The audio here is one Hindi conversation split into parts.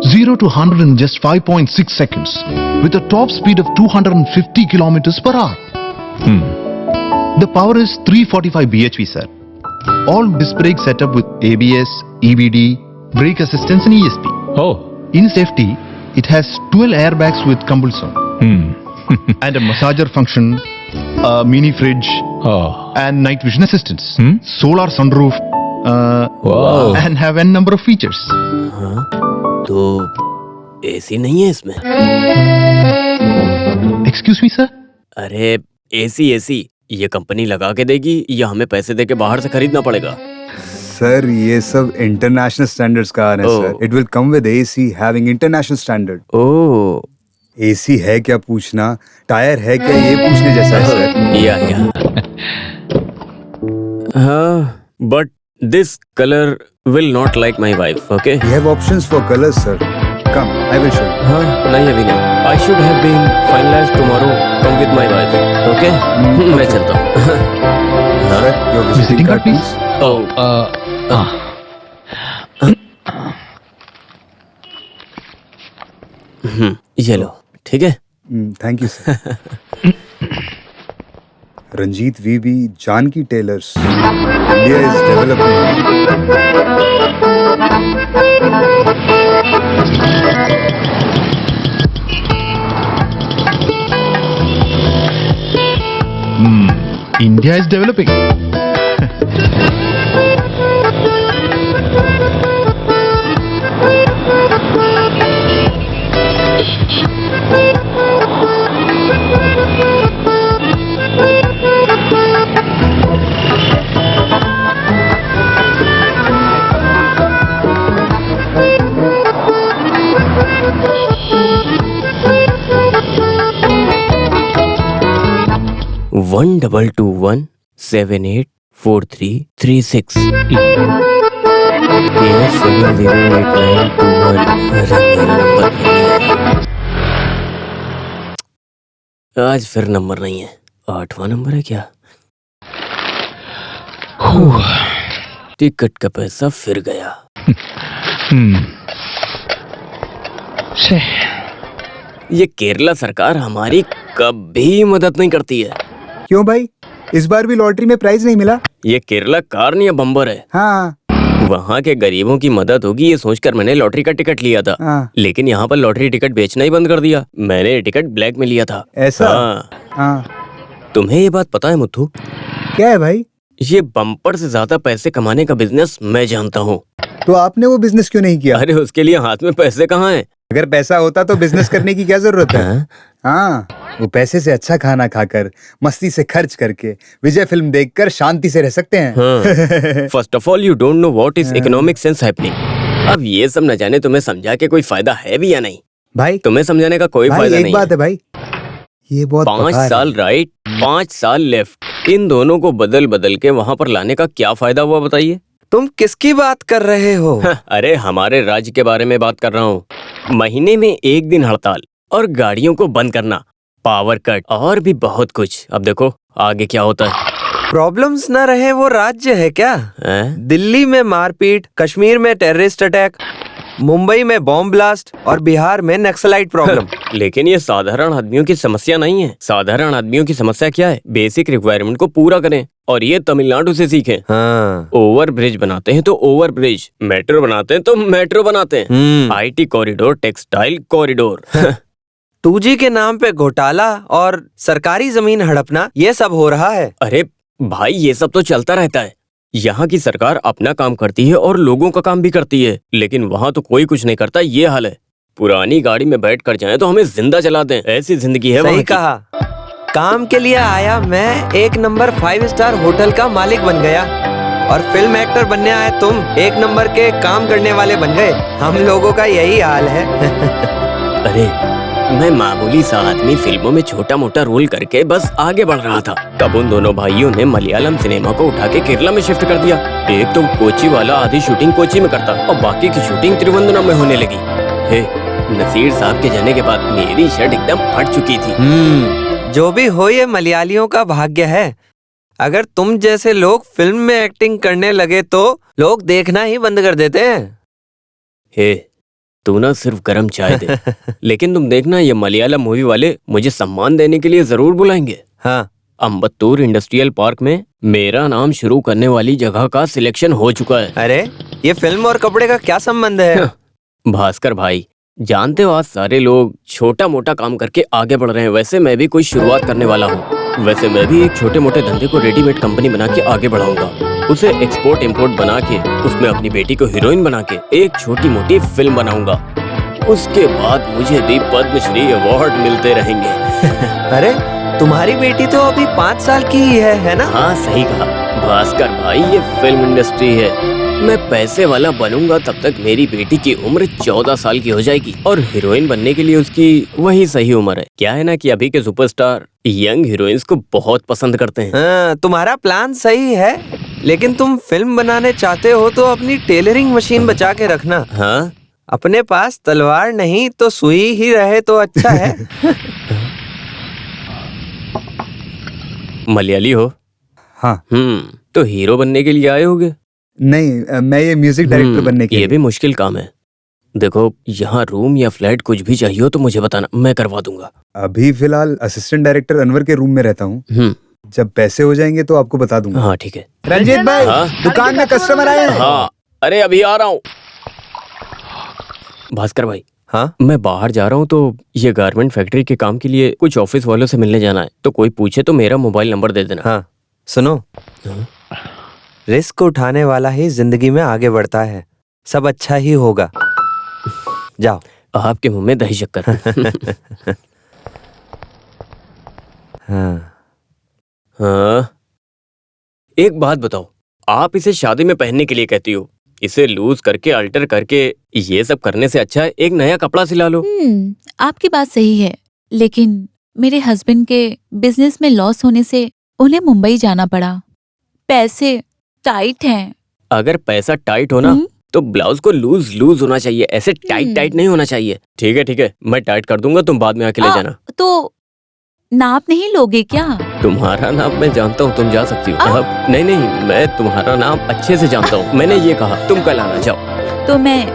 0 to 100 in just 5.6 seconds with a top speed of 250 kilometers per hour. The power is 345 bhp, sir. All disc brake setup with ABS, EBD, brake assistance and ESP. Oh. In safety, it has 12 airbags with compulsion and a massager function, a mini fridge Oh. and night vision assistance, solar sunroof, Wow. and have n number of features. तो एसी नहीं है इसमें? Excuse me, sir? अरे एसी ये कंपनी लगा के देगी या हमें पैसे देके बाहर से खरीदना पड़ेगा? सर ये सब इंटरनेशनल स्टैंडर्ड्स का आ रहा है sir. It will come with AC having international standard. Oh, AC है क्या पूछना, टायर है क्या ये पूछने जैसा है सर. या हाँ, but this colour will not like my wife. Okay, we have options for colours sir. Come, I will show you. हाँ, नहीं अभी नहीं. I should have been finalised tomorrow. Come with my wife. Okay, मैं चलता हूँ. Sir your visiting card please. Oh, ये लो. ठीक है. Thank you sir. Ranjit V B, Janaki tailors. India is developing. India is developing. One 12217843336 आज फिर नंबर नहीं है. 8वां नंबर है क्या? टिकट का पैसा फिर गया. ये केरला सरकार हमारी कभी मदद नहीं करती है. क्यों भाई, इस बार भी लॉटरी में प्राइज नहीं मिला? ये केरला कार नहीं है, बम्पर है. हाँ. वहाँ के गरीबों की मदद होगी ये सोचकर मैंने लॉटरी का टिकट लिया था. हाँ. लेकिन यहाँ पर लॉटरी टिकट बेचना ही बंद कर दिया. मैंने ये टिकट ब्लैक में लिया था. ऐसा? हाँ. हाँ. तुम्हें ये बात पता है मुथु? क्या है भाई? ये बम्पर से ज्यादा पैसे कमाने का बिजनेस मैं जानता हूँ. तो आपने वो बिजनेस क्यों नहीं किया? अरे उसके लिए हाथ में पैसे कहाँ हैं? अगर पैसा होता तो बिजनेस करने की क्या जरूरत है? हाँ? हाँ, वो पैसे से अच्छा खाना खाकर, मस्ती से खर्च करके, विजय फिल्म देखकर शांति से रह सकते हैं. First of all you don't know what is economic sense happening. अब ये सब न जाने तुम्हें समझा के कोई फायदा है भी या नहीं. भाई तुम्हें समझाने का कोई भाई फायदा एक नहीं बात है भाई, ये बहुत 5 पका है. साल राइट, 5 साल लेफ्ट. इन दोनों को बदल बदल के वहाँ पर लाने का क्या फायदा हुआ बताइए? तुम किसकी बात कर रहे हो? अरे हमारे राज्य के बारे में बात कर रहा हूँ. महीने में 1 दिन हड़ताल और गाड़ियों को बंद करना, पावर कट और भी बहुत कुछ. अब देखो आगे क्या होता है. प्रॉब्लम्स न रहे वो राज्य है क्या? दिल्ली में मारपीट, कश्मीर में टेररिस्ट अटैक, मुंबई में बॉम्ब ब्लास्ट और बिहार में नक्सलाइट प्रॉब्लम. लेकिन ये साधारण आदमियों की समस्या नहीं है. साधारण आदमियों की समस्या क्या है? बेसिक रिक्वायरमेंट को पूरा करें. और ये तमिलनाडु से सीखें. हाँ. ओवर ब्रिज बनाते हैं तो ओवर ब्रिज, मेट्रो बनाते हैं तो मेट्रो बनाते हैं. IT corridor, textile corridor. 2G के नाम पे घोटाला और सरकारी जमीन हड़पना, ये सब हो रहा है. अरे भाई ये सब तो चलता रहता है. यहाँ की सरकार अपना काम करती है और लोगों का काम भी करती है. लेकिन वहाँ तो कोई कुछ नहीं करता. ये हाल है. पुरानी गाड़ी में बैठ कर जाए तो हमें जिंदा जला दें. ऐसी जिंदगी है. सही कहा. काम के लिए आया मैं, 1 नंबर 5 स्टार होटल का मालिक बन गया. और फिल्म एक्टर बनने आए तुम, 1 नंबर के काम करने वाले बन गए. हम लोगों का यही हाल है. अरे मैं मामूली सा आदमी फिल्मों में छोटा मोटा रोल करके बस आगे बढ़ रहा था. तब उन दोनों भाइयों ने मलयालम सिनेमा को उठा के केरला में शिफ्ट कर दिया. एक तो कोची वाला आधी शूटिंग कोची में करता और बाकी की शूटिंग त्रिवेंद्रम में होने लगी. हे नसीर साहब के जाने के बाद मेरी शर्ट एकदम फट चुकी थी. जो भी हो, ये मलयालियों का भाग्य है. अगर तुम जैसे लोग फिल्म में एक्टिंग करने लगे तो लोग देखना ही बंद कर देते हैं. हे तू ना सिर्फ गरम चाय दे। लेकिन तुम देखना, ये मलयालम मूवी वाले मुझे सम्मान देने के लिए जरूर बुलाएंगे। हाँ, अम्बत्तूर इंडस्ट्रियल पार्क में मेरा नाम शुरू करने वाली जगह का सिलेक्शन हो चुका है। अरे ये फिल्म और कपड़े का क्या संबंध है? भास्कर भाई, जानते हो आज सारे लोग छोटा मोटा काम करके आगे बढ़ रहे हैं। वैसे मैं भी कोई शुरुआत करने वाला हूँ। वैसे मैं भी एक छोटे मोटे धंधे को रेडीमेड कंपनी बना के आगे बढ़ाऊंगा, उसे एक्सपोर्ट इम्पोर्ट बना के उसमें अपनी बेटी को हीरोइन बना के एक छोटी मोटी फिल्म बनाऊंगा। उसके बाद मुझे भी पद्मश्री अवार्ड मिलते रहेंगे। अरे तुम्हारी बेटी तो अभी 5 साल की ही है ना? हाँ सही कहा भास्कर भाई, ये फिल्म इंडस्ट्री है। मैं पैसे वाला बनूंगा तब तक मेरी बेटी की उम्र 14 साल की हो जाएगी और हीरोइन बनने के लिए उसकी वही सही उम्र है। क्या है ना कि अभी के सुपरस्टार यंग हीरोइंस को बहुत पसंद करते हैं। हाँ, तुम्हारा प्लान सही है, लेकिन तुम फिल्म बनाने चाहते हो तो अपनी टेलरिंग मशीन बचा के रखना। हाँ, अपने पास तलवार नहीं तो सुई ही रहे तो अच्छा है। मलयाली हो? हाँ। तो हीरो बनने के लिए आए होगे? नहीं, मैं ये म्यूजिक डायरेक्टर बनने के ये लिए। भी मुश्किल काम है। देखो, यहाँ रूम या फ्लैट कुछ भी चाहिए हो तो मुझे बताना, मैं करवा दूंगा। अभी फिलहाल असिस्टेंट डायरेक्टर अनवर के रूम में रहता हूँ। जब पैसे हो जाएंगे तो आपको बता दूंगा। हाँ ठीक है। रंजीत भाई, हाँ? दुकान में कस्टमर आए हैं। हाँ, अरे अभी आ रहा हूँ। भास्कर भाई, हाँ? मैं बाहर जा रहा हूँ तो ये गारमेंट फैक्ट्री के काम के लिए कुछ ऑफिस वालों से मिलने जाना है, तो कोई पूछे तो मेरा मोबाइल नंबर दे देना। हाँ, सुनो, रिस्क उठाने वाला ही जिंदगी में आगे बढ़ता है। सब अच्छा ही होगा। जाओ। आपके मुंह में दही शक्कर। हाँ। हाँ, एक बात बताओ, आप इसे शादी में पहनने के लिए कहती हो, इसे लूज करके अल्टर करके ये सब करने से अच्छा है एक नया कपड़ा सिला लो। आपकी बात सही है, लेकिन मेरे हस्बैंड के बिजनेस में लॉस होने से उन्हें मुंबई जाना पड़ा। पैसे टाइट हैं। अगर पैसा टाइट हो ना तो ब्लाउज को लूज लूज होना चाहिए, ऐसे टाइट टाइट नहीं होना चाहिए। ठीक है, मैं टाइट कर दूंगा, तुम बाद में आके ले जाना। तो नाप नहीं लोगे क्या? तुम्हारा नाम मैं जानता हूँ, तुम जा सकती हो। अब नहीं, मैं तुम्हारा नाम अच्छे से जानता हूँ। मैंने ये कहा तुम कल आना। जाओ। तो मैं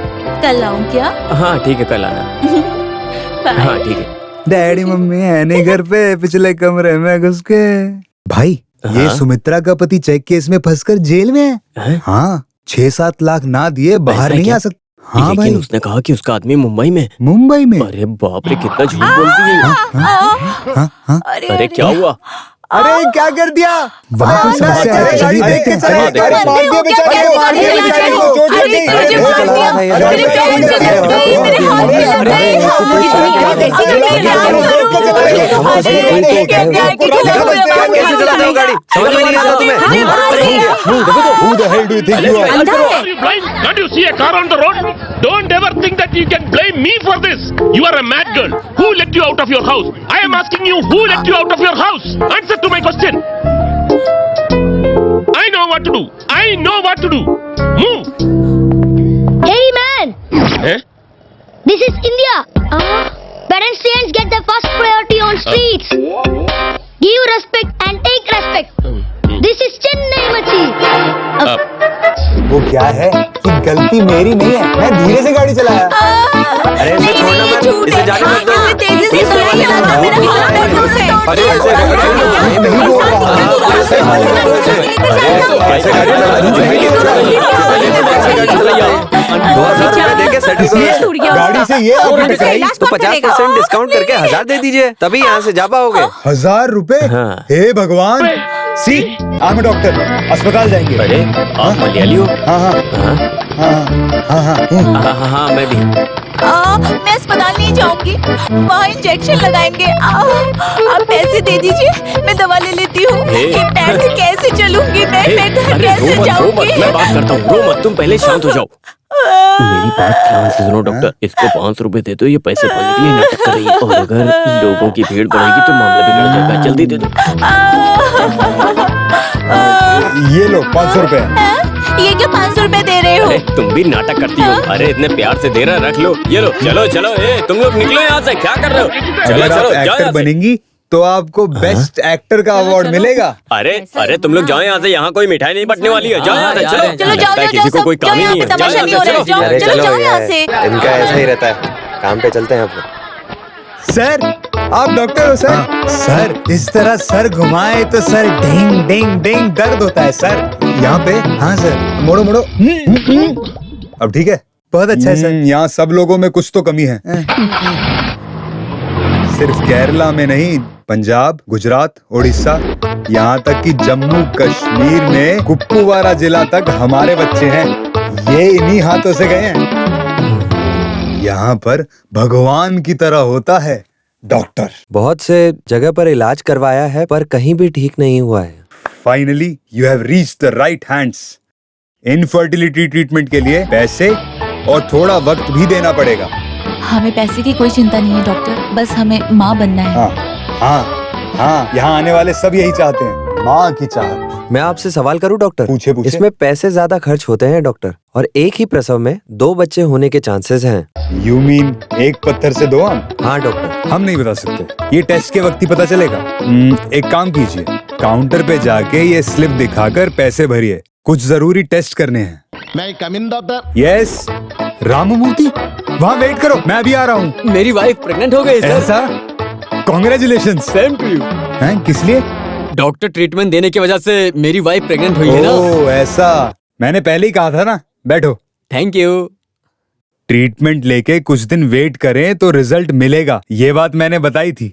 कल आऊँ क्या? हाँ ठीक है, कल आना। हाँ ठीक है। डैडी मम्मी है नहीं घर पे, पिछले कमरे में घुस के। भाई, ये हाँ? सुमित्रा का पति चेक केस में फंसकर जेल में है। हाँ, 6-7 लाख ना दिए बाहर ऐसा नहीं क्या? आ सकता। हाँ लेकिन भाई, उसने कहा कि उसका आदमी मुंबई में। मुंबई में। अरे बाप रे, कितना झूठ बोलती है। हाँ? अरे क्या हुआ? अरे क्या कर दिया? वहाँ कोई समस्या है? गाड़ी देख के चला। देखते हैं। अरे मार दिया बेचारे को, मार दिया बेचारे को, चोट लग गई। अरे वो चला रहा था यार। अरे क्या हुआ? मेरे हाथ में लग गई। कैसे चलाते हो गाड़ी? समझ में नहीं आता तुम्हें? Who the hell do you think you are? Are you blind? Can't you see a car on the road? Don't ever think that you can blame me for this. You are a mad girl. Who let you out of your house? I am asking you, who let you out of your house? Answer to my question. I know what to do. I know what to do. Move. Hey man! Eh? This is India. Pedestrians get the first priority on streets. Give respect and take respect. This is Chennai Machi. वो क्या है कि गलती मेरी नहीं है, मैं धीरे से गाड़ी चलाया। अरे इसे छोड़ना मत, इसे जाने मत दो। अरे ऐसे नहीं बोल रहा। देके सेटल करो। गाड़ी से ये आगे टकराई तो 50% डिस्काउंट करके 1000 दे दीजिए, तभी यहाँ से जा पाओगे। 1000 रुपए? हाँ। हे भगवान। सी, I'm a डॉक्टर, अस्पताल जाएंगे। अरे आप मलयाली हो? हाँ हाँ हाँ हाँ हाँ। हाँ, मैं भी। मैं अस्पताल नहीं जाऊंगी, वहाँ इंजेक्शन लगाएंगे। आप पैसे दे दीजिए, मैं दवा ले लेती हूँ। हे। ये पैर से कैसे चलूंगी मैं घर अरे कैसे रो मत, जाऊंगी? मैं बात करता हूँ। रो मत, तुम पहले शांत हो जाओ। मेरी बात ध्यान से सुनो डॉक्टर, इसको 500 रुपए दे दो, ये पैसे पाने के लिए नाटक कर रही है, और अगर लोगों की भीड़ बढ़ेगी तो मामला बिगड़ जाएगा। जल्दी दे दो। ये लो 500 रुपए। ये क्या 500 रुपए दे रहे हो? अरे तुम भी नाटक करती हो। अरे इतने प्यार से दे रहा, रख लो। ये लो, चलो चलो, तुम लोग निकलो यहाँ से। क्या कर रहे हो? चलो अगर आप चलो, जाओ एक्टर यहाँ से। बनेंगी तो आपको बेस्ट एक्टर का अवार्ड मिलेगा। अरे अरे तुम लोग जाओ यहाँ से, यहाँ कोई मिठाई नहीं बटने वाली है। जाओ यहाँ से, चलो चलो जाओ जाओ किसी को कोई काम ही नहीं है। तमाशा नहीं हो रहा है, जाओ अरे चलो जाओ यहाँ ये से। इनका ऐसा ही रहता है। काम पे चलते हैं आप। सर आप डॉक्टर हो सर? सर इस तरह सर घुमाए तो सर डिंग डिंग डिंग दर्द होता है सर यहाँ पे। हाँ सर, मोड़ो मोड़ो। अब ठीक है, बहुत अच्छा है सर। यहाँ सब लोगों में कुछ तो कमी है। सिर्फ केरला में नहीं, पंजाब, गुजरात, उड़ीसा, यहाँ तक कि जम्मू कश्मीर में कुपवारा जिला तक हमारे बच्चे हैं। ये इन्हीं हाथों से गए हैं। यहाँ पर भगवान की तरह होता है डॉक्टर। बहुत से जगह पर इलाज करवाया है पर कहीं भी ठीक नहीं हुआ है। Finally you have reached the right hands. Infertility treatment के लिए पैसे और थोड़ा वक्त भी देना पड़ेगा। हमें पैसे की कोई चिंता नहीं है डॉक्टर, बस हमें माँ बनना है। हाँ हाँ हाँ, यहाँ आने वाले सब यही चाहते हैं, माँ की चाहत। मैं आपसे सवाल करूं डॉक्टर? पूछे पूछे। इसमें पैसे ज्यादा खर्च होते हैं डॉक्टर, और एक ही प्रसव में 2 बच्चे होने के चांसेस हैं। यू मीन एक पत्थर से 2 आम? हाँ डॉक्टर। हम नहीं बता सकते, ये टेस्ट के वक्त ही पता चलेगा। एक काम कीजिए, काउंटर पे जाके ये स्लिप दिखाकर पैसे भरिए, कुछ जरूरी टेस्ट करने हैं। May I come in, doctor? Yes Ramu Murthy, वहाँ वेट करो, मैं अभी आ रहा हूँ। मेरी वाइफ प्रेग्नेंट हो गई सर। ऐसा? कॉन्ग्रेचुलेशन। Same to you. हैं, किस लिए? डॉक्टर ट्रीटमेंट देने की वजह से मेरी वाइफ प्रेग्नेंट हुई है ना। ओह ऐसा, मैंने पहले ही कहा था ना। बैठो। Thank you. ट्रीटमेंट लेके कुछ दिन वेट करें तो रिजल्ट मिलेगा, ये बात मैंने बताई थी।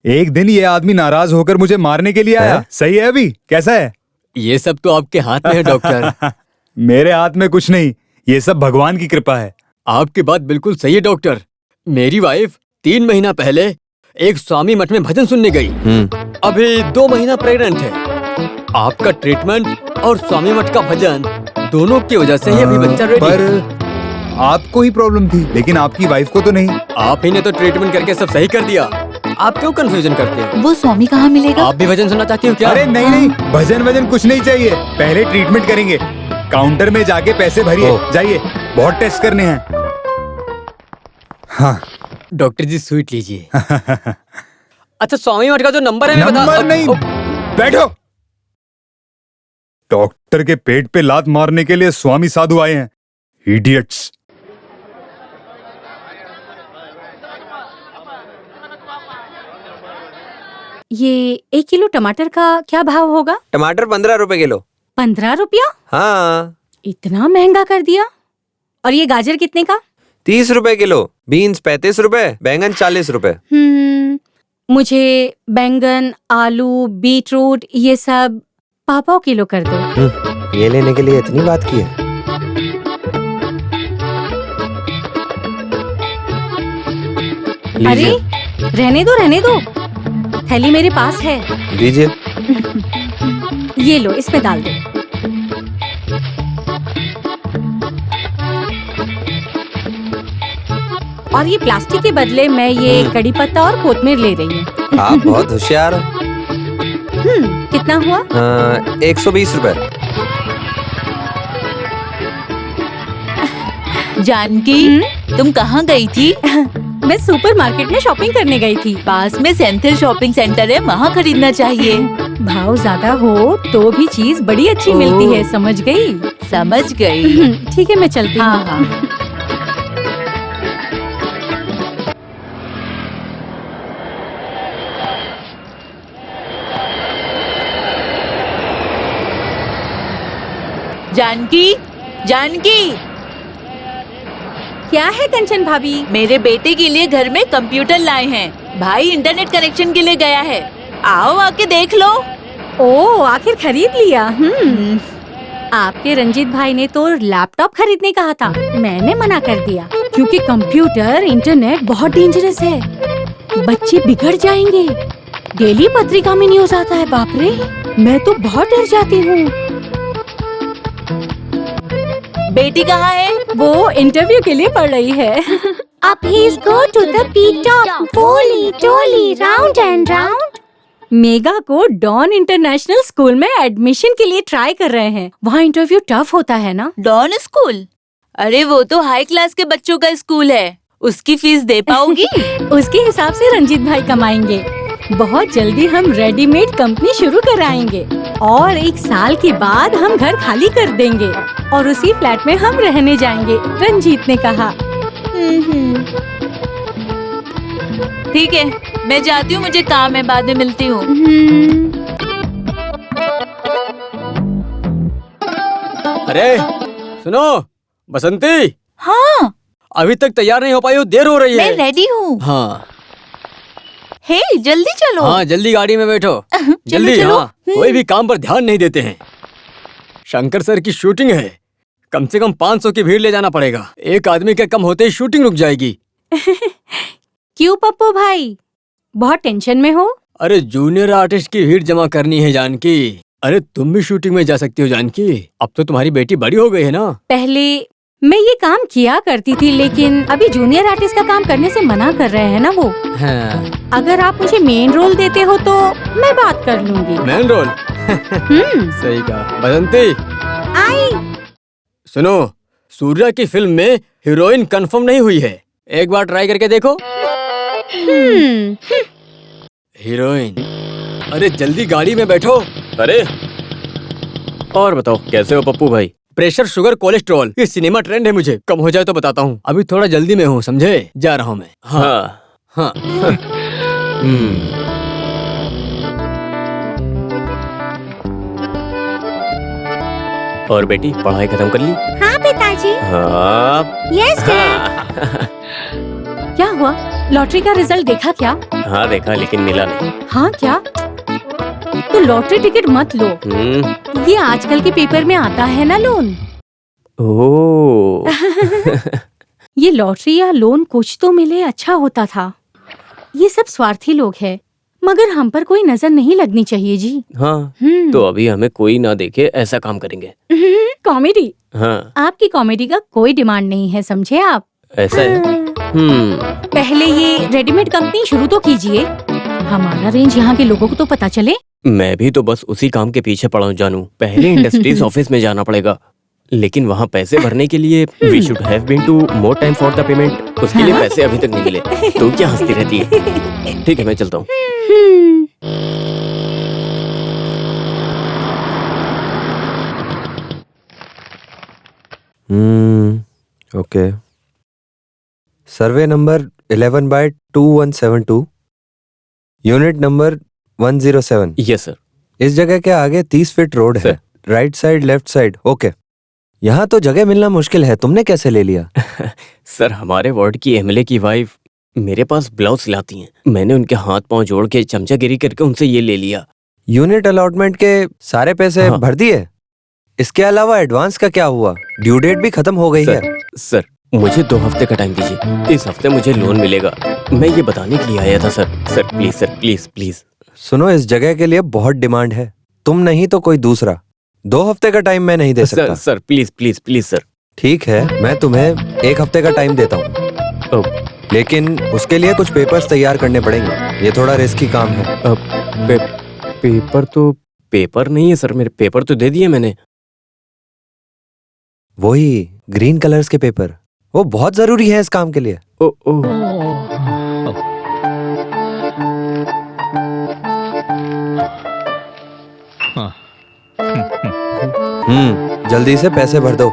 एक दिन ये आदमी नाराज होकर मुझे मारने के लिए आया। सही है अभी? कैसा है? ये सब तो आपके हाथ में है डॉक्टर। मेरे हाथ में कुछ नहीं, ये सब भगवान की कृपा है। आपकी बात बिल्कुल सही है डॉक्टर। मेरी वाइफ 3 महीना पहले एक स्वामी मठ में भजन सुनने गई। अभी 2 महीना प्रेग्नेंट है। आपका ट्रीटमेंट और स्वामी मठ का भजन दोनों की वजह से ही अभी बच्चा रेडी है। पर आपको ही प्रॉब्लम थी, लेकिन आपकी वाइफ को तो नहीं। आप ही ने तो ट्रीटमेंट करके सब सही कर दिया। आप क्यों कंफ्यूजन करते हैं? वो स्वामी कहाँ मिलेगा? आप भी भजन सुनना चाहती हो क्या? अरे नहीं नहीं, भजन वजन कुछ नहीं चाहिए, पहले ट्रीटमेंट करेंगे। काउंटर में जाके पैसे भरिए, जाइए, बहुत टेस्ट करने हैं। हाँ डॉक्टर जी स्वीट लीजिए। अच्छा स्वामी मठ का जो नंबर है नंबर नहीं, बैठो। डॉक्टर के पेट पे लात मारने के लिए स्वामी साधु आए हैं, इडियट्स। ये 1 किलो टमाटर का क्या भाव होगा? टमाटर 15 रुपए किलो। 15 रुपया? हाँ। इतना महंगा कर दिया। और ये गाजर कितने का? 30 रुपए किलो। बीन्स 35 रुपए, बैंगन 40 रुपए। मुझे बैंगन, आलू, बीटरूट ये सब 5 किलो कर दो। ये लेने के लिए इतनी बात की है? अरे रहने दो, थैली मेरे पास है। दीजिए। ये लो, इसमें डाल दो। और ये प्लास्टिक के बदले मैं ये कड़ी पत्ता और कोतमीर ले रही हूँ। आप बहुत होशियार हो। कितना हुआ? 120 रुपए। जानकी, तुम कहाँ गई थी? मैं सुपरमार्केट में शॉपिंग करने गई थी। पास में सेंथिल शॉपिंग सेंटर है, वहाँ खरीदना चाहिए। भाव ज्यादा हो तो भी चीज बड़ी अच्छी मिलती है, समझ गई? समझ गई। ठीक है, मैं चलती हूँ। हाँ। जानकी, जानकी, क्या है कंचन भाभी? मेरे बेटे के लिए घर में कंप्यूटर लाए हैं। भाई इंटरनेट कनेक्शन के लिए गया है, आओ आके देख लो। ओ, आखिर खरीद लिया। आपके रंजीत भाई ने तो लैपटॉप खरीदने कहा था, मैंने मना कर दिया क्योंकि कंप्यूटर इंटरनेट बहुत डेंजरस है, बच्चे बिगड़ जाएंगे। डेली पत्रिका में न्यूज आता है, बाप रे, मैं तो बहुत डर जाती हूँ। बेटी कहाँ है? वो इंटरव्यू के लिए पढ़ रही है। Please go to the peak top. Foley, dolly, round and round. Mega को डॉन इंटरनेशनल स्कूल में एडमिशन के लिए ट्राई कर रहे हैं। वहाँ इंटरव्यू टफ होता है ना? Don school? अरे वो तो हाई क्लास के बच्चों का स्कूल है, उसकी फीस दे पाओगी? उसके हिसाब से रंजीत भाई कमाएंगे। बहुत जल्दी हम रेडीमेड कंपनी शुरू कराएंगे और 1 साल के बाद हम घर खाली कर देंगे और उसी फ्लैट में हम रहने जाएंगे, रंजीत ने कहा। ठीक है, मैं जाती हूँ, मुझे काम है, बाद में मिलती हूँ। अरे सुनो बसंती, हाँ अभी तक तैयार नहीं हो पाई हो, देर हो रही मैं है। रेडी हूँ। हाँ हे जल्दी चलो। हाँ, जल्दी गाड़ी में बैठो। जल्दी। चलो। हाँ, कोई भी काम पर ध्यान नहीं देते हैं। शंकर सर की शूटिंग है, कम से कम 500 की भीड़ ले जाना पड़ेगा। एक आदमी के कम होते ही शूटिंग रुक जाएगी। क्यों पप्पू भाई, बहुत टेंशन में हो? अरे जूनियर आर्टिस्ट की भीड़ जमा करनी है जानकी। अरे तुम भी शूटिंग में जा सकती हो जानकी, अब तो तुम्हारी बेटी बड़ी हो गई है ना। पहले मैं ये काम किया करती थी, लेकिन अभी जूनियर आर्टिस्ट का काम करने से मना कर रहे हैं ना वो। हाँ। अगर आप मुझे मेन रोल देते हो तो मैं बात कर लूंगी। Main role? सही कहा। बसंती आई। सुनो, सूर्या की फिल्म में हीरोइन कंफर्म नहीं हुई है, एक बार ट्राई करके देखो। हीरोइन? अरे जल्दी गाड़ी में बैठो। अरे और बताओ कैसे हो पप्पू भाई? प्रेशर, शुगर, कोलेस्ट्रॉल, ये सिनेमा ट्रेंड है, मुझे कम हो जाए तो बताता हूँ। अभी थोड़ा जल्दी में हूँ, समझे? जा रहा हूँ मैं। हाँ हाँ। और बेटी पढ़ाई खत्म कर ली? हाँ पिताजी। हाँ। Yes dad. क्या हुआ, लॉटरी का रिजल्ट देखा क्या? हाँ देखा, लेकिन मिला नहीं। हाँ क्या? तो लॉटरी टिकट मत लो, ये आजकल के पेपर में आता है ना लोन। ओह। ये लॉटरी या लोन कुछ तो मिले अच्छा होता था। ये सब स्वार्थी लोग हैं, मगर हम पर कोई नजर नहीं लगनी चाहिए जी। हाँ, तो अभी हमें कोई ना देखे ऐसा काम करेंगे। कॉमेडी? हाँ। आपकी कॉमेडी का कोई डिमांड नहीं है, समझे आप? ऐसा है? पहले ये रेडीमेड कंपनी शुरू तो कीजिए, हमारा रेंज यहाँ के लोगों को तो पता चले। मैं भी तो बस उसी काम के पीछे पड़ा हूँ जानू। पहले इंडस्ट्रीज ऑफिस में जाना पड़ेगा, लेकिन वहाँ पैसे भरने के लिए we should have been to more time for the payment. उसके लिए पैसे अभी तक नहीं मिले। तो क्या हंसती रहती है? ठीक है, मैं चलता हूँ। Okay. Survey number 11/2172, unit number 107। Yes sir. इस जगह के आगे 30 फीट रोड है, right side, left side. Okay. यहाँ तो जगह मिलना मुश्किल है, तुमने कैसे ले लिया? सर, हमारे वार्ड की एमएलए की वाइफ मेरे पास ब्लाउज सिलाती हैं। मैंने उनके हाथ पांव जोड़ के चमचागिरी करके उनसे ये ले लिया। यूनिट अलॉटमेंट के सारे पैसे भर दिए? इसके अलावा एडवांस का क्या हुआ? ड्यू डेट भी खत्म हो गई है। सर, मुझे 2 हफ्ते का टाइम दीजिए, इस हफ्ते मुझे लोन मिलेगा। मैं ये बताने के लिए आया था sir. Sir please, sir please please. सुनो, इस जगह के लिए बहुत डिमांड है, तुम नहीं तो कोई दूसरा। 2 हफ्ते का टाइम मैं नहीं दे सकता। Sir please please please sir. ठीक है, मैं तुम्हें 1 हफ्ते का टाइम देता हूँ, लेकिन उसके लिए कुछ पेपर्स तैयार करने पड़ेंगे। ये थोड़ा रिस्की काम है। पेपर नहीं है सर, मेरे पेपर तो दे दिए मैंने। वही ग्रीन कलर्स के पेपर, वो बहुत जरूरी है इस काम के लिए। जल्दी से पैसे भर दो,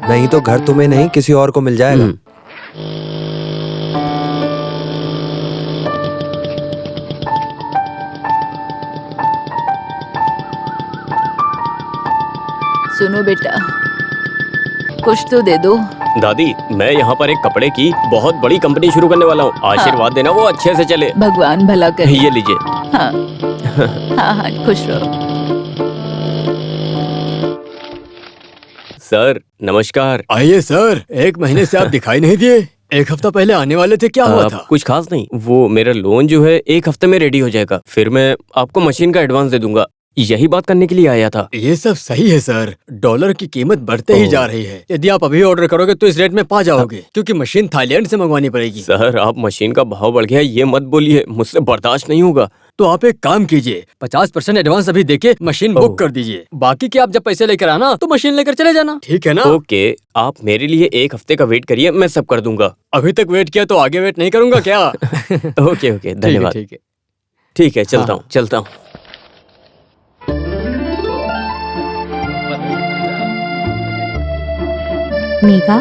नहीं तो घर तुम्हें नहीं किसी और को मिल जाएगा। सुनो बेटा, कुछ तो दे दो। दादी, मैं यहाँ पर एक कपड़े की बहुत बड़ी कंपनी शुरू करने वाला हूँ, आशीर्वाद देना वो अच्छे से चले। भगवान भला करे। ये लीजिए। हाँ हाँ हाँ, खुश रहो। सर नमस्कार। आइए सर, 1 महीने से आप दिखाई नहीं दिए। 1 हफ्ता पहले आने वाले थे, क्या हुआ था? कुछ खास नहीं, वो मेरा लोन जो है 1 हफ्ते में रेडी हो जाएगा, फिर मैं आपको मशीन का एडवांस दे दूंगा। यही बात करने के लिए आया था। ये सब सही है सर, डॉलर की कीमत बढ़ते ही जा रही है। यदि आप अभी ऑर्डर करोगे तो इस रेट में पा जाओगे, क्योंकि मशीन थाईलैंड से मंगवानी पड़ेगी। सर, आप मशीन का भाव बढ़ गया ये मत बोलिए, मुझसे बर्दाश्त नहीं होगा। तो आप एक काम कीजिए, 50% एडवांस अभी देके मशीन बुक कर दीजिए। बाकी के आप जब पैसे लेकर आना तो मशीन लेकर चले जाना, ठीक है ना? ओके, आप मेरे लिए 1 हफ्ते का वेट करिए, मैं सब कर दूंगा। अभी तक वेट किया तो आगे वेट नहीं करूंगा क्या? ओके धन्यवाद। ठीक है। ठीक है, चलता हूँ चलता हूँ। मेघा,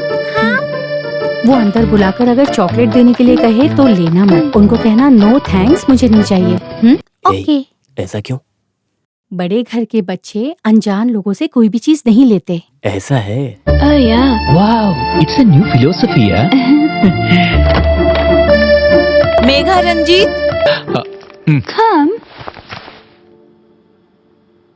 वो अंदर बुलाकर अगर चॉकलेट देने के लिए कहे तो लेना मत। उनको कहना नो थैंक्स, मुझे नहीं चाहिए। ओके। ऐसा क्यों? बड़े घर के बच्चे अनजान लोगों से कोई भी चीज नहीं लेते। ऐसा है? Wow, it's a new philosophy. Megha, Ranjit, Come.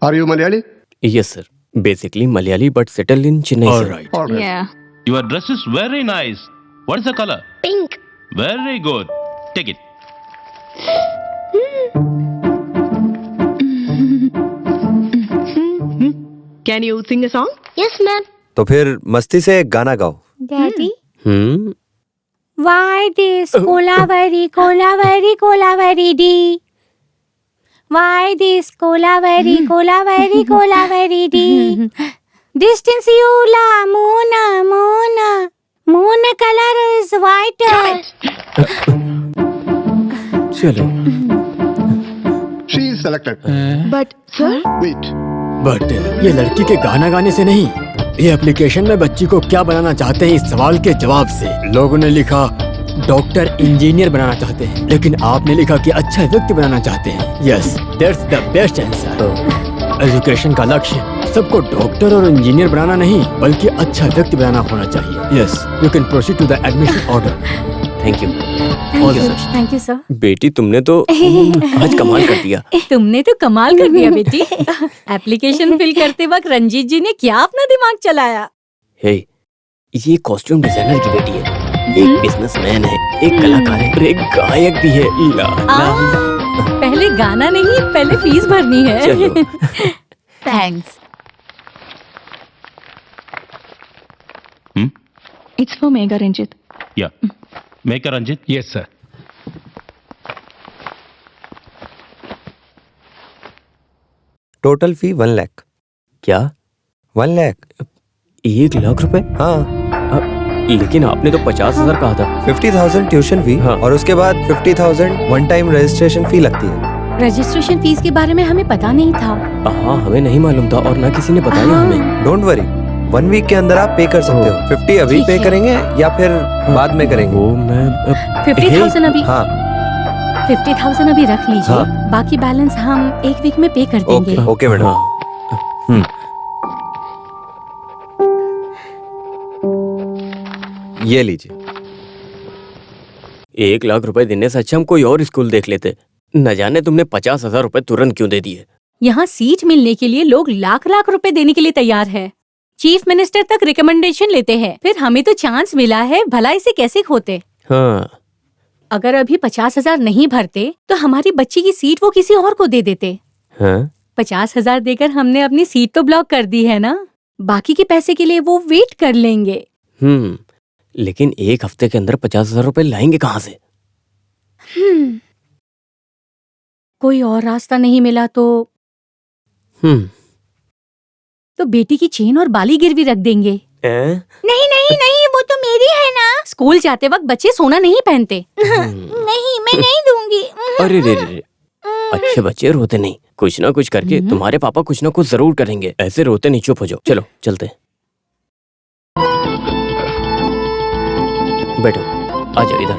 Are you Malayali? Yes sir, basically Malayali but settle in Chennai sir. Alright. All right. Yeah. Your dress is very nice. What is the color? Pink. Very good. Take it. Can you sing a song? Yes, ma'am. तो फिर मस्ती से एक गाना गाओ। Daddy, hmm, why this Kolaveri Kolaveri Kolaveri D? Why this Kolaveri Kolaveri Kolaveri D? Distance Yula, Moon color is white. चलो। She is selected. But sir, Wait. But ये लड़की के गाना गाने से नहीं, ये एप्लीकेशन में बच्ची को क्या बनाना चाहते हैं इस सवाल के जवाब से। लोगों ने लिखा डॉक्टर इंजीनियर बनाना चाहते हैं, लेकिन आपने लिखा कि अच्छा व्यक्ति बनाना चाहते हैं। Yes, that's the best answer. Education का लक्ष्य सबको डॉक्टर और इंजीनियर बनाना नहीं, बल्कि अच्छा व्यक्ति बनाना होना चाहिए। Yes, you can proceed to the admission order. Thank you. Thank you sir. बेटी तुमने तो आज कमाल कर दिया। तुमने तो कमाल कर दिया बेटी। एप्लीकेशन फिल करते वक्त रंजीत जी ने क्या अपना दिमाग चलाया। हे, ये कॉस्ट्यूम डिजाइनर की बेटी है, एक बिजनेसमैन है, एक कलाकार है और एक गायक भी है। ला, ला, ला। पहले गाना नहीं, पहले फीस भरनी है। चलो। Thanks. it's for Megha Ranjit. Yeah. Make a Ranjit. Yes, sir. Total fee 1 lakh. क्या? 1 लाख? 1 लाख रुपए? हाँ। लेकिन आपने तो 50,000 कहा था। 50,000 ट्यूशन फी, हाँ। और उसके बाद 50,000 वन टाइम रजिस्ट्रेशन फी लगती है। रजिस्ट्रेशन फीस के बारे में हमें पता नहीं था। हाँ, हमें नहीं मालूम था और ना किसी ने बताया हमें। डोंट वरी, 1 वीक के अंदर आप पे कर सकते हो। 50 अभी ठीक पे है। करेंगे या फिर बाद में करेंगे? वो मैं 50,000 अभी। हाँ। 50,000 अभी रख लीजिए। हाँ। बाकी बैलेंस हम 1 वीक में पे कर देंगे। Okay okay madam. हाँ। ये लीजिए। 1 लाख रुपए देने से अच्छा हम कोई और स्कूल देख लेते। न जाने तुमने 50,000 रुपए तुरंत क्यों दे दिए। यहाँ सीट मिलने के लिए लोग लाख लाख रुपए देने के लिए तैयार है। चीफ मिनिस्टर तक रिकमेंडेशन लेते हैं। फिर हमें तो चांस मिला है, भला इसे कैसे खोते। हाँ। अगर अभी 50,000 नहीं भरते तो हमारी बच्ची की सीट वो किसी और को दे देते। हाँ? 50,000 देकर हमने अपनी सीट तो ब्लॉक कर दी है ना। बाकी के पैसे के लिए वो वेट कर लेंगे। लेकिन 1 हफ्ते के अंदर 50,000 रुपए लाएंगे कहाँ से? कोई और रास्ता नहीं मिला तो बेटी की चेन और बाली गिरवी रख देंगे। नहीं नहीं नहीं, वो तो मेरी है ना। स्कूल जाते वक्त बच्चे सोना नहीं पहनते। नहीं, मैं नहीं दूंगी। अरे रे, अच्छे बच्चे रोते नहीं। कुछ ना कुछ करके तुम्हारे पापा कुछ ना कुछ जरूर करेंगे। ऐसे रोते नहीं, चुप हो जाओ। चलो चलते। बैठो, आ जाओ इधर।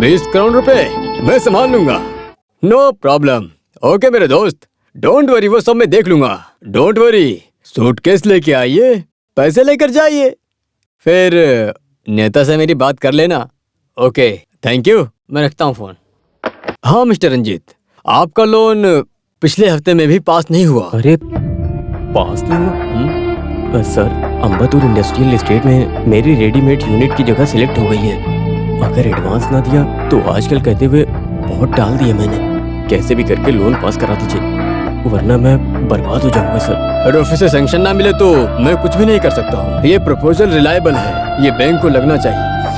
20 करोड़ रुपए मैं संभाल लूंगा, नो प्रॉब्लम। ओके मेरे दोस्त, डोंट वरी, वो सब मैं देख लूंगा। डोंट वरी, सूटकेस लेके आइए, पैसे लेकर जाइए, फिर नेता से मेरी बात कर लेना। ओके, थैंक यू, मैं रखता हूँ फोन। हाँ मिस्टर रंजीत, आपका लोन पिछले हफ्ते में भी पास नहीं हुआ। अरे पास नहीं हुआ? सर, अम्बतूर इंडस्ट्रियल एस्टेट में मेरी रेडीमेड यूनिट की जगह सिलेक्ट हो गई है। अगर एडवांस ना दिया तो आजकल कहते हुए बहुत टाल दिया मैंने। कैसे भी करके लोन पास करा दीजिए, वरना मैं बर्बाद हो जाऊंगा सर। हेड ऑफिस से सैंक्शन ना मिले तो मैं कुछ भी नहीं कर सकता हूँ। ये प्रपोजल रिलायबल है, ये बैंक को लगना चाहिए।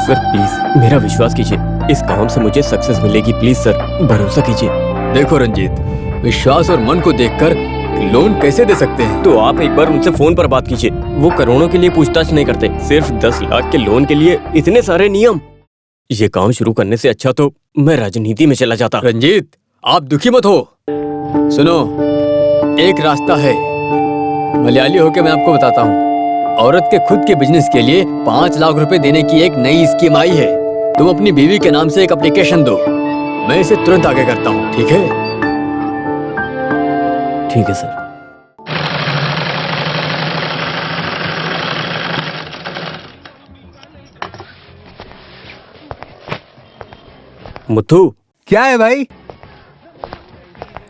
सर प्लीज मेरा विश्वास कीजिए, इस काम से मुझे सक्सेस मिलेगी। प्लीज सर, भरोसा कीजिए। देखो रंजीत, विश्वास और मन को देखकर लोन कैसे दे सकते हैं? तो आप एक बार उनसे फोन पर बात कीजिए। वो करोड़ों के लिए पूछताछ नहीं करते, सिर्फ 10 लाख के लोन के लिए इतने सारे नियम। ये काम शुरू करने से अच्छा तो मैं राजनीति में चला जाता। रंजीत, आप दुखी मत हो। सुनो, एक रास्ता है, मलयाली होके मैं आपको बताता हूँ। औरत के खुद के बिजनेस के लिए 5 लाख रुपए देने की एक नई स्कीम आई है। तुम अपनी बीवी के नाम से एक एप्लीकेशन दो, मैं इसे तुरंत आगे करता हूँ। ठीक है? ठीक है सर। मुथु, क्या है भाई?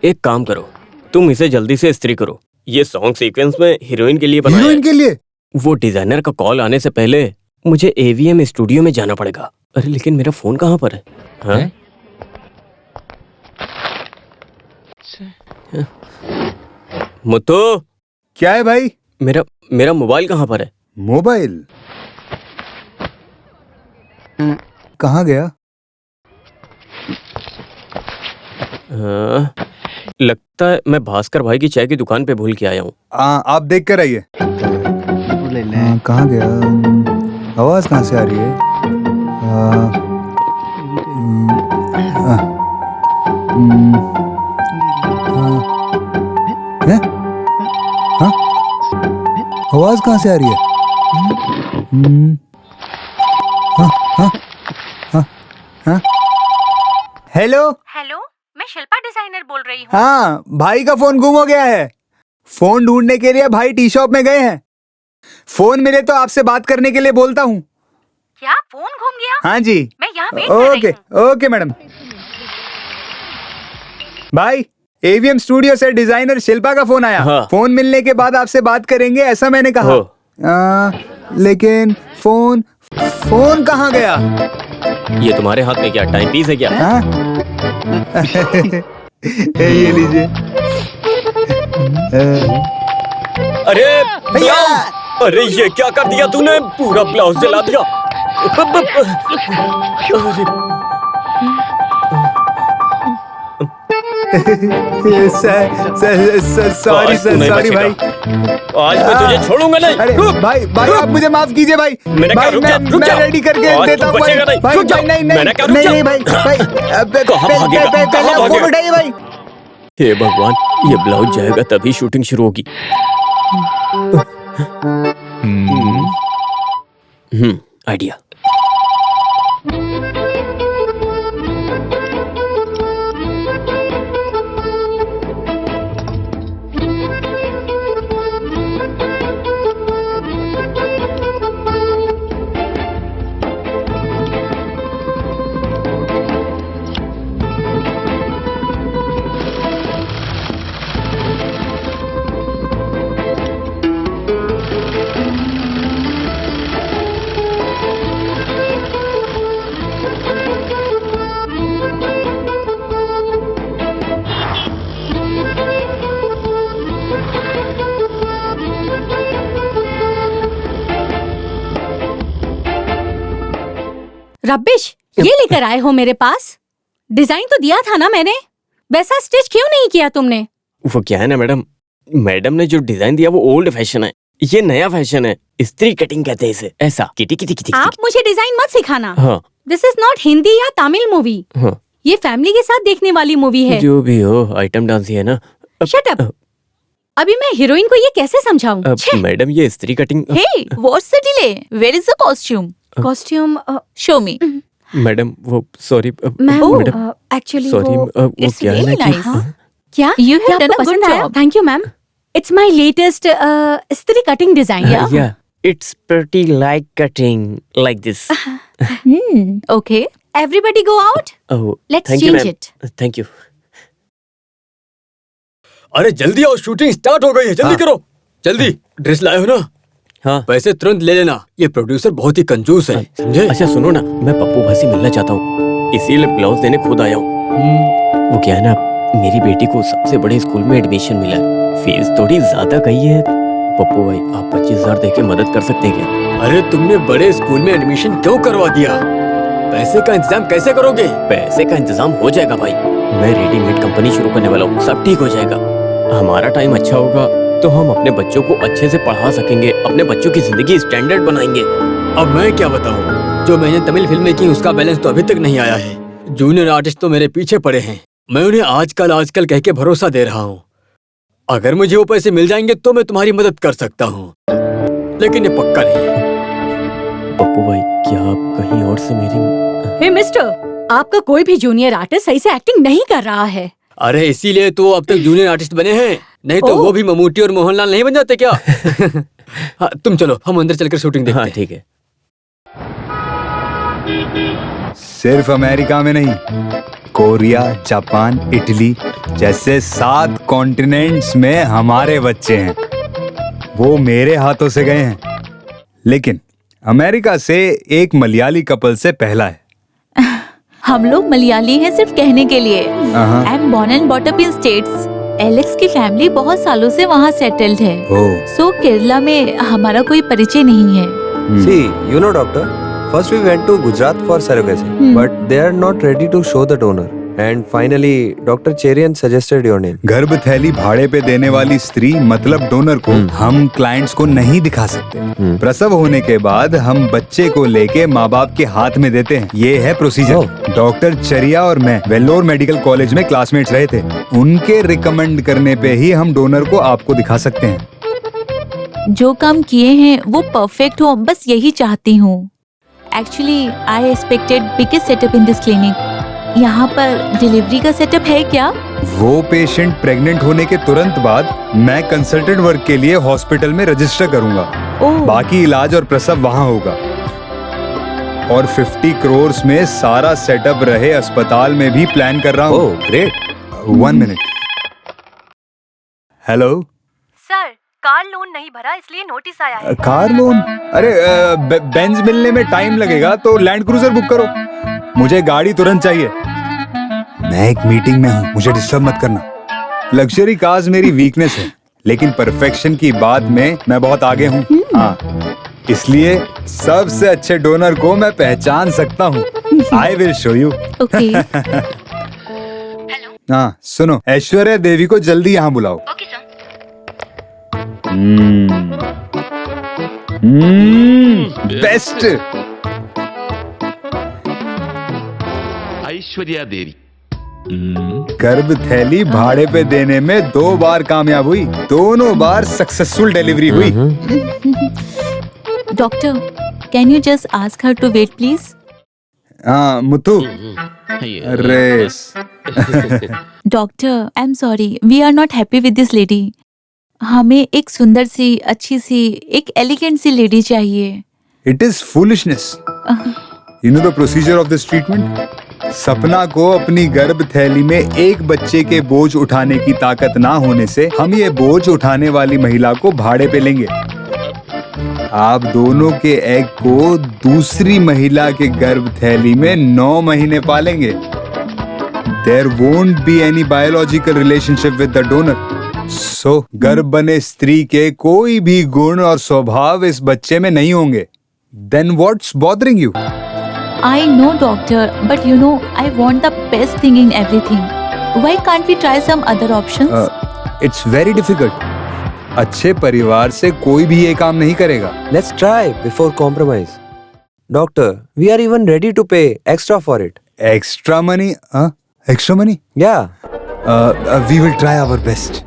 एक काम करो, तुम इसे जल्दी से इस्त्री करो। ये सॉन्ग सीक्वेंस में हीरोइन के लिए बनाया हीरोइन है। के लिए? वो डिजाइनर का कॉल आने से पहले मुझे एवीएम स्टूडियो में जाना पड़ेगा। अरे लेकिन मेरा फोन कहाँ पर है? हाँ? मुत्तू, क्या है भाई? मेरा मोबाइल कहाँ पर है? मोबाइल कहाँ गया? लगता है मैं भास्कर भाई की चाय की दुकान पे भूल के आया हूँ। आप देख कर आइए। कहाँ गया? आवाज कहाँ से आ रही है? आवाज कहाँ से आ रही है? हेलो हेलो, मैं शिल्पा डिजाइनर बोल रही हूँ। हाँ, भाई का फोन गुम हो गया है। फोन ढूंढने के लिए भाई टी शॉप में गए हैं। फोन मिले तो आपसे बात करने के लिए बोलता हूँ। क्या फोन घूम गया? हाँ जी। मैं यहाँ वेट कर रही हूँ। Okay madam. भाई, एवीएम स्टूडियो से डिजाइनर शिल्पा का फोन आया। हाँ। फोन मिलने के बाद आपसे बात करेंगे ऐसा मैंने कहा। लेकिन फोन कहाँ गया? ये तुम्हारे हाथ में क्या टाइम पीस है क्या? हाँ? ये लीजिए। अरे ब्लाउज! अरे ये क्या कर दिया तूने? पूरा ब्लाउज जला दिया। सॉरी भाई। आज मैं तुझे छोड़ूंगा नहीं। अरे भाई आप मुझे माफ कीजिए भाई। मैंने कहा रुक जा, रुक जा। मैं रेडी करके आज देता तू हूँ बचेगा नहीं। रुक जा। मैंने कहा रुक जा। नहीं भाई पहले आप फोन उठाइए भाई। हे भगवान, ये ब्लाउज जाएगा तभी शूटिंग शुरू होगी। आइडिया। रबिश, ये लेकर आए हो मेरे पास? डिजाइन तो दिया था ना मैंने, वैसा स्टिच क्यों नहीं किया तुमने? वो क्या है ना मैडम ने जो डिजाइन दिया वो ओल्ड फैशन है, ये नया फैशन है। स्त्री कटिंग कहते हैं इसे। ऐसा किटी किटी किटी। आप मुझे डिजाइन मत सिखाना। हाँ। दिस इज नॉट हिंदी या तमिल मूवी। हाँ। ये फैमिली के साथ देखने वाली मूवी है। जो भी हो, आइटम डांस ही है ना। Shut up. अभी मैं हीरोइन को ये कैसे समझाऊं? मैडम ये स्त्री cutting. Hey, what's the delay? Where is the costume? Costume Show me. Madam वो सॉरी मैम, एक्चुअली सॉरी वो It's क्या है really ना nice. क्या You have क्या done आपको a good पसंद आया? job. Thank you ma'am. It's my latest स्त्री cutting design. Yeah, it's pretty like cutting like this. Okay. Everybody go out. Oh, Let's thank you, change ma'am. it. Thank you. अरे जल्दी आओ, शूटिंग स्टार्ट हो गई है। जल्दी करो, जल्दी। ड्रेस लाए हो ना? हाँ। पैसे तुरंत ले लेना, ये प्रोड्यूसर बहुत ही कंजूस है, समझे? अच्छा सुनो ना, मैं पप्पू भाई से मिलना चाहता हूँ, इसीलिए ब्लाउज देने खुद आया हूँ। वो क्या है ना, मेरी बेटी को सबसे बड़े स्कूल में एडमिशन मिला है, फीस थोड़ी ज्यादा गई है। पप्पू भाई आप 25,000 देके मदद कर सकते हैं क्या? अरे तुमने बड़े स्कूल में एडमिशन क्यों करवा दिया? पैसे का इंतजाम कैसे करोगे? पैसे का इंतजाम हो जाएगा भाई, मैं रेडीमेड कंपनी शुरू करने वाला हूँ, सब ठीक हो जाएगा। हमारा टाइम अच्छा होगा तो हम अपने बच्चों को अच्छे से पढ़ा सकेंगे, अपने बच्चों की जिंदगी स्टैंडर्ड बनाएंगे। अब मैं क्या बताऊं? जो मैंने तमिल फिल्में की उसका बैलेंस तो अभी तक नहीं आया है। जूनियर आर्टिस्ट तो मेरे पीछे पड़े हैं। मैं उन्हें आजकल कह के भरोसा दे रहा हूँ। अगर मुझे वो पैसे मिल जाएंगे तो मैं तुम्हारी मदद कर सकता हूँ, लेकिन ये पक्का नहीं। पप्पू भाई, क्या आप कहीं और से मेरी... हे मिस्टर, आपका कोई भी जूनियर आर्टिस्ट सही से एक्टिंग नहीं कर रहा है। अरे इसीलिए तो अब तक जूनियर आर्टिस्ट बने हैं, नहीं तो वो भी ममूटी और मोहनलाल नहीं बन जाते क्या? हाँ, तुम चलो, हम अंदर चलकर शूटिंग देखते हैं। ठीक है। सिर्फ अमेरिका में नहीं, कोरिया, जापान, इटली जैसे 7 कॉन्टिनेंट्स में हमारे बच्चे हैं। वो मेरे हाथों से गए हैं, लेकिन अमेरिका से एक मलयाली कपल से पहला है। हम लोग मलयाली हैं सिर्फ कहने के लिए। I am born and bought up in States. Alex की फैमिली बहुत सालों से वहाँ सेटल्ड है। सो केरला में हमारा कोई परिचय नहीं है। See, you know, doctor, first we went to Gujarat for surrogacy, but they are not ready to show the donor. And finally, Dr. Cherian suggested your name. गर्भ थैली भाड़े पे देने वाली स्त्री मतलब डोनर को हम क्लाइंट्स को नहीं दिखा सकते। प्रसव होने के बाद हम बच्चे को लेके माँ बाप के हाथ में देते हैं। ये है प्रोसीजर। डॉक्टर चरिया और मैं वेल्लोर मेडिकल कॉलेज में क्लासमेट्स रहे थे। उनके रिकमेंड करने पे ही हम डोनर को आपको दिखा सकते हैं। जो काम किए हैं वो परफेक्ट हो, बस यही चाहती हूँ। Actually I expected biggest setup in this clinic. यहाँ पर डिलीवरी का सेटअप है क्या? वो पेशेंट प्रेग्नेंट होने के तुरंत बाद मैं कंसल्टेंट वर्क के लिए हॉस्पिटल में रजिस्टर करूंगा। बाकी इलाज और प्रसव वहाँ होगा। और 50 करोड़ में सारा सेटअप रहे अस्पताल में भी प्लान कर रहा हूँ। Great. 1 minute. Hello sir, car loan नहीं भरा इसलिए नोटिस आया है। Car loan? अरे बेंज मिलने में टाइम लगेगा तो लैंड क्रूजर बुक करो। मुझे गाड़ी तुरंत चाहिए। मैं एक मीटिंग में हूँ, मुझे डिस्टर्ब मत करना। लग्जरी कार्स मेरी वीकनेस है, लेकिन परफेक्शन की बात में मैं बहुत आगे हूँ। हाँ, इसलिए सबसे अच्छे डोनर को मैं पहचान सकता हूँ। आई विल शो यू। ओके। हाँ सुनो, ऐश्वर्या देवी को जल्दी यहाँ बुलाओ। Okay, sir. बेस्ट। ऐश्वर्या देवी गर्भ थैली भाड़े पे देने में 2 बार कामयाब हुई, दोनों बार सक्सेसफुल डिलीवरी हुई। Doctor, can you just ask her to wait please? हाँ मुथु। अरे doctor, I am sorry, we are not happy with this lady. हमें एक सुंदर सी, अच्छी सी, एक एलिगेंट सी लेडी चाहिए। It is foolishness. You know the procedure of this treatment? Sapna को अपनी गर्भ थैली में एक बच्चे के बोझ उठाने की ताकत ना होने से हम ये बोझ उठाने वाली महिला को भाड़े पे लेंगे। आप दोनों के एग को दूसरी महिला के गर्भ थैली में 9 महीने पालेंगे। There won't be any biological relationship with the donor. So, गर्भ बने स्त्री के कोई भी गुण और स्वभाव इस बच्चे में नहीं होंगे। Then what's bothering you? I know, doctor, but you know, I want the best thing in everything. Why can't we try some other options? It's very difficult. अच्छे परिवार से कोई भी ये काम नहीं करेगा। Let's try before compromise. Doctor, we are even ready to pay extra for it. Extra money? Extra money? Yeah. We will try our best.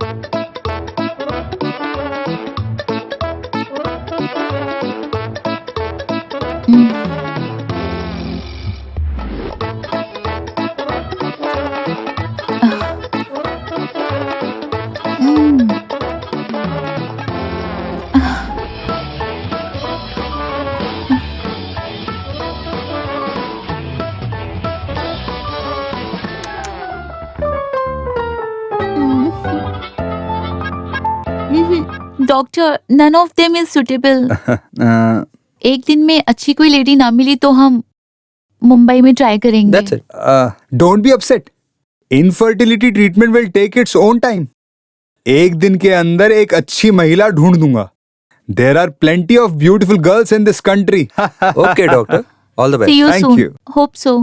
Doctor, none of them is suitable. एक दिन में अच्छी कोई लेडी ना मिली तो हम मुंबई में ट्राई करेंगे। That's it. Don't be upset. Infertility treatment will take its own time. एक दिन के अंदर एक अच्छी महिला ढूंढ दूंगा। There are plenty of beautiful girls in this country. Okay, doctor. All the best. See you Thank soon. you. Hope so.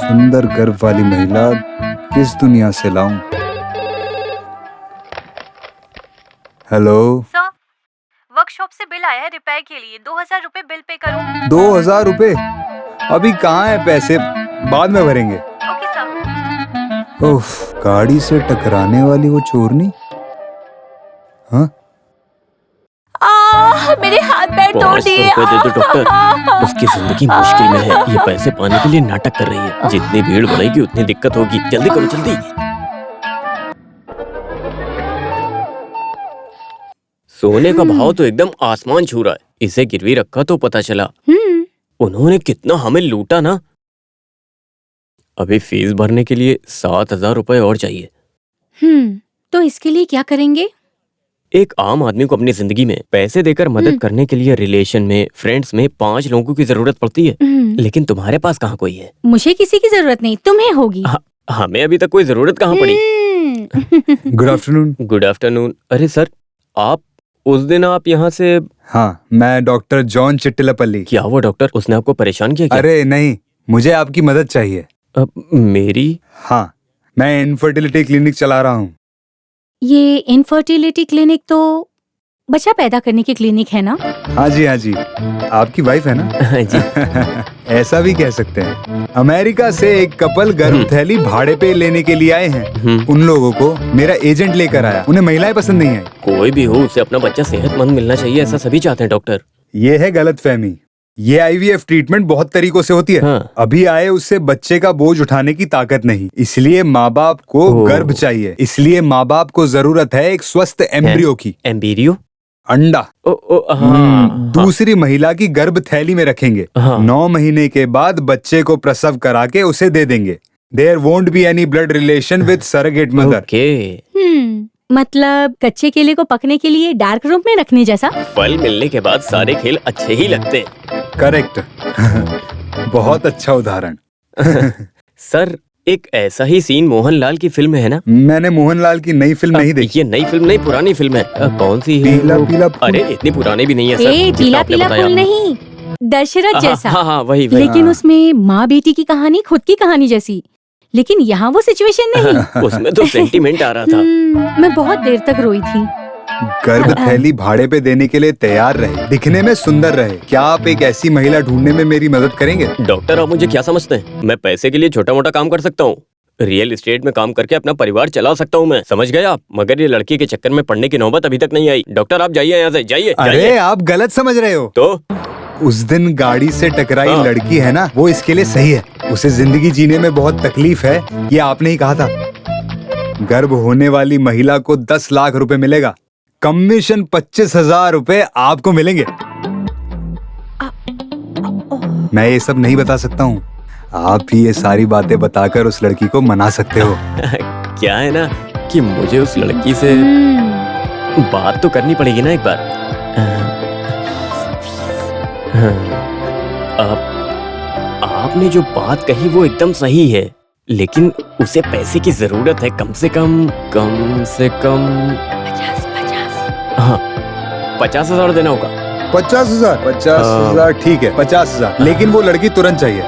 सुंदर गर्भ वाली महिला किस दुनिया से लाऊं? हेलो सर, वर्कशॉप से बिल आया है रिपेयर के लिए। 2000 रुपए बिल पे करूँ? 2000 रुपए? अभी कहाँ है पैसे, बाद में भरेंगे। Okay sir. उफ, गाड़ी से टकराने वाली वो चोरनी। हाँ, मेरे हाथ पैर तोड़ 500 दिए। रुपए दे दो डॉक्टर, उसकी जिंदगी मुश्किल में है। ये पैसे पाने के लिए नाटक कर रही है। जितनी भीड़ बढ़ेगी उतनी दिक्कत होगी। जल्दी करो जल्दी। सोने का भाव तो एकदम आसमान छू रहा है। इसे गिरवी रखा तो पता चला उन्होंने कितना हमें लूटा ना। अभी फीस भरने के लिए 7000 रुपए और चाहिए। तो इसके लिए क्या करेंगे? एक आम आदमी को अपनी जिंदगी में पैसे देकर मदद करने के लिए रिलेशन में, फ्रेंड्स में 5 लोगों की जरूरत पड़ती है। लेकिन तुम्हारे पास कहाँ कोई है? मुझे किसी की जरूरत नहीं, तुम्हें होगी। हमें अभी तक कोई जरूरत कहाँ पड़ी। Good afternoon. Good afternoon. अरे सर, आप उस दिन आप यहाँ से? हाँ, मैं डॉक्टर जॉन चिट्टिलापल्ली। क्या हुआ डॉक्टर, उसने आपको परेशान किया क्या? अरे नहीं, मुझे आपकी मदद चाहिए। मेरी? हाँ, मैं इनफर्टिलिटी क्लिनिक चला रहा हूँ। ये इनफर्टिलिटी क्लिनिक तो बच्चा पैदा करने की क्लिनिक है ना? हाँ जी, हाँ जी। आपकी वाइफ है ना? जी। ऐसा भी कह सकते हैं। अमेरिका से एक कपल गर्भ थैली भाड़े पे लेने के लिए आए हैं। उन लोगों को मेरा एजेंट लेकर आया। उन्हें महिलाएं पसंद नहीं है। कोई भी हो, उसे अपना बच्चा सेहतमंद मिलना चाहिए, ऐसा सभी चाहते हैं डॉक्टर। ये है गलतफहमी। ये IVF ट्रीटमेंट बहुत तरीकों से होती है। हाँ। अभी आए उससे बच्चे का बोझ उठाने की ताकत नहीं, इसलिए माँ बाप को गर्भ चाहिए। इसलिए माँ बाप को जरूरत है एक स्वस्थ एम्ब्रियो की। एम्ब्रियो? अंडा। हाँ। दूसरी महिला की गर्भ थैली में रखेंगे। 9 महीने के बाद बच्चे को प्रसव करा के उसे दे देंगे। There won't be any blood relation with surrogate mother. मतलब कच्चे केले को पकने के लिए डार्क रूम में रखने जैसा? फल मिलने के बाद सारे खेल अच्छे ही लगते हैं। करेक्ट। बहुत अच्छा उदाहरण। सर, एक ऐसा ही सीन मोहनलाल की फिल्म में है ना? मैंने मोहनलाल की नई फिल्म नहीं देखी। ये नई फिल्म नहीं, पुरानी फिल्म है। कौन सी है? पीला पीला फूल। अरे इतनी पुरानी भी नहीं है सर। ए, पीला पीला फूल नहीं, दशरथ जैसा। हाँ, वही। लेकिन उसमें माँ बेटी की कहानी खुद की कहानी जैसी। लेकिन यहाँ वो सिचुएशन नहीं। उसमें तो सेंटीमेंट आ रहा था। मैं बहुत देर तक रोई थी। गर्भ थैली भाड़े पे देने के लिए तैयार रहे, दिखने में सुंदर रहे। क्या आप एक ऐसी महिला ढूंढने में मेरी मदद करेंगे? डॉक्टर, आप मुझे क्या समझते हैं? मैं पैसे के लिए छोटा मोटा काम कर सकता हूँ। रियल एस्टेट में काम करके अपना परिवार चला सकता हूँ मैं, समझ गए आप? मगर ये लड़की के चक्कर में पड़ने की नौबत अभी तक नहीं आई। डॉक्टर, आप जाइए यहाँ से, जाइए। अरे आप गलत समझ रहे हो। तो उस दिन गाड़ी से टकराई लड़की है ना, वो इसके लिए सही है। उसे जिंदगी जीने में बहुत तकलीफ है, ये आपने ही कहा था। गर्भ होने वाली महिला को 10 लाख रुपए मिलेगा। कमीशन 25,000 रुपए आपको मिलेंगे। मैं ये सब नहीं बता सकता हूँ, आप ही ये सारी बातें बताकर उस लड़की को मना सकते हो। क्या है ना कि मुझे उस लड़की से बात तो करनी पड़ेगी ना एक बार। आपने जो बात कही वो एकदम सही है, लेकिन उसे पैसे की जरूरत है। कम से कम 50,000 देना होगा। 50,000 ठीक है, 50,000। लेकिन वो लड़की तुरंत चाहिए।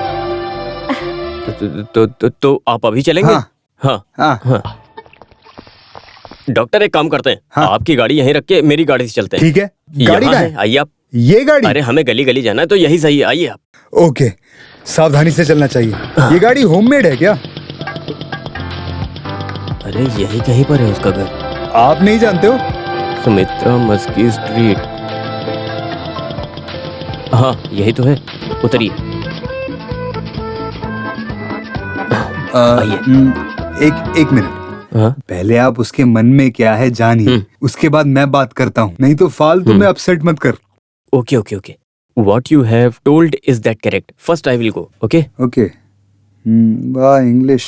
तो आप अभी चलेंगे? हाँ। डॉक्टर, एक काम करते हैं। आपकी गाड़ी यहीं रख के मेरी गाड़ी से चलते हैं। ठीक है। गाड़ी कहाँ है? आइए आप। ये गाड़ी? अरे हमें गली गली जाना है तो यही सही है, आइए आप। ओके, सावधानी से चलना चाहिए। ये गाड़ी होममेड है क्या? अरे यही कहीं पर है उसका घर। आप नहीं जानते हो? सुमित्रा मस्की स्ट्रीट। हाँ, यही तो है, उतरिए। एक मिनट। पहले आप उसके मन में क्या है जानिए, उसके बाद मैं बात करता हूँ। नहीं तो फालतू में अपसेट मत कर। Okay. What you have told is that correct. First I will go. Okay? Okay. वाह, इंग्लिश।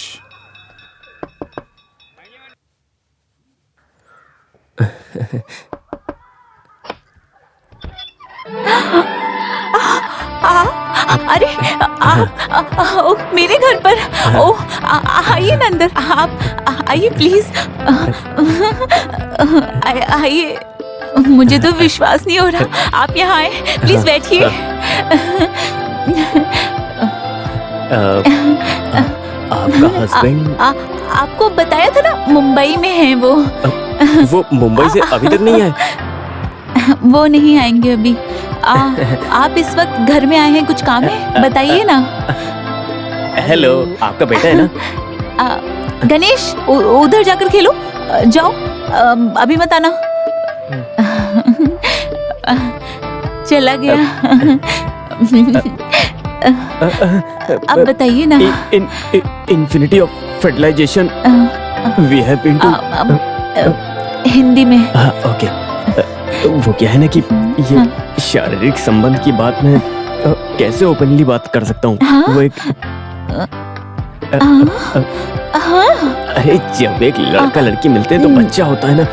अरे मेरे घर पर। आइए ना अंदर, आप आइए प्लीज। आइए, मुझे तो विश्वास नहीं हो रहा आप यहाँ आए। प्लीज बैठिए। आपका हस्बैंड? आपको बताया था ना, मुंबई में है वो। वो मुंबई से अभी तक नहीं आए? वो नहीं आएंगे अभी। आप इस वक्त घर में आए हैं, कुछ काम है? बताइए ना। हेलो, आपका बेटा है ना? गणेश, उधर जाकर खेलो। जाओ, अभी मत आना। चला गया। अब बताइए ना। Infinity of fertilization we have been to Hindi में। ओके। वो क्या है ना कि ये शारीरिक संबंध की बात मैं कैसे ओपनली बात कर सकता हूँ? वो एक अरे जब एक लड़का लड़की मिलते हैं तो बच्चा होता है ना,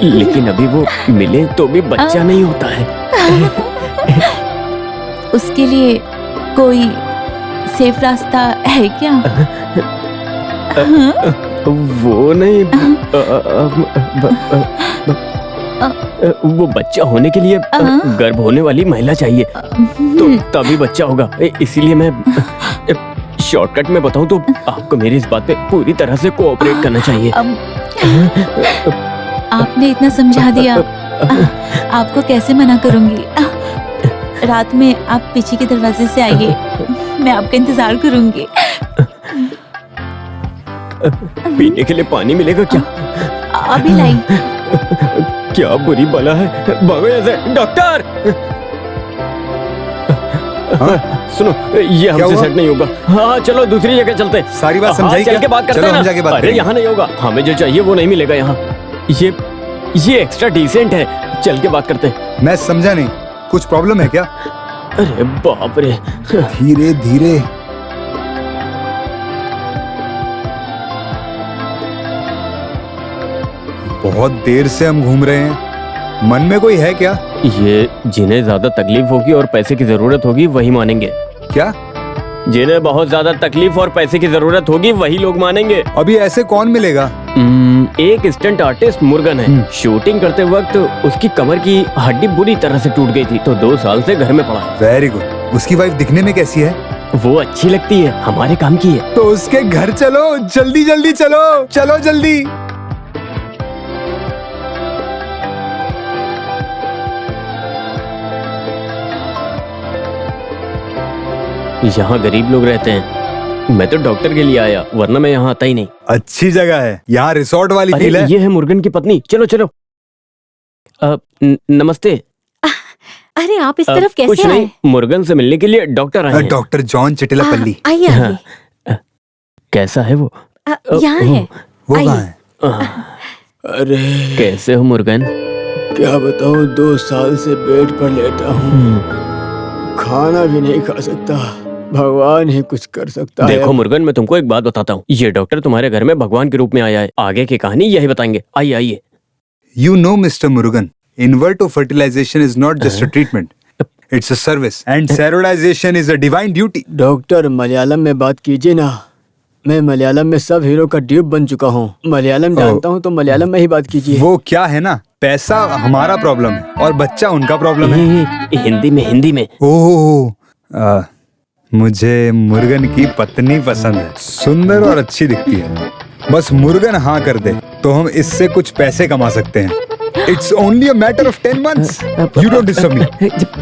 लेकिन अभी वो मिले तो भी बच्चा नहीं होता है। उसके लिए कोई सेफ रास्ता है क्या? वो नहीं, वो बच्चा होने के लिए गर्भ होने वाली महिला चाहिए, तो तभी बच्चा होगा। इसीलिए मैं शॉर्टकट में बताऊं तो आपको मेरी इस बात पे पूरी तरह से कोऑपरेट करना चाहिए। आपने इतना समझा दिया, आपको कैसे मना करूंगी। रात में आप पीछे के दरवाजे से आइए, मैं आपका इंतजार करूंगी। पीने के लिए पानी मिलेगा क्या? अभी लाई। क्या बुरी बला है, भागो यहाँ से। डॉक्टर! सुनो, ये हमसे सेट नहीं होगा। हाँ चलो दूसरी जगह चलते हैं। सारी बात समझाई चल क्या? के बात करते चलो हैं हम जाके बात अरे करेंगे। यहाँ नहीं होगा, हमें जो चाहिए वो नहीं मिलेगा यहाँ। ये एक्स्ट्रा डिसेंट है, चल के बात करते हैं। मैं समझा नहीं, कुछ प्रॉब्लम है क्या? अरे बाप रे। धीरे धीरे। बहुत देर से हम घूम रहे हैं, मन में कोई है क्या? ये जिन्हें ज्यादा तकलीफ होगी और पैसे की जरूरत होगी वही मानेंगे। क्या? जिन्हें बहुत ज्यादा तकलीफ और पैसे की जरूरत होगी वही लोग मानेंगे। अभी ऐसे कौन मिलेगा? एक स्टंट आर्टिस्ट मुर्गन है। शूटिंग करते वक्त उसकी कमर की हड्डी बुरी तरह से टूट गई थी, तो 2 साल से घर में पड़ा है। Very good. उसकी वाइफ दिखने में कैसी है? वो अच्छी लगती है, हमारे काम की है। तो उसके घर चलो, जल्दी जल्दी चलो, चलो जल्दी। यहाँ गरीब लोग रहते हैं। मैं तो डॉक्टर के लिए आया, वरना मैं यहाँ आता ही नहीं। अच्छी जगह है, यहाँ रिसोर्ट वाली फील है। ये है मुर्गन की पत्नी। चलो चलो। नमस्ते। अरे आप इस तरफ कैसे कुछ आए? नहीं, मुर्गन से मिलने के लिए डॉक्टर आए हैं। Doctor John Chittilappilly. आइए आइए। कैसा है वो? यहाँ है। वो कहाँ है? अरे कैसे हो मुर्गन? क्या बताऊँ, 2 साल से बेड पर लेटा हूँ, खाना भी नहीं खा सकता, भगवान ही कुछ कर सकता है। देखो मुर्गन, मैं तुमको एक बात बताता हूँ। ये डॉक्टर तुम्हारे घर में भगवान के रूप में आया है। आगे की कहानी यही बताएंगे। आइए आइए। You know, Mr. Murugan, in vitro fertilization is not just a treatment; it's a service, and sterilization is a divine duty. Doctor Malayalam में बात कीजिए ना, मैं मलयालम में सब हीरो का ड्यूप बन चुका हूँ। मलयालम जानता हूँ तो मलयालम में ही बात कीजिए। वो क्या है ना, पैसा हमारा प्रॉब्लम है और बच्चा उनका प्रॉब्लम है। हिंदी में। ओह, मुझे मुर्गन की पत्नी पसंद है, सुंदर और अच्छी दिखती है। बस मुर्गन हाँ कर दे तो हम इससे कुछ पैसे कमा सकते हैं। It's only a matter of 10 months. You don't disturb me.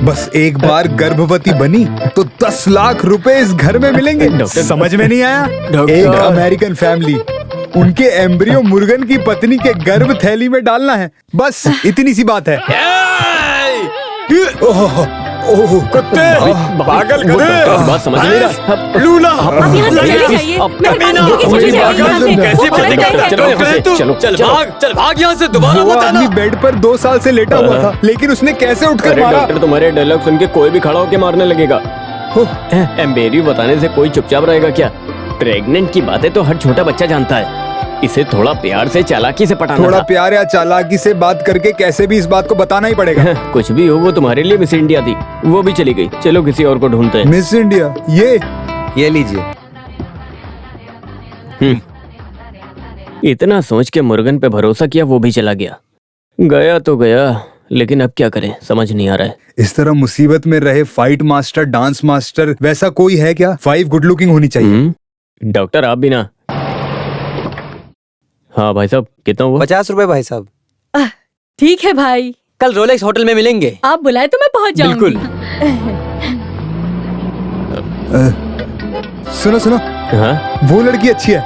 बस एक बार गर्भवती बनी तो 10 लाख रुपए इस घर में मिलेंगे। समझ में नहीं आया? एक अमेरिकन फैमिली, उनके एम्ब्रियो मुर्गन की पत्नी के गर्भ थैली में डालना है, बस इतनी सी बात है। ओह कुत्ते, पागल गधे, बात समझ नहीं रहा। लूला, आप यहाँ से चले जाइए। मेहरबानी करके चले जाइए यहाँ से। कैसी वो बातें करते हो? चलो यहाँ से, चल भाग यहाँ से, दोबारा वो मत आना। आदमी बेड पर 2 साल से लेटा हुआ था, लेकिन उसने कैसे उठकर अरे मारा? डॉक्टर, तुम्हारे डायलॉग सुन के कोई भी खड़ा होके मारने लगेगा। एम्बेरियो बताने से कोई चुपचाप रहेगा क्या? प्रेग्नेंट की बातें तो हर छोटा बच्चा जानता है। इसे थोड़ा प्यार से चालाकी से पटाना थोड़ा था। प्यार या चालाकी से बात करके कैसे भी इस बात को बताना ही पड़ेगा। कुछ भी हो, वो तुम्हारे लिए मिस इंडिया थी, वो भी चली गई। चलो किसी और को ढूंढते हैं। मिस इंडिया, ये लीजिए। इतना सोच के मुर्गन पे भरोसा किया, वो भी चला गया। गया तो गया, लेकिन अब क्या करें समझ नहीं आ रहा है। इस तरह मुसीबत में रहे फाइट मास्टर, डांस मास्टर, वैसा कोई है क्या? 5 गुड लुकिंग होनी चाहिए। डॉक्टर आप भी ना। हाँ भाई साहब, कितना हुआ? 50 रुपए भाई साहब। ठीक है भाई, कल रोलेक्स होटल में मिलेंगे। आप बुलाए तो मैं पहुंच जाऊंगी। बिल्कुल। सुनो सुनो, हाँ वो लड़की अच्छी है।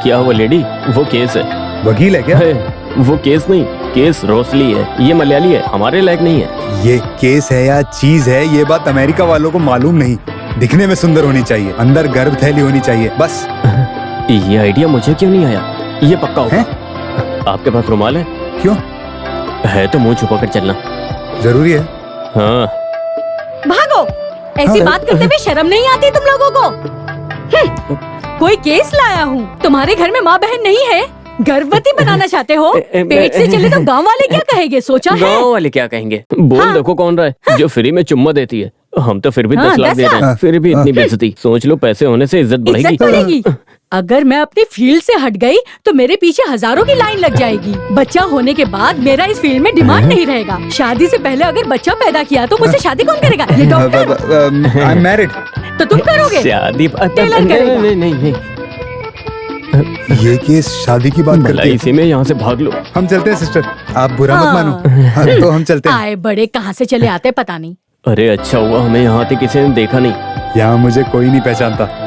क्या वो लेडी? वो केस है। वकील है क्या? है, वो केस नहीं, केस रोसली है। ये मलयाली है, हमारे लायक नहीं है। ये केस है या चीज है, ये बात अमेरिका वालों को मालूम नहीं। दिखने में सुंदर होनी चाहिए, अंदर गर्भ थैली होनी चाहिए, बस। ये आइडिया मुझे क्यों नहीं आया? ये पक्का होगा। आपके पास रुमाल है? क्यों? है तो मुंह छुपा कर चलना जरूरी है। हाँ। भागो, ऐसी बात करते हुए शर्म नहीं आती तुम लोगों को? कोई केस लाया हूँ। तुम्हारे घर में माँ बहन नहीं है, गर्भवती बनाना चाहते हो? पेट से चले तो गांव वाले क्या कहेंगे, सोचा है? गाँव वाले क्या कहेंगे? बोल देखो कौन रहा है जो फ्री में चुम्मा देती है। हम तो फिर भी 10 लाख दे रहे हैं, फिर भी इतनी बेइज्जती। सोच लो, पैसे होने से इज्जत इज्जत बढ़ेगी। बढ़ेगी। अगर मैं अपनी फील्ड से हट गई तो मेरे पीछे हजारों की लाइन लग जाएगी। बच्चा होने के बाद मेरा इस फील्ड में डिमांड नहीं रहेगा। शादी से पहले अगर बच्चा पैदा किया तो मुझसे शादी कौन करेगा? ये डॉक्टर। I am married. तो तुम करोगे? शादी टेलर करेगा। नहीं। ये केस शादी की बात करती भलाई है। इसी में यहाँ से भाग लो। हम चलते हैं सिस्टर, आप बुरा मत मानो। हाँ, तो हम चलते हैं। आए बड़े कहाँ से चले आते पता नहीं। अरे अच्छा हुआ हमें यहाँ आते किसी ने देखा नहीं। यहाँ मुझे कोई नहीं पहचानता।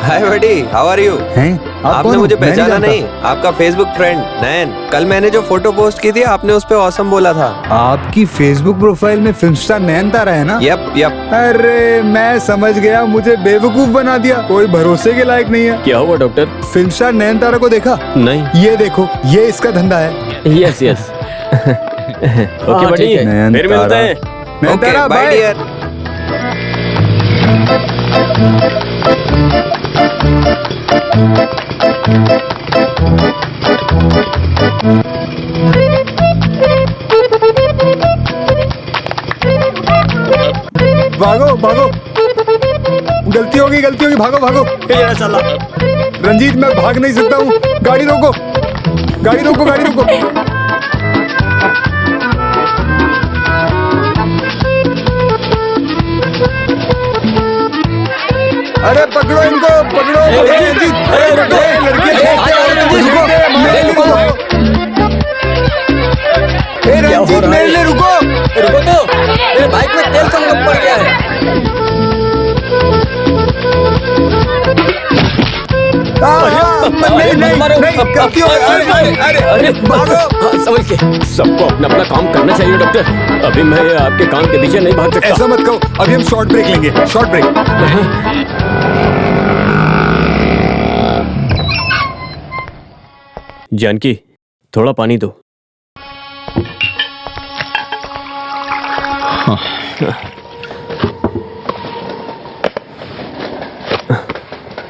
हाय बडी, हाउ आर यू? हैं? आप आपने कौन हो? मुझे मैं नहीं पहचाना जानता। नहीं? आपका फेसबुक फ्रेंड नयन। कल मैंने जो फोटो पोस्ट की थी आपने उस पे ऑसम बोला था। आपकी फेसबुक प्रोफाइल में फिल्म स्टार नयन तारा है ना? यप। अरे मैं समझ गया, मुझे बेवकूफ बना दिया। कोई भरोसे के लायक नहीं है। क्या हुआ डॉक्टर? फिल्म स्टार नयन तारा को देखा? नहीं। ये देखो, ये इसका धंधा है। यस ओके बड़ी, नयन फिर मिलते तारा। हैं। नयन ओके तारा, बाय बाय। डियर। भागो भागो, गलती होगी, भागो भागो। चला। रंजीत, मैं भाग नहीं सकता हूँ। गाड़ी रोको, गाड़ी रोको, गाड़ी रोको। अरे पकड़ो इनको, पकड़ो। रंजीत, लड़के रंजीत, मेरे लिए रुको। रुको तो, मेरे बाइक में तेल कम पड़ गया है। नहीं, गलती हो गई। अरे भागो। समझ के सबको अपना अपना काम करना चाहिए डॉक्टर। अभी मैं आपके काम के पीछे नहीं भाग सकता। ऐसा मत कहो, अभी हम शॉर्ट ब्रेक लेंगे, शॉर्ट ब्रेक। जानकी, थोड़ा पानी दो।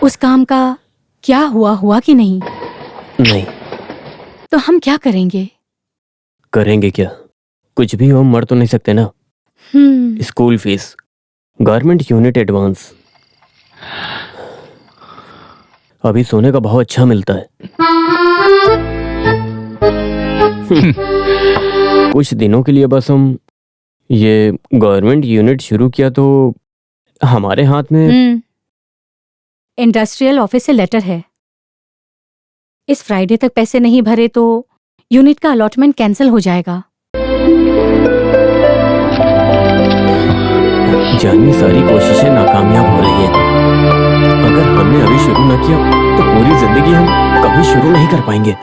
उस काम का क्या हुआ कि नहीं? नहीं। तो हम क्या करेंगे? करेंगे क्या? कुछ भी हो, मर तो नहीं सकते ना। School fees, garment unit advance. अभी सोने का भाव अच्छा मिलता है। कुछ दिनों के लिए बस हम ये गवर्नमेंट यूनिट शुरू किया तो हमारे हाथ में इंडस्ट्रियल ऑफिस से लेटर है। इस फ्राइडे तक पैसे नहीं भरे तो यूनिट का अलॉटमेंट कैंसिल हो जाएगा। जानी सारी कोशिशें नाकामयाब हो रही हैं। अगर हमने अभी शुरू न किया तो पूरी जिंदगी हम कभी शुरू नहीं कर पाएंगे।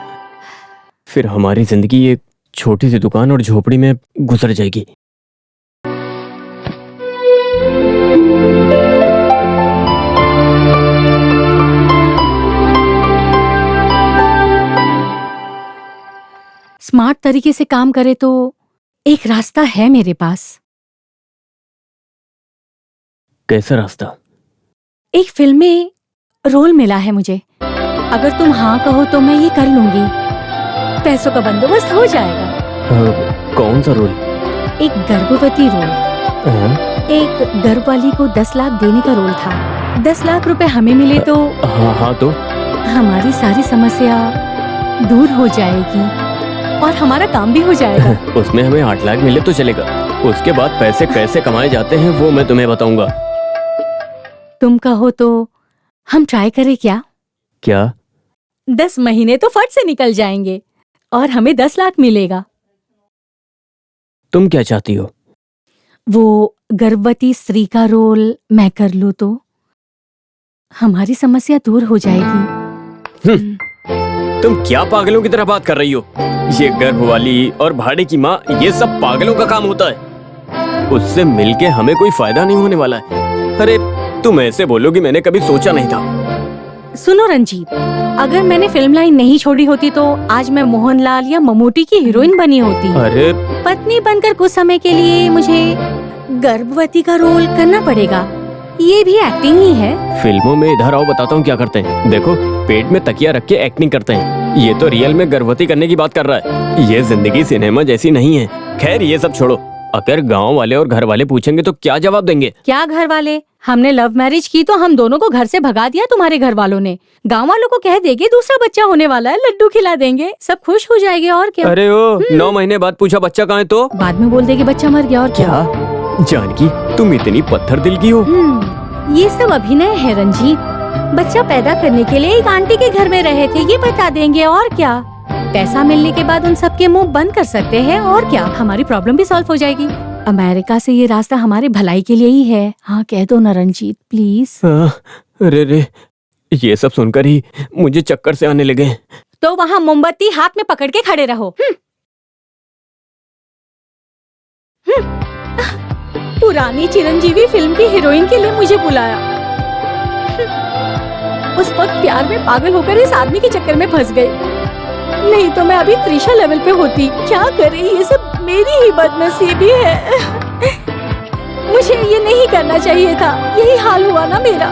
फिर हमारी जिंदगी एक छोटी सी दुकान और झोपड़ी में गुजर जाएगी। स्मार्ट तरीके से काम करे तो एक रास्ता है मेरे पास। कैसा रास्ता? एक फिल्म में रोल मिला है मुझे। अगर तुम हाँ कहो तो मैं ये कर लूंगी। पैसों का बंदोबस्त हो जाएगा। कौन सा रोल? एक गर्भवती रोल। एक गर्भ वाली को 10 लाख देने का रोल था। 10 लाख रुपए हमें मिले तो हाँ तो हमारी सारी समस्या दूर हो जाएगी और हमारा काम भी हो जाएगा। उसमें हमें 8 लाख मिले तो चलेगा। उसके बाद पैसे कैसे कमाए जाते हैं वो मैं तुम्हें बताऊंगा। तुम कहो तो हम ट्राई करें क्या? क्या? 10 महीने तो फट से निकल जाएंगे और हमें 10 लाख मिलेगा। तुम क्या चाहती हो? वो गर्भवती स्त्री का रोल मैं कर लूं तो हमारी समस्या दूर हो जाएगी। तुम क्या पागलों की तरह बात कर रही हो? ये गर्भ वाली और भाड़े की माँ, ये सब पागलों का काम होता है। उससे मिलके हमें कोई फायदा नहीं होने वाला है। अरे तुम ऐसे बोलोगी, मैंने कभी सोचा नहीं था। सुनो रंजीत, अगर मैंने फिल्म लाइन नहीं छोड़ी होती तो आज मैं मोहनलाल या ममूटी की हीरोइन बनी होती। अरे पत्नी बनकर कुछ समय के लिए मुझे गर्भवती का रोल करना पड़ेगा। ये भी एक्टिंग ही है। फिल्मों में इधर आओ, बताता हूँ क्या करते हैं। देखो, पेट में तकिया रख के एक्टिंग करते हैं। ये तो रियल में गर्भवती करने की बात कर रहा है। ये जिंदगी सिनेमा जैसी नहीं है। खैर ये सब छोड़ो, अगर गांव वाले और घर वाले पूछेंगे तो क्या जवाब देंगे? क्या घर वाले? हमने लव मैरिज की तो हम दोनों को घर से भगा दिया तुम्हारे घर वालों ने। गांव वालों को कह देंगे दूसरा बच्चा होने वाला है, लड्डू खिला देंगे, सब खुश हो जाएंगे। और क्या? अरे ओ 9 महीने बाद पूछा बच्चा कहाँ है तो बाद में बोल देंगे बच्चा मर गया। और क्या? जानकी, तुम इतनी पत्थर दिल की हो। ये सब अभिनय है रंजीत। बच्चा पैदा करने के लिए एक आंटी के घर में रहे थे, ये बता देंगे। और क्या? पैसा मिलने के बाद उन सबके मुंह बंद कर सकते हैं। और क्या, हमारी प्रॉब्लम भी सॉल्व हो जाएगी। अमेरिका से ये रास्ता हमारे भलाई के लिए ही है। हाँ कह दो ना रंजीत प्लीज। अरे रे, ये सब सुनकर ही मुझे चक्कर से आने लगे। तो वहाँ मोमबत्ती हाथ में पकड़ के खड़े रहो। पुरानी चिरंजीवी फिल्म की हीरोइन के लिए मुझे बुलाया। उस वक्त प्यार में पागल होकर इस आदमी के चक्कर में फंस गई। नहीं तो मैं अभी त्रिशा लेवल पे होती। क्या करे, ये सब मेरी ही बदनसीबी है। मुझे ये नहीं करना चाहिए था, यही हाल हुआ ना मेरा।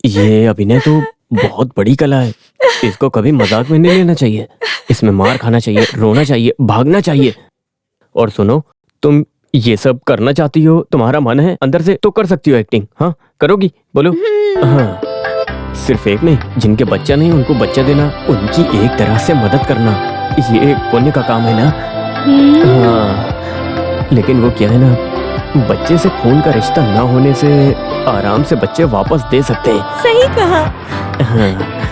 ये अभिनय तो बहुत बड़ी कला है। इसको कभी मजाक में नहीं लेना चाहिए। इसमें मार खाना चाहिए, रोना चाहिए, भागना चाहिए। और सुनो, तुम ये सब करना चाहती हो, तुम्हारा मन है अंदर से, तो कर सकती हो एक्टिंग। हाँ करोगी? बोलो। हाँ, सिर्फ एक नहीं, जिनके बच्चा नहीं उनको बच्चा देना, उनकी एक तरह से मदद करना, ये एक पुण्य का काम है ना। हाँ, लेकिन वो क्या है ना, बच्चे से खून का रिश्ता ना होने से आराम से बच्चे वापस दे सकते हैं। सही कहा। हाँ।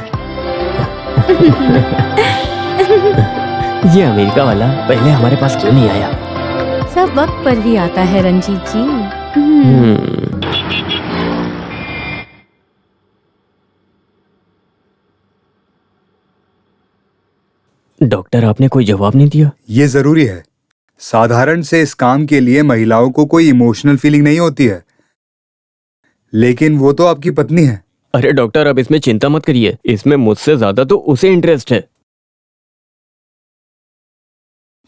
ये अमेरिका वाला पहले हमारे पास क्यों नहीं आया? सब वक्त पर ही आता है रंजीत जी। डॉक्टर, आपने कोई जवाब नहीं दिया। ये जरूरी है। साधारण से इस काम के लिए महिलाओं को कोई इमोशनल फीलिंग नहीं होती है, लेकिन वो तो आपकी पत्नी है। अरे डॉक्टर, अब इसमें चिंता मत करिए। इसमें मुझसे ज्यादा तो उसे इंटरेस्ट है।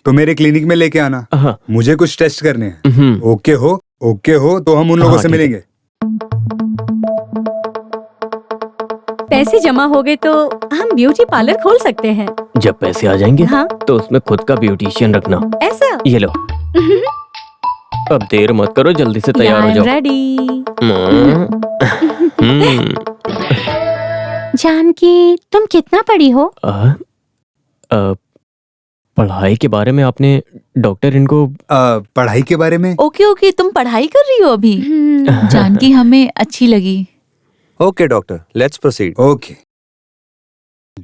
तो मेरे क्लिनिक में लेके आना। हाँ। मुझे कुछ टेस्ट करने हैं। ओके हो तो हम उन लोगों से मिलेंगे। पैसे जमा हो गए तो हम ब्यूटी पार्लर खोल सकते हैं। जब पैसे आ जाएंगे हाँ? तो उसमें खुद का ब्यूटिशियन रखना। ऐसा? ये लो। अब देर मत करो, जल्दी से तैयार हो जाओ। रेडी। हम्म। जानकी, तुम कितना पढ़ी हो? पढ़ाई के बारे में आपने डॉक्टर इनको पढ़ाई के बारे में? ओके, तुम पढ़ाई कर रही हो अभी? जानकी हमें अच्छी लगी। Okay doctor, let's proceed. Okay.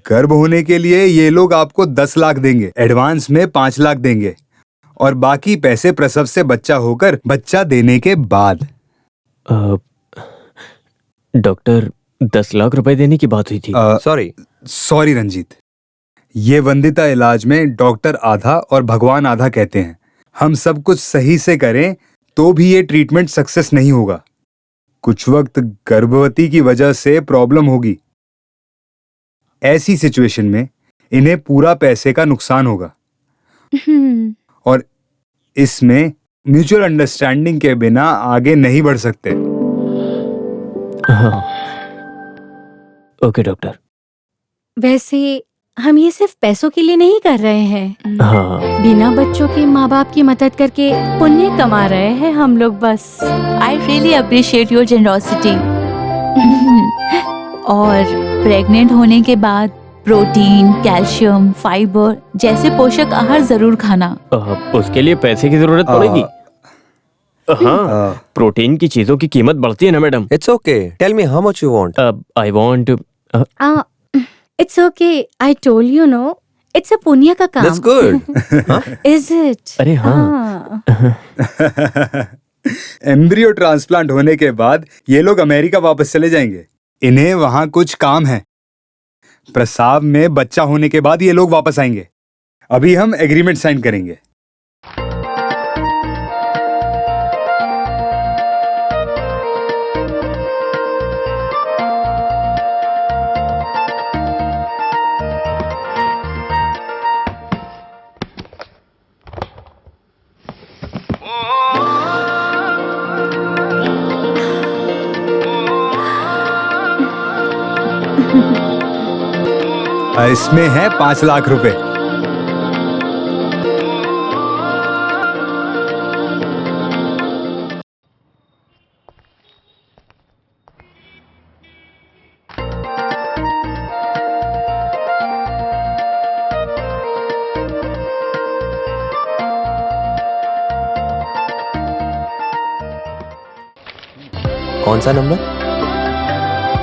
गर्भ होने के लिए ये लोग आपको 10 लाख देंगे, एडवांस में 5 लाख देंगे, और बाकी पैसे प्रसव से बच्चा होकर बच्चा देने के बाद। डॉक्टर, 10 लाख रुपए देने की बात हुई थी। सॉरी रंजीत, ये वंदिता इलाज में डॉक्टर आधा और भगवान आधा कहते हैं। हम सब कुछ सही से करें तो भी ये ट्रीटमेंट सक्सेस नहीं होगा। कुछ वक्त गर्भवती की वजह से प्रॉब्लम होगी। ऐसी सिचुएशन में इन्हें पूरा पैसे का नुकसान होगा, और इसमें म्यूचुअल अंडरस्टैंडिंग के बिना आगे नहीं बढ़ सकते। हाँ। Okay doctor. वैसे हम ये सिर्फ पैसों के लिए नहीं कर रहे हैं। हाँ। बिना बच्चों के माँ बाप की मदद करके पुण्य कमा रहे हैं हम लोग बस। I really appreciate your generosity. और प्रेग्नेंट होने के बाद प्रोटीन, कैल्शियम, फाइबर जैसे पोषक आहार जरूर खाना। उसके लिए पैसे की जरूरत पड़ेगी। हाँ, प्रोटीन की चीजों की कीमत बढ़ती है ना madam. It's okay, tell me how much you want. I want it's okay, I told you no, it's a पुण्य का काम। That's good. Is it? अरे हाँ। एम्ब्रियो ट्रांसप्लांट होने के बाद ये लोग अमेरिका वापस चले जाएंगे। इन्हें वहां कुछ काम है। प्रसाव में बच्चा होने के बाद ये लोग वापस आएंगे। अभी हम एग्रीमेंट साइन करेंगे। इसमें है 5 लाख रुपए। कौन सा नंबर?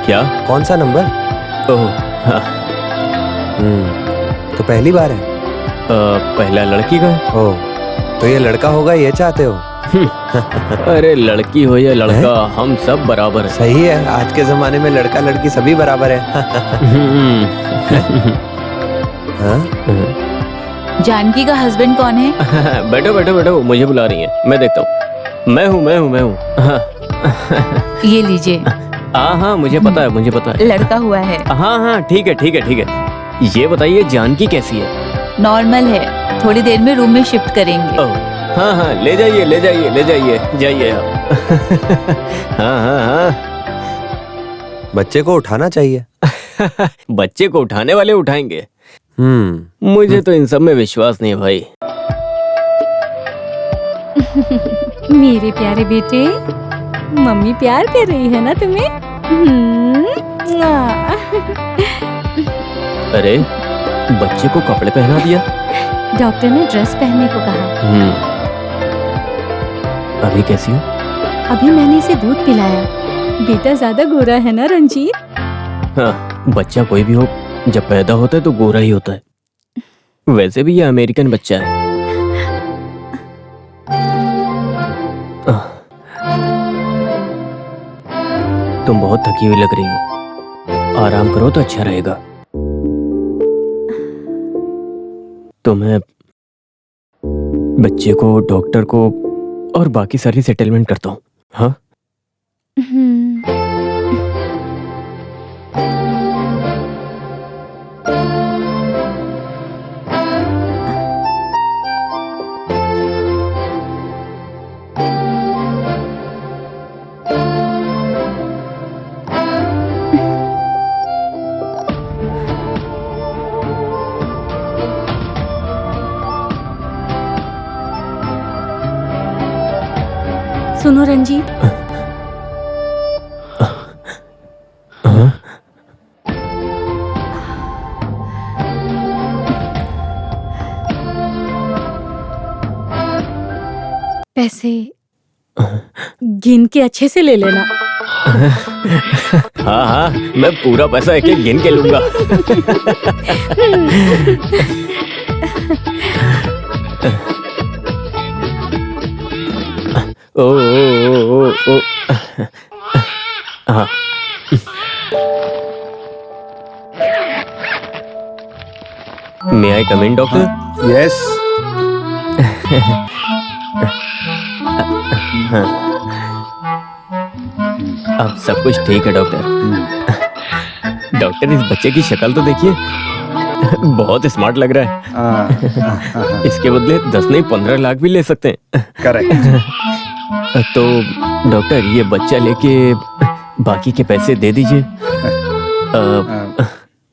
क्या? कौन सा नंबर? ओह हाँ। तो पहली बार है? पहला लड़की का है। ओह, तो ये लड़का होगा ये चाहते हो? अरे लड़की हो या लड़का, हम सब बराबर है। सही है, आज के जमाने में लड़का लड़की सभी बराबर है। हाँ? जानकी का हस्बैंड कौन है? बैठो बैठो बैठो, मुझे बुला रही है, मैं देखता हूँ। मैं हूँ। हाँ। ये लीजिए। हाँ, मुझे पता है। लड़का हुआ है। हाँ, ठीक है। ये बताइए जानकी कैसी है? नॉर्मल है, थोड़ी देर में रूम में शिफ्ट करेंगे। हाँ, ले जाइए आप। हाँ। बच्चे को उठाना चाहिए। बच्चे को उठाने वाले उठाएंगे। मुझे तो इन सब में विश्वास नहीं है भाई। मेरे प्यारे बेटे, मम्मी प्यार कर रही है ना तुम्हें? अरे बच्चे को कपड़े पहना दिया। डॉक्टर ने ड्रेस पहनने को कहा। अभी कैसी हो? अभी मैंने इसे दूध पिलाया। बेटा ज्यादा गोरा है ना रंजीत? हाँ, बच्चा कोई भी हो, जब पैदा होता है तो गोरा ही होता है। वैसे भी ये अमेरिकन बच्चा है। तुम बहुत थकी हुई लग रही हो, आराम करो तो अच्छा रहेगा। तो मैं बच्चे को, डॉक्टर को और बाकी सारी सेटलमेंट करता हूँ। हाँ? सुनो रंजीत, पैसे गिन के अच्छे से ले लेना। हाँ, मैं पूरा पैसा एक एक गिन के लूंगा। ओ। हाँ। May I come in, doctor? Yes. अब सब कुछ ठीक है डॉक्टर। डॉक्टर, इस बच्चे की शक्ल तो देखिए, बहुत स्मार्ट लग रहा है। इसके बदले 10 नहीं 15 लाख भी ले सकते हैं। करेक्ट। तो डॉक्टर, ये बच्चा लेके बाकी के पैसे दे दीजिए।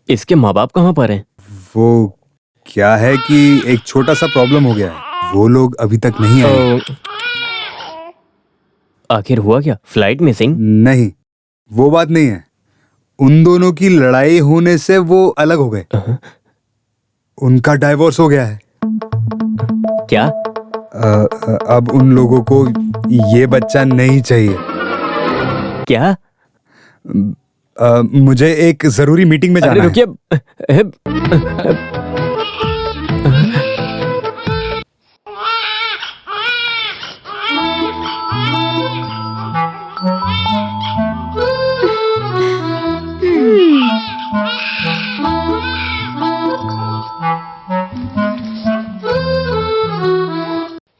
इसके माँ बाप कहाँ पर हैं? वो क्या है कि एक छोटा सा प्रॉब्लम हो गया है, वो लोग अभी तक नहीं आए। आखिर हुआ क्या? Flight missing? नहीं, वो बात नहीं है। उन दोनों की लड़ाई होने से वो अलग हो गए। उनका डाइवोर्स हो गया है। क्या? अब उन लोगों को ये बच्चा नहीं चाहिए। क्या? मुझे एक जरूरी मीटिंग में जाना है। रुकिए।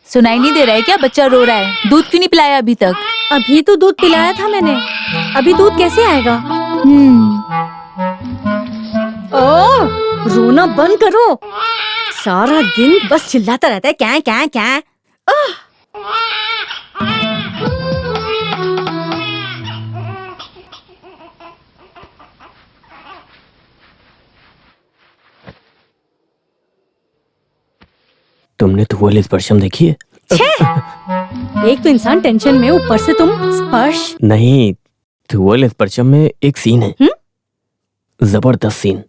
सुनाई नहीं दे रहा है क्या? बच्चा रो रहा है। दूध क्यों नहीं पिलाया अभी तक? अभी तो दूध पिलाया था मैंने, अभी दूध कैसे आएगा? ओह, रोना बंद करो। सारा दिन बस चिल्लाता रहता है क्या क्या क्या। तुमने तो वो स्पर्शम देखी है? एक तो इंसान टेंशन में, ऊपर से तुम स्पर्श। नहीं, धुअल स्पर्शम में एक सीन है। जबरदस्त सीन।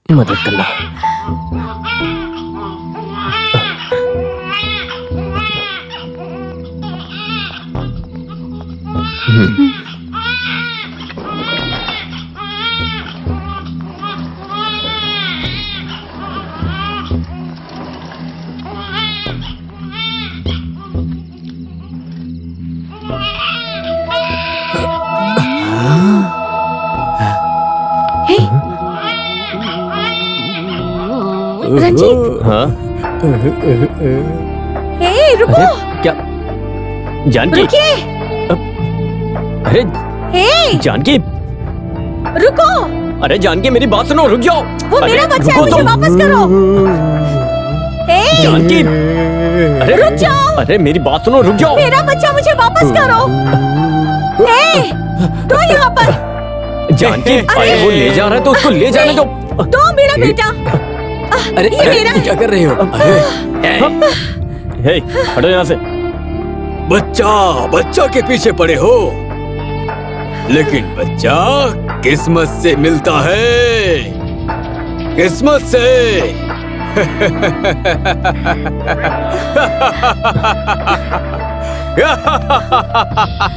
मदद करना। रंजीत। हाँ? हे, रुको। अरे क्या? जानकी? रुकिए। अरे हे, जानकी, रुको। अरे जानकी मेरी बात सुनो, रुक जाओ। वो मेरा बच्चा है, मुझे वापस करो। हे, जानकी, अरे रुक जाओ। अरे मेरी बात सुनो, रुक जाओ। मेरा बच्चा मुझे वापस करो। हे, तो यहाँ पर। जानकी, अरे वो ले जा रहा है तो उसको ले जाने दो। तो मेरा बेटा। अरे ये मेरा है। क्या कर रहे हो? हे, हटो यहाँ से। बच्चा के पीछे पड़े हो, लेकिन बच्चा किस्मत से मिलता है, किस्मत से।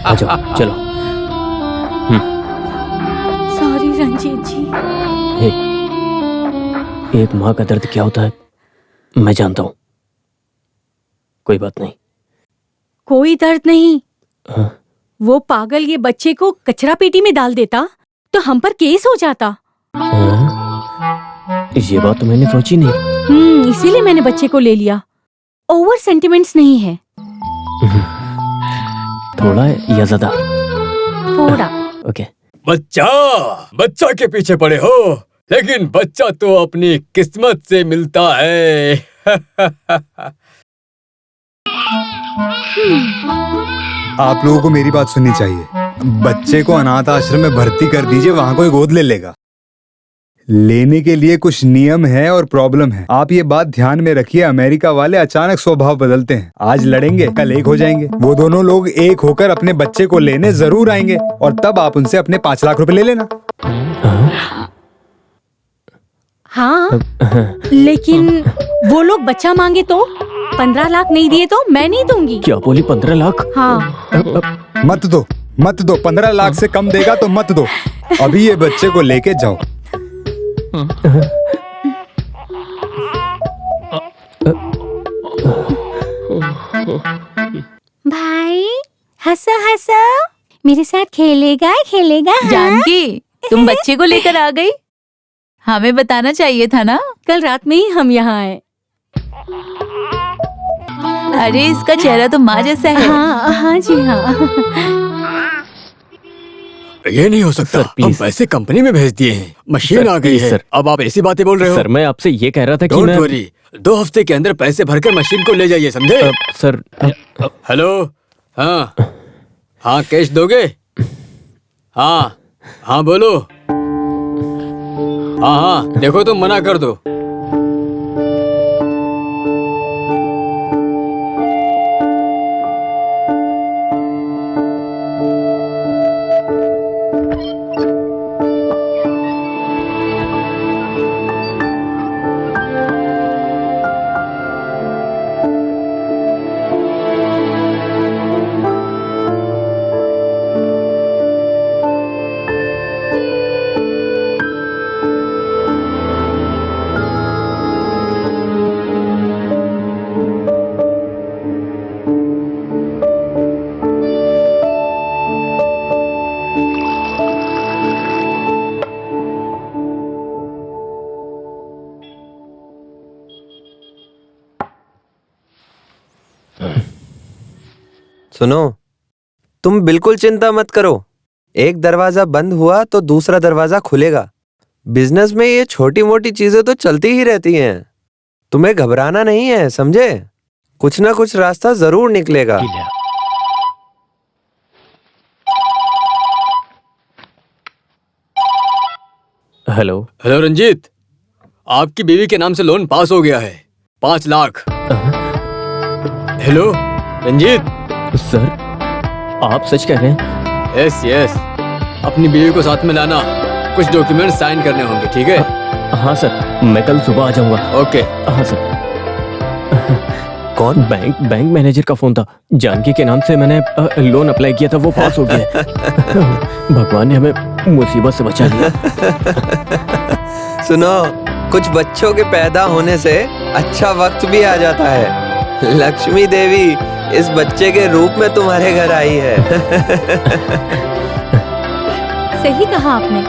आ जाओ, चलो। सॉरी रंजीत जी। हे, एक माँ का दर्द क्या होता है मैं जानता हूँ। कोई बात नहीं। कोई दर्द नहीं। हाँ? वो पागल ये बच्चे को कचरा पेटी में डाल देता तो हम पर केस हो जाता। हाँ? ये बात तो मैंने सोची नहीं। इसीलिए मैंने बच्चे को ले लिया। ओवर सेंटिमेंट्स नहीं है। थोड़ा या ज्यादा? थोड़ा। ओके। बच्चा के पीछे पड़े हो, लेकिन बच्चा तो अपनी किस्मत से मिलता है। आप लोगों को मेरी बात सुननी चाहिए। बच्चे को अनाथ आश्रम में भर्ती कर दीजिए, वहां कोई गोद ले लेगा। लेने के लिए कुछ नियम है और प्रॉब्लम है। आप ये बात ध्यान में रखिए। अमेरिका वाले अचानक स्वभाव बदलते हैं। आज लड़ेंगे, कल एक हो जाएंगे। वो दोनों लोग एक होकर अपने बच्चे को लेने जरूर आएंगे और तब आप उनसे अपने 5 लाख रुपए ले लेना। हाँ, लेकिन वो लोग बच्चा मांगे तो 15 लाख नहीं दिए तो मैं नहीं दूंगी। क्या बोली? 15 लाख? हाँ। मत दो 15 लाख से कम देगा तो मत दो। अभी ये बच्चे को लेके जाओ। भाई हंसो हंसो, मेरे साथ खेलेगा खेलेगा। हाँ? जानकी, तुम बच्चे को लेकर आ गई? हमें बताना चाहिए था ना। कल रात में ही हम यहाँ आए। अरे इसका चेहरा तो माँ जैसा है। हाँ हाँ जी हाँ। ये नहीं हो सकता। Sir, please. हम पैसे कंपनी में भेज दिए हैं, मशीन सर, आ गई प्लीज, है। सर। अब आप ऐसी बातें बोल रहे हो? सर मैं आपसे ये कह रहा था कि डोंट मैं वरी, 2 हफ्ते के अंदर पैसे भरकर मशीन को ले जाइए, समझे? सर हेलो, हाँ हाँ, कैश दोगे? हाँ हाँ बोलो। हाँ हाँ, देखो तुम मना कर दो। सुनो, तुम बिल्कुल चिंता मत करो। एक दरवाजा बंद हुआ तो दूसरा दरवाजा खुलेगा। बिजनेस में ये छोटी मोटी चीजें तो चलती ही रहती हैं। तुम्हें घबराना नहीं है, समझे? कुछ ना कुछ रास्ता जरूर निकलेगा। हेलो। हेलो रंजीत, आपकी बीवी के नाम से लोन पास हो गया है, 5 लाख। हेलो रंजीत। सर आप सच कह रहे हैं? यस यस, अपनी बीवी को साथ में लाना, कुछ डॉक्यूमेंट साइन करने होंगे, ठीक है? हाँ सर, मैं कल सुबह आ जाऊंगा। ओके। हाँ सर। कौन? बैंक मैनेजर का फोन था। जानकी के नाम से मैंने लोन अप्लाई किया था, वो पास हो गया है। भगवान ने हमें मुसीबत से बचा लिया। सुनो, कुछ बच्चों के पैदा होने से अच्छा वक्त भी आ जाता है। लक्ष्मी देवी इस बच्चे के रूप में तुम्हारे घर आई है। सही कहा आपने,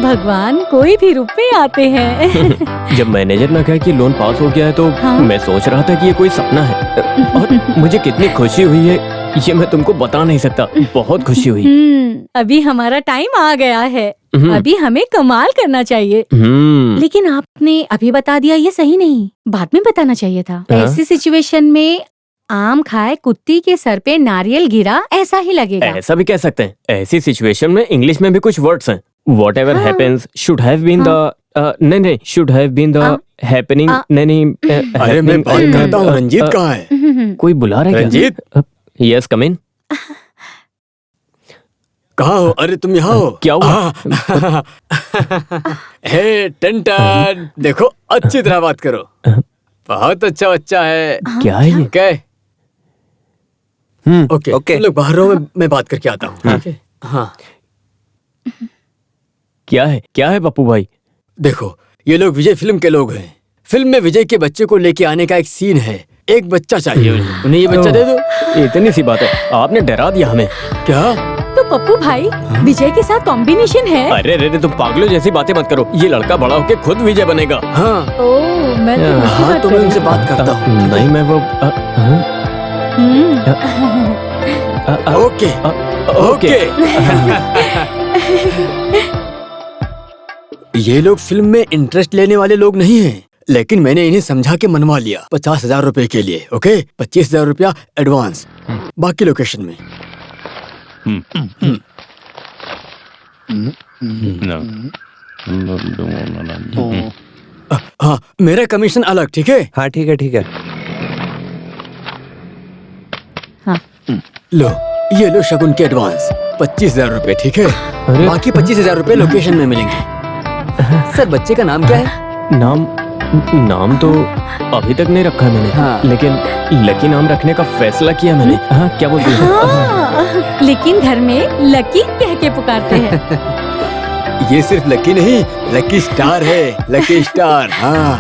भगवान कोई भी रूप में आते हैं। जब मैनेजर ने कहा कि लोन पास हो गया है तो हाँ? मैं सोच रहा था कि ये कोई सपना है, और मुझे कितनी खुशी हुई है ये मैं तुमको बता नहीं सकता। बहुत खुशी हुई। अभी हमारा टाइम आ गया है, अभी हमें कमाल करना चाहिए। लेकिन आपने अभी बता दिया, ये सही नहीं, बाद में बताना चाहिए था। हाँ? ऐसी सिचुएशन में आम खाए कुत्ती के सर पे नारियल गिरा, ऐसा ही लगेगा। ऐसा भी कह सकते हैं। ऐसी सिचुएशन में इंग्लिश में भी कुछ वर्ड्स हैं। Whatever हाँ। happens should have been the नहीं should have been the happening नहीं अरे मैं बात करता हूँ, रंजीत कहाँ है? कोई बुला रहा है क्या? रंजीत? यस कम इन। कहाँ हो? अरे तुम यहाँ हो? क्या हुआ? हे टन, देखो अच्छी तरह बात करो। बहुत अच्छा बच्चा है। क्या है ये? क्या? Okay okay. तुम लोग बाहर रहो, मैं बात करके आता हूँ, ठीक है? हाँ। क्या है पप्पू भाई? देखो, ये लोग विजय फिल्म के लोग हैं। फिल्म में विजय के बच्चे को लेके आने का एक सीन है। एक बच्चा चाहिए उन्हें ये बच्चा दे दो। इतनी सी बात है, आपने डरा दिया हमें। क्या? तो पप्पू भाई विजय के साथ कॉम्बिनेशन है। अरे तुम पागलों जैसी बातें मत करो। ये लड़का बड़ा होके खुद विजय बनेगा। हाँ ओह, मैं तो दूसरी हाँ, बात तो कर मैं रही उनसे हूँ। बात करता हूँ। नहीं मैं वो ओके ओके। ये लोग फिल्म में इंटरेस्ट लेने वाले लोग नहीं हैं, लेकिन मैंने इन्हें समझा के मनवा लिया 50,000 रुपए के लिए। ओके, 25,000 रुपया एडवांस, बाकी लोकेशन में। हाँ, मेरा कमीशन अलग, ठीक है? हाँ ठीक है ठीक है। लो, ये लो शगुन के एडवांस 25,000 रुपए, ठीक है? अरे। बाकी 25,000 रुपए लोकेशन में मिलेंगे। सर, बच्चे का नाम क्या है? नाम तो अभी तक नहीं रखा मैंने। हाँ। लेकिन लकी नाम रखने का फैसला किया मैंने। हाँ, क्या बोलती हो? हाँ, लेकिन घर में लकी कह के पुकारते हैं। ये सिर्फ लकी नहीं, लकी स्टार है, लकी स्टार। हाँ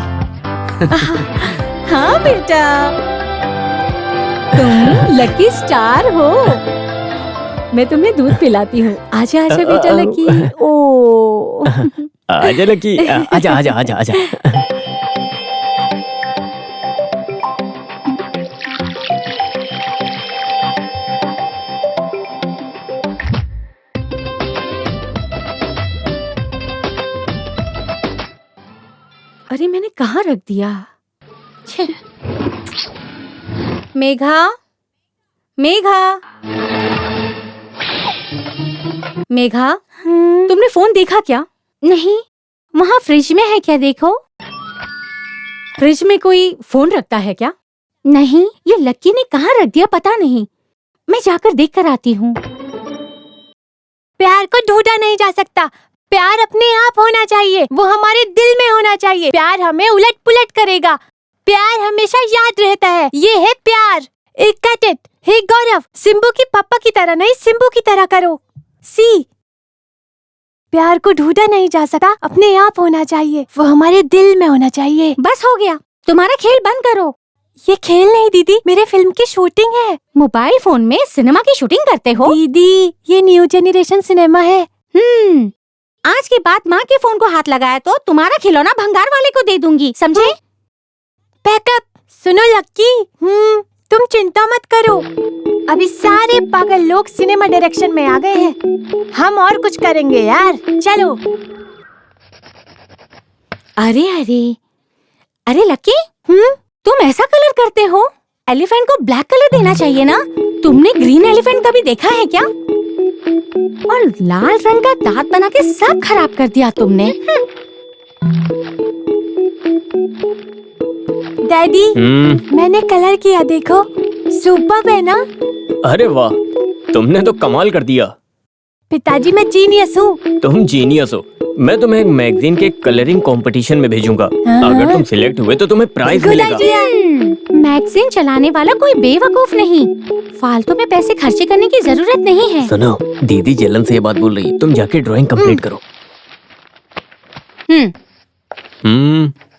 हाँ बेटा, तुम लकी स्टार हो। मैं तुम्हें दूध पिलाती हूँ। आजा आजा बेटा लकी। ओ आजा लकी, आजा आजा आजा आजा। अरे मैंने कहाँ रख दिया? छे। मेघा, मेघा, मेघा, तुमने फोन देखा क्या? नहीं, वहाँ फ्रिज में है क्या? देखो। फ्रिज में कोई फोन रखता है क्या? नहीं, ये लक्की ने कहाँ रख दिया पता नहीं। मैं जाकर देख कर आती हूँ। प्यार को ढूंढा नहीं जा सकता, प्यार अपने आप होना चाहिए, वो हमारे दिल में होना चाहिए। प्यार हमें उलट पुलट करेगा, प्यार हमेशा याद रहता है। ये है प्यार। Got it। हे गौरव, सिम्बू की पापा की तरह नहीं, सिम्बू की तरह करो। सी, प्यार को ढूंढा नहीं जा सकता, अपने आप होना चाहिए, वो हमारे दिल में होना चाहिए। बस हो गया, तुम्हारा खेल बंद करो। ये खेल नहीं दीदी, मेरे फिल्म की शूटिंग है। मोबाइल फोन में सिनेमा की शूटिंग करते हो? दीदी, ये न्यू जेनरेशन सिनेमा है। आज के बाद माँ के फोन को हाथ लगाया तो तुम्हारा खिलौना भंगार वाले को दे दूंगी, समझे? पैकअप। सुनो लक्की, तुम चिंता मत करो, अभी सारे पागल लोग सिनेमा डायरेक्शन में आ गए हैं, हम और कुछ करेंगे यार, चलो। अरे अरे अरे लक्की, तुम ऐसा कलर करते हो? एलिफेंट को ब्लैक कलर देना चाहिए ना। तुमने ग्रीन एलिफेंट कभी देखा है क्या? और लाल रंग का दांत बना के सब खराब कर दिया तुमने। डैडी, मैंने कलर किया, देखो, सुपर है ना? अरे वाह, तुमने तो कमाल कर दिया। पिताजी, मैं जीनियस हूँ। तुम जीनियस हो। मैं तुम्हें एक मैगजीन के कलरिंग कंपटीशन में भेजूंगा। अगर तुम सिलेक्ट हुए तो तुम्हें प्राइज मिलेगा। मैगजीन चलाने वाला कोई बेवकूफ नहीं, फालतू में पैसे खर्चे करने की जरूरत नहीं है। सुनो, दीदी जलन से ये बात बोल रही है, तुम जाके ड्राइंग कंप्लीट करो।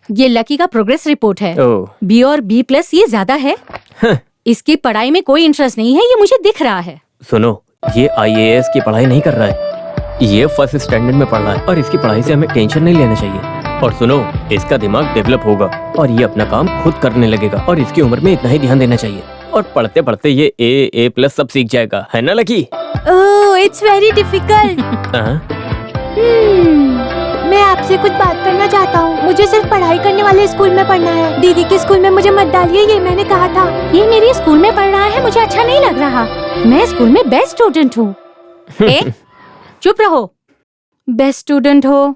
ये लकी का प्रोग्रेस रिपोर्ट है। बी और B+ ये ज्यादा है। इसकी पढ़ाई में कोई इंटरेस्ट नहीं है, ये मुझे दिख रहा है। सुनो, ये IAS की पढ़ाई नहीं कर रहा है, ये फर्स्ट स्टैंडर्ड में पढ़ रहा है और इसकी पढ़ाई से हमें टेंशन नहीं लेना चाहिए। और सुनो, इसका दिमाग डेवलप होगा और ये अपना काम खुद करने लगेगा और इसकी उम्र में इतना ही ध्यान देना चाहिए। और पढ़ते पढ़ते ये A+ सब सीख जाएगा, है ना lucky? Oh, it's very difficult. मैं आपसे कुछ बात करना चाहता हूँ। मुझे सिर्फ पढ़ाई करने वाले स्कूल में पढ़ना है। दीदी के स्कूल में मुझे मत डालिए, ये मैंने कहा था। ये मेरे स्कूल में पढ़ रहा है, मुझे अच्छा नहीं लग रहा। मैं स्कूल में बेस्ट स्टूडेंट हूँ। चुप रहो, बेस्ट स्टूडेंट हो।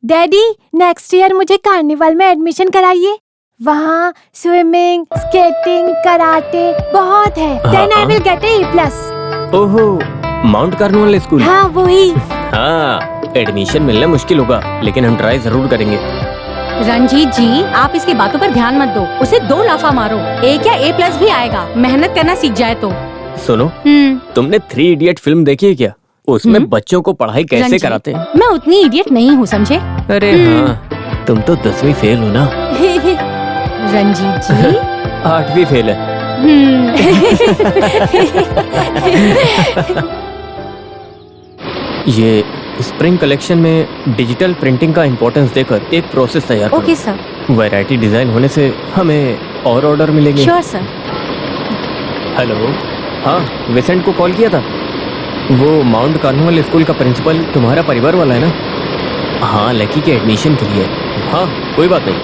डैडी, नेक्स्ट ईयर मुझे कार्निवल में एडमिशन कराइए। वहाँ स्विमिंग, स्केटिंग, कराटे बहुत है। Then I will get A+। ओहो, माउंट कार्निवल स्कूल? हाँ, वही। हाँ, एडमिशन मिलना मुश्किल होगा, लेकिन हम ट्राई जरूर करेंगे। रंजीत जी, आप इसकी बातों पर ध्यान मत दो, उसे 2 लाफा मारो, A क्या A+ भी आएगा, मेहनत करना सीख जाए तो। सुनो, तुमने 3 इडियट फिल्म देखी है क्या? उसमें बच्चों को पढ़ाई कैसे कराते हैं? मैं उतनी इडियट नहीं हूँ, समझे? अरे हाँ, तुम तो 10वीं फेल हो ना। रंजीत जी 8वीं फेल है। ये स्प्रिंग कलेक्शन में डिजिटल प्रिंटिंग का इम्पोर्टेंस देकर एक प्रोसेस तैयार करो। Okay sir. वैरायटी डिजाइन होने से हमें और ऑर्डर मिलेंगे। Sure sir. हेलो, हाँ, विसेंट को कॉल किया था। वो माउंट कार्निवल स्कूल का प्रिंसिपल तुम्हारा परिवार वाला है ना? हाँ, लकी के एडमिशन के लिए। हाँ, कोई बात नहीं।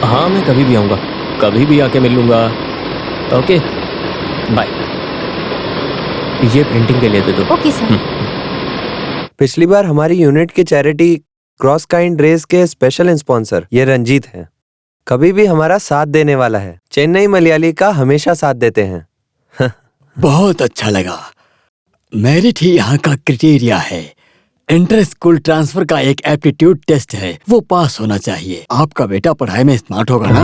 हाँ, मैं कभी भी आऊँगा, कभी भी आके मिल लूँगा। Okay, bye. ये प्रिंटिंग के लिए दे दो। Okay sir. पिछली बार हमारी यूनिट की चैरिटी क्रॉस काइंड रेस के स्पेशल स्पॉन्सर ये रंजीत हैं। कभी भी हमारा साथ देने वाला है। चेन्नई मलयाली का हमेशा साथ देते हैं। बहुत अच्छा लगा। मेरिट ही यहाँ का क्राइटेरिया है। इंटर स्कूल ट्रांसफर का एक एप्टीट्यूड टेस्ट है, वो पास होना चाहिए। आपका बेटा पढ़ाई में स्मार्ट होगा ना?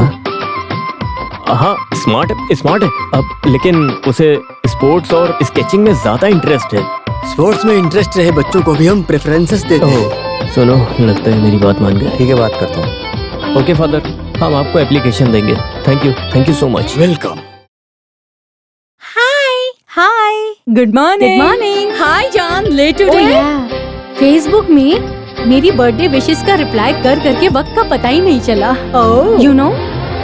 हाँ, स्मार्ट है अब, लेकिन उसे स्पोर्ट्स और स्केचिंग में ज्यादा इंटरेस्ट है। स्पोर्ट्स में इंटरेस्ट रहे बच्चों को भी हम प्रेफरेंसेस देते हैं। सुनो, लगता है मेरी बात मान गए। ठीक है, बात करता हूँ। ओके फादर, हम आपको एप्लीकेशन देंगे। Thank you so much. Welcome. Hi. Good morning. Hi John, late today. Facebook में मेरी बर्थडे विशेस का रिप्लाई कर करके वक्त का पता ही नहीं चला। You know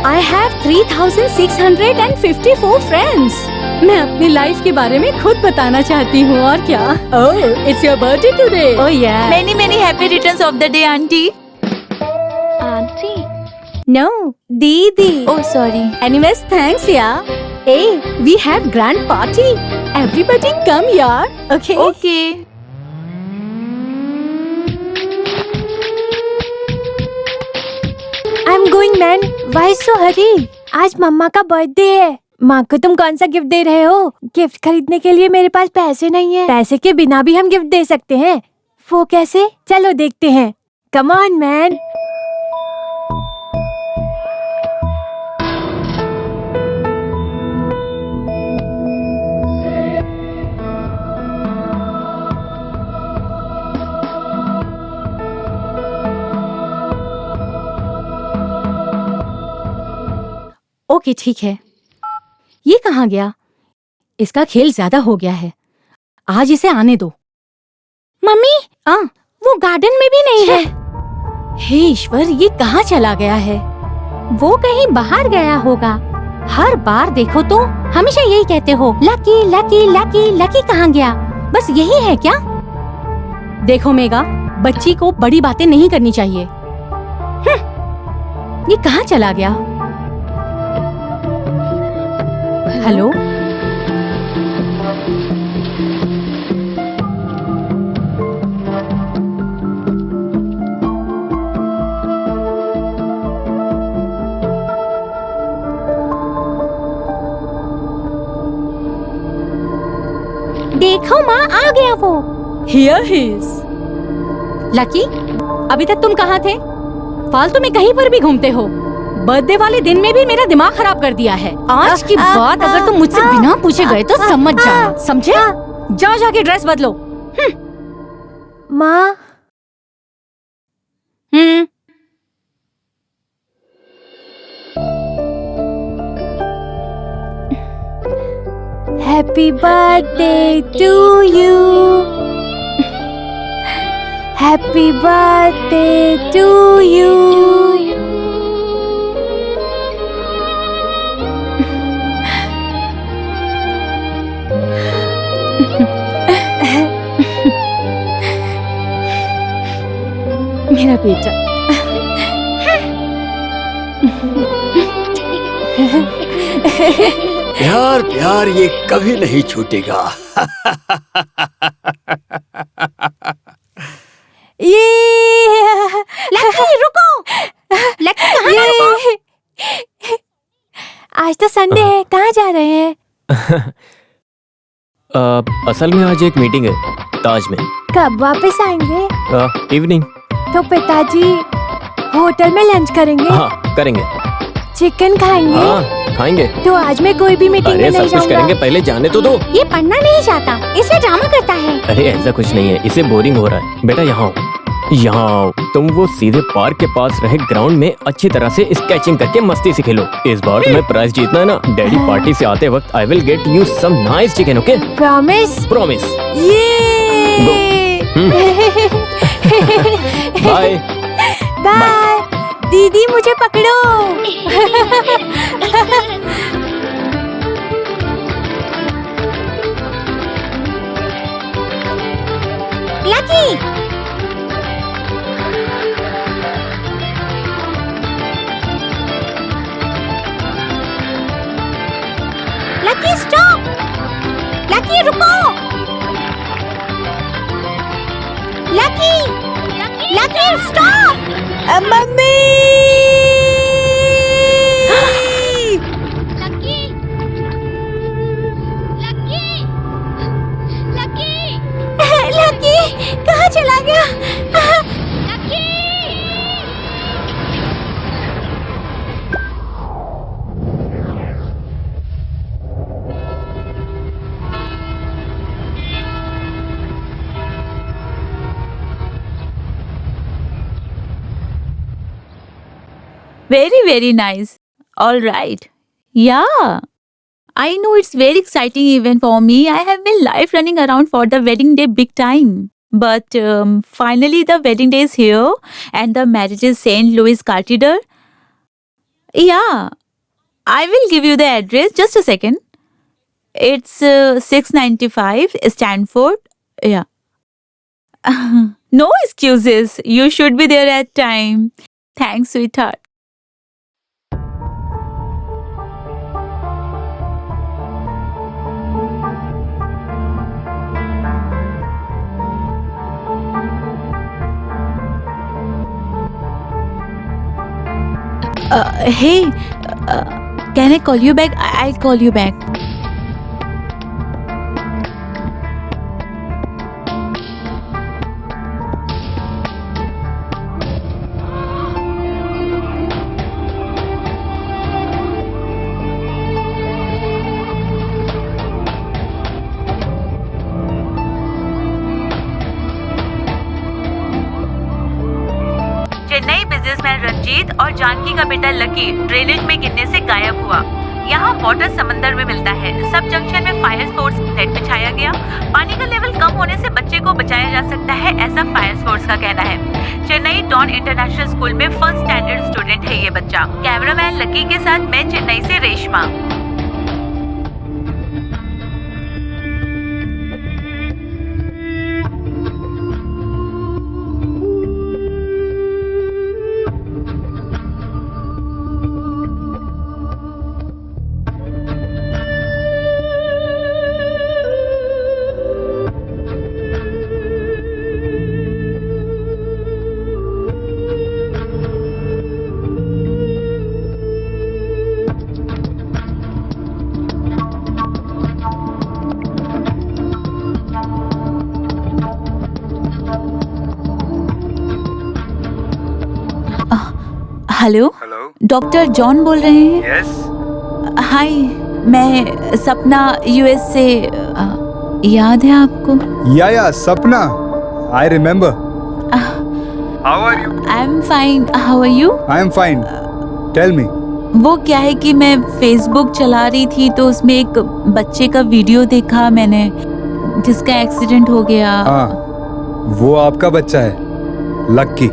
I have 3654 friends. मैं अपनी लाइफ के बारे में खुद बताना चाहती हूँ और क्या। ओह, इट्स योर बर्थडे टुडे। ओह या। Many happy returns of the day, auntie. Auntie. No, दीदी। Oh, sorry. Anyways, thanks यार। Hey, we have grand party. Everybody come यार. Okay. Okay. I'm going man. Why so hurry? आज मम्मा का बर्थडे है। माँ को तुम कौन सा गिफ्ट दे रहे हो? गिफ्ट खरीदने के लिए मेरे पास पैसे नहीं है। पैसे के बिना भी हम गिफ्ट दे सकते हैं। वो कैसे? चलो देखते हैं। Come on man. ओके ठीक है। ये कहाँ गया? इसका खेल ज्यादा हो गया है। आज इसे आने दो। मम्मी, वो गार्डन में भी नहीं है। हे ईश्वर, ये कहाँ चला गया है? वो कहीं बाहर गया होगा। हर बार देखो तो हमेशा यही कहते हो, लकी लकी लकी लकी कहाँ गया? बस यही है क्या? देखो मेगा, बच्ची को बड़ी बातें नहीं करनी चाहिए। ये कहाँ चला गया? हेलो, देखो माँ, आ गया वो। Here he is. लकी, अभी तक तुम कहाँ थे? फालतू में कहीं पर भी घूमते हो। बर्थडे वाले दिन में भी मेरा दिमाग खराब कर दिया है। आज की बात अगर तुम मुझसे बिना पूछे गए तो समझ जाना, समझे? जाओ जाके ड्रेस बदलो। माँ। Happy birthday to you. Happy birthday to you. मेरा बेटा। प्यार प्यार ये कभी नहीं छूटेगा। ये लकी रुको। लकी कहाँ रुको? आज तो संडे है, कहाँ जा रहे हैं? असल में आज एक मीटिंग है ताज में। कब वापस आएंगे? इवनिंग। तो पिताजी होटल में लंच करेंगे? हाँ करेंगे। चिकन खाएंगे? हाँ खाएंगे। तो आज मैं कोई भी मीटिंग में नहीं सब कुछ करेंगे, पहले जाने तो दो। ये पढ़ना नहीं चाहता, इसलिए ड्रामा करता है। अरे ऐसा कुछ नहीं है, इसे बोरिंग हो रहा है। बेटा यहाँ आओ, यहाँ आओ। तुम वो सीधे पार्क के पास रहे ग्राउंड में अच्छी तरह से स्केचिंग करके मस्ती से खेलो। इस बार तुम्हें प्राइज जीतना है ना। डैडी पार्टी से आते वक्त I will get you some nice chicken, okay? Promise? Promise. ये बाय बाय। दीदी मुझे पकड़ो। Lucky, Lucky stop. लकी रुको। Lucky, Lucky stop. Mummy. Lucky, Lucky, Lucky, Lucky कहाँ चला गया? Lucky. Very nice. All right. Yeah. I know it's very exciting event for me. I have been live running around for the wedding day big time. But finally the wedding day is here and the marriage is St. Louis Cathedral. Yeah, I will give you the address. Just a second. It's 695 Stanford. Yeah. No excuses. You should be there at time. Thanks, sweetheart. Hey, can I call you back? I'll call you back. Chennai businessman Ranjit और जानकी का बेटा लकी ड्रेनेज में गिरने से गायब हुआ। यहाँ वाटर समंदर में मिलता है। सब जंक्शन में फायर फोर्स नेट बिछाया गया। पानी का लेवल कम होने से बच्चे को बचाया जा सकता है, ऐसा फायर फोर्स का कहना है। चेन्नई डॉन इंटरनेशनल स्कूल में फर्स्ट स्टैंडर्ड स्टूडेंट है ये बच्चा। कैमरामैन लकी के साथ मैं चेन्नई से रेशमा। हेलो, डॉक्टर जॉन बोल रहे हैं? यस। हाय, मैं सपना यूएस से। याद है आपको? या Sapna, I remember. How are you? I am fine, how are you? I am fine, tell me. वो क्या है कि मैं फेसबुक चला रही थी तो उसमें एक बच्चे का वीडियो देखा मैंने जिसका एक्सीडेंट हो गया। हाँ, वो आपका बच्चा है, Lucky.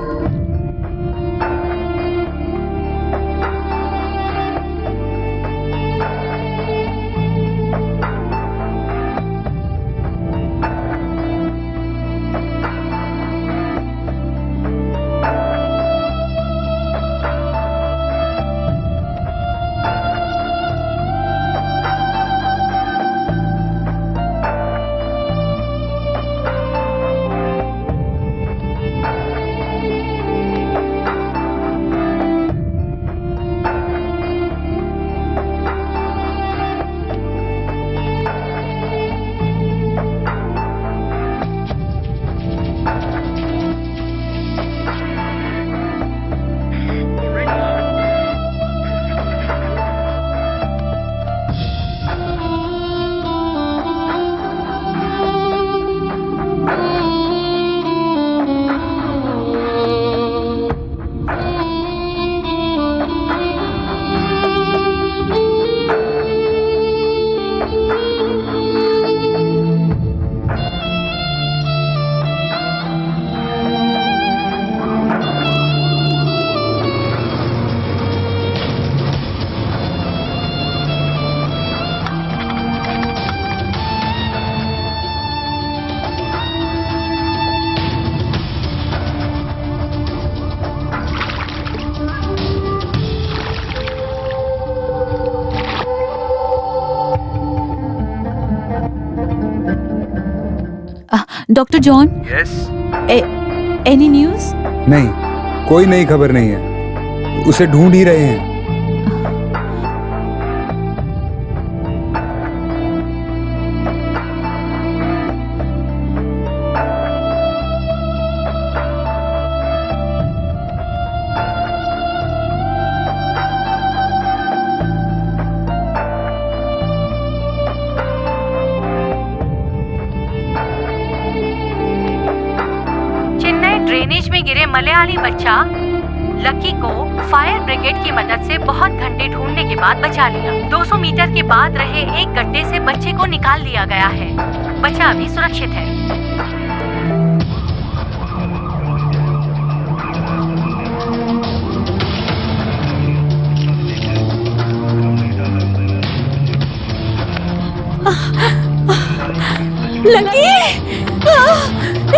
Doctor John? Yes. Any news? नहीं, कोई नई खबर नहीं है। उसे ढूंढ ही रहे हैं। ड्रेनेज में गिरे मलयाली बच्चा लकी को फायर ब्रिगेड की मदद से बहुत घंटे ढूंढने के बाद बचा लिया। 200 मीटर के बाद रहे एक गड्ढे से बच्चे को निकाल लिया गया है। बच्चा अभी सुरक्षित है। लकी,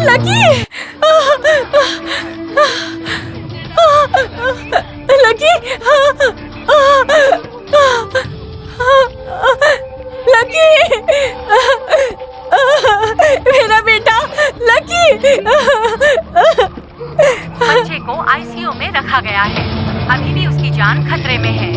लकी, लकी, लकी, मेरा बेटा लकी। बच्चे को आईसीयू में रखा गया है। अभी भी उसकी जान खतरे में है।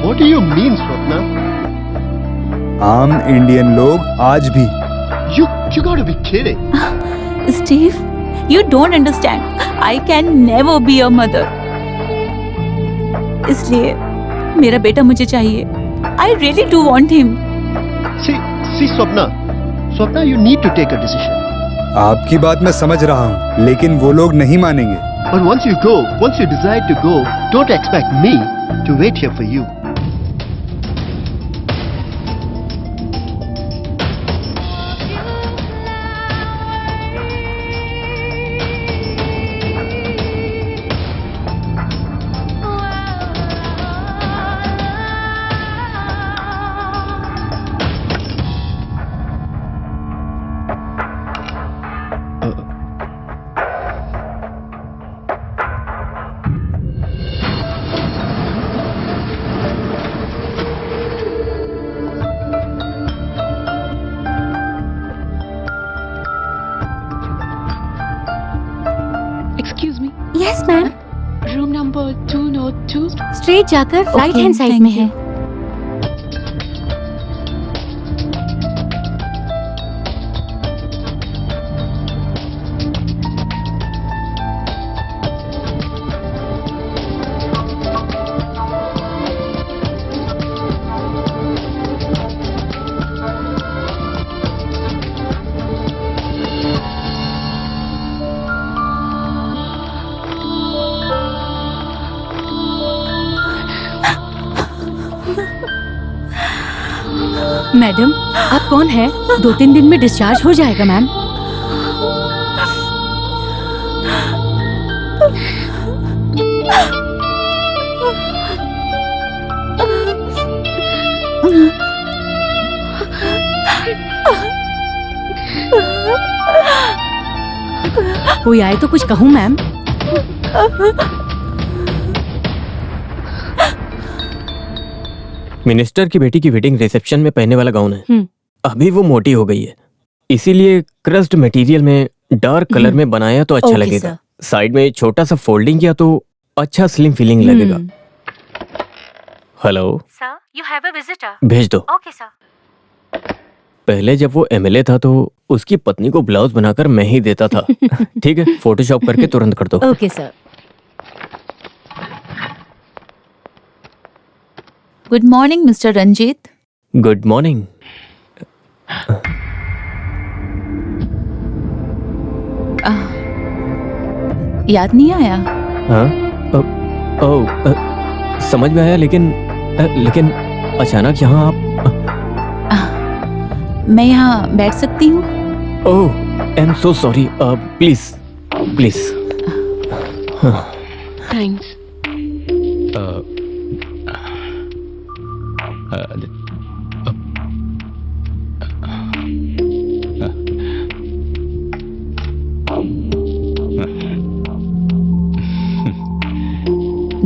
What do you mean, Swapna? आम इंडियन लोग आज भी You gotta be kidding. Steve, you don't understand. I can never be a mother. इसलिए मेरा बेटा मुझे चाहिए. I really do want him. See, Swapna. Swapna, you need to take a decision. आपकी बात मैं समझ रहा हूँ, लेकिन वो लोग नहीं मानेंगे। But once you decide to go, don't expect me to wait here for you. Excuse me. Yes ma'am. Room number 202. Straight जाकर राइट हैंड साइड में है। मैडम, आप कौन है? 2-3 दिन में डिस्चार्ज हो जाएगा मैम। कोई आए तो कुछ कहूँ मैम? मिनिस्टर की बेटी की वेडिंग रिसेप्शन में पहनने वाला गाउन है। अभी वो मोटी हो गई है, इसीलिए क्रस्ट मटेरियल में डार्क कलर में बनाया तो अच्छा लगेगा। साइड में छोटा सा फोल्डिंग किया तो अच्छा स्लिम फीलिंग लगेगा। Hello sir, you have a visitor. भेज दो। Okay sir. पहले जब वो एमएलए था तो उसकी पत्नी को ब्लाउज बनाकर मैं ही देता था। ठीक है, फोटोशॉप करके तुरंत कर दो। Okay sir. Good morning mister Ranjit. Good morning. याद नहीं आया? हाँ? समझ में आया, लेकिन अचानक यहाँ आप। मैं यहाँ बैठ सकती हूँ? Oh, I am so sorry. Please please. Thanks.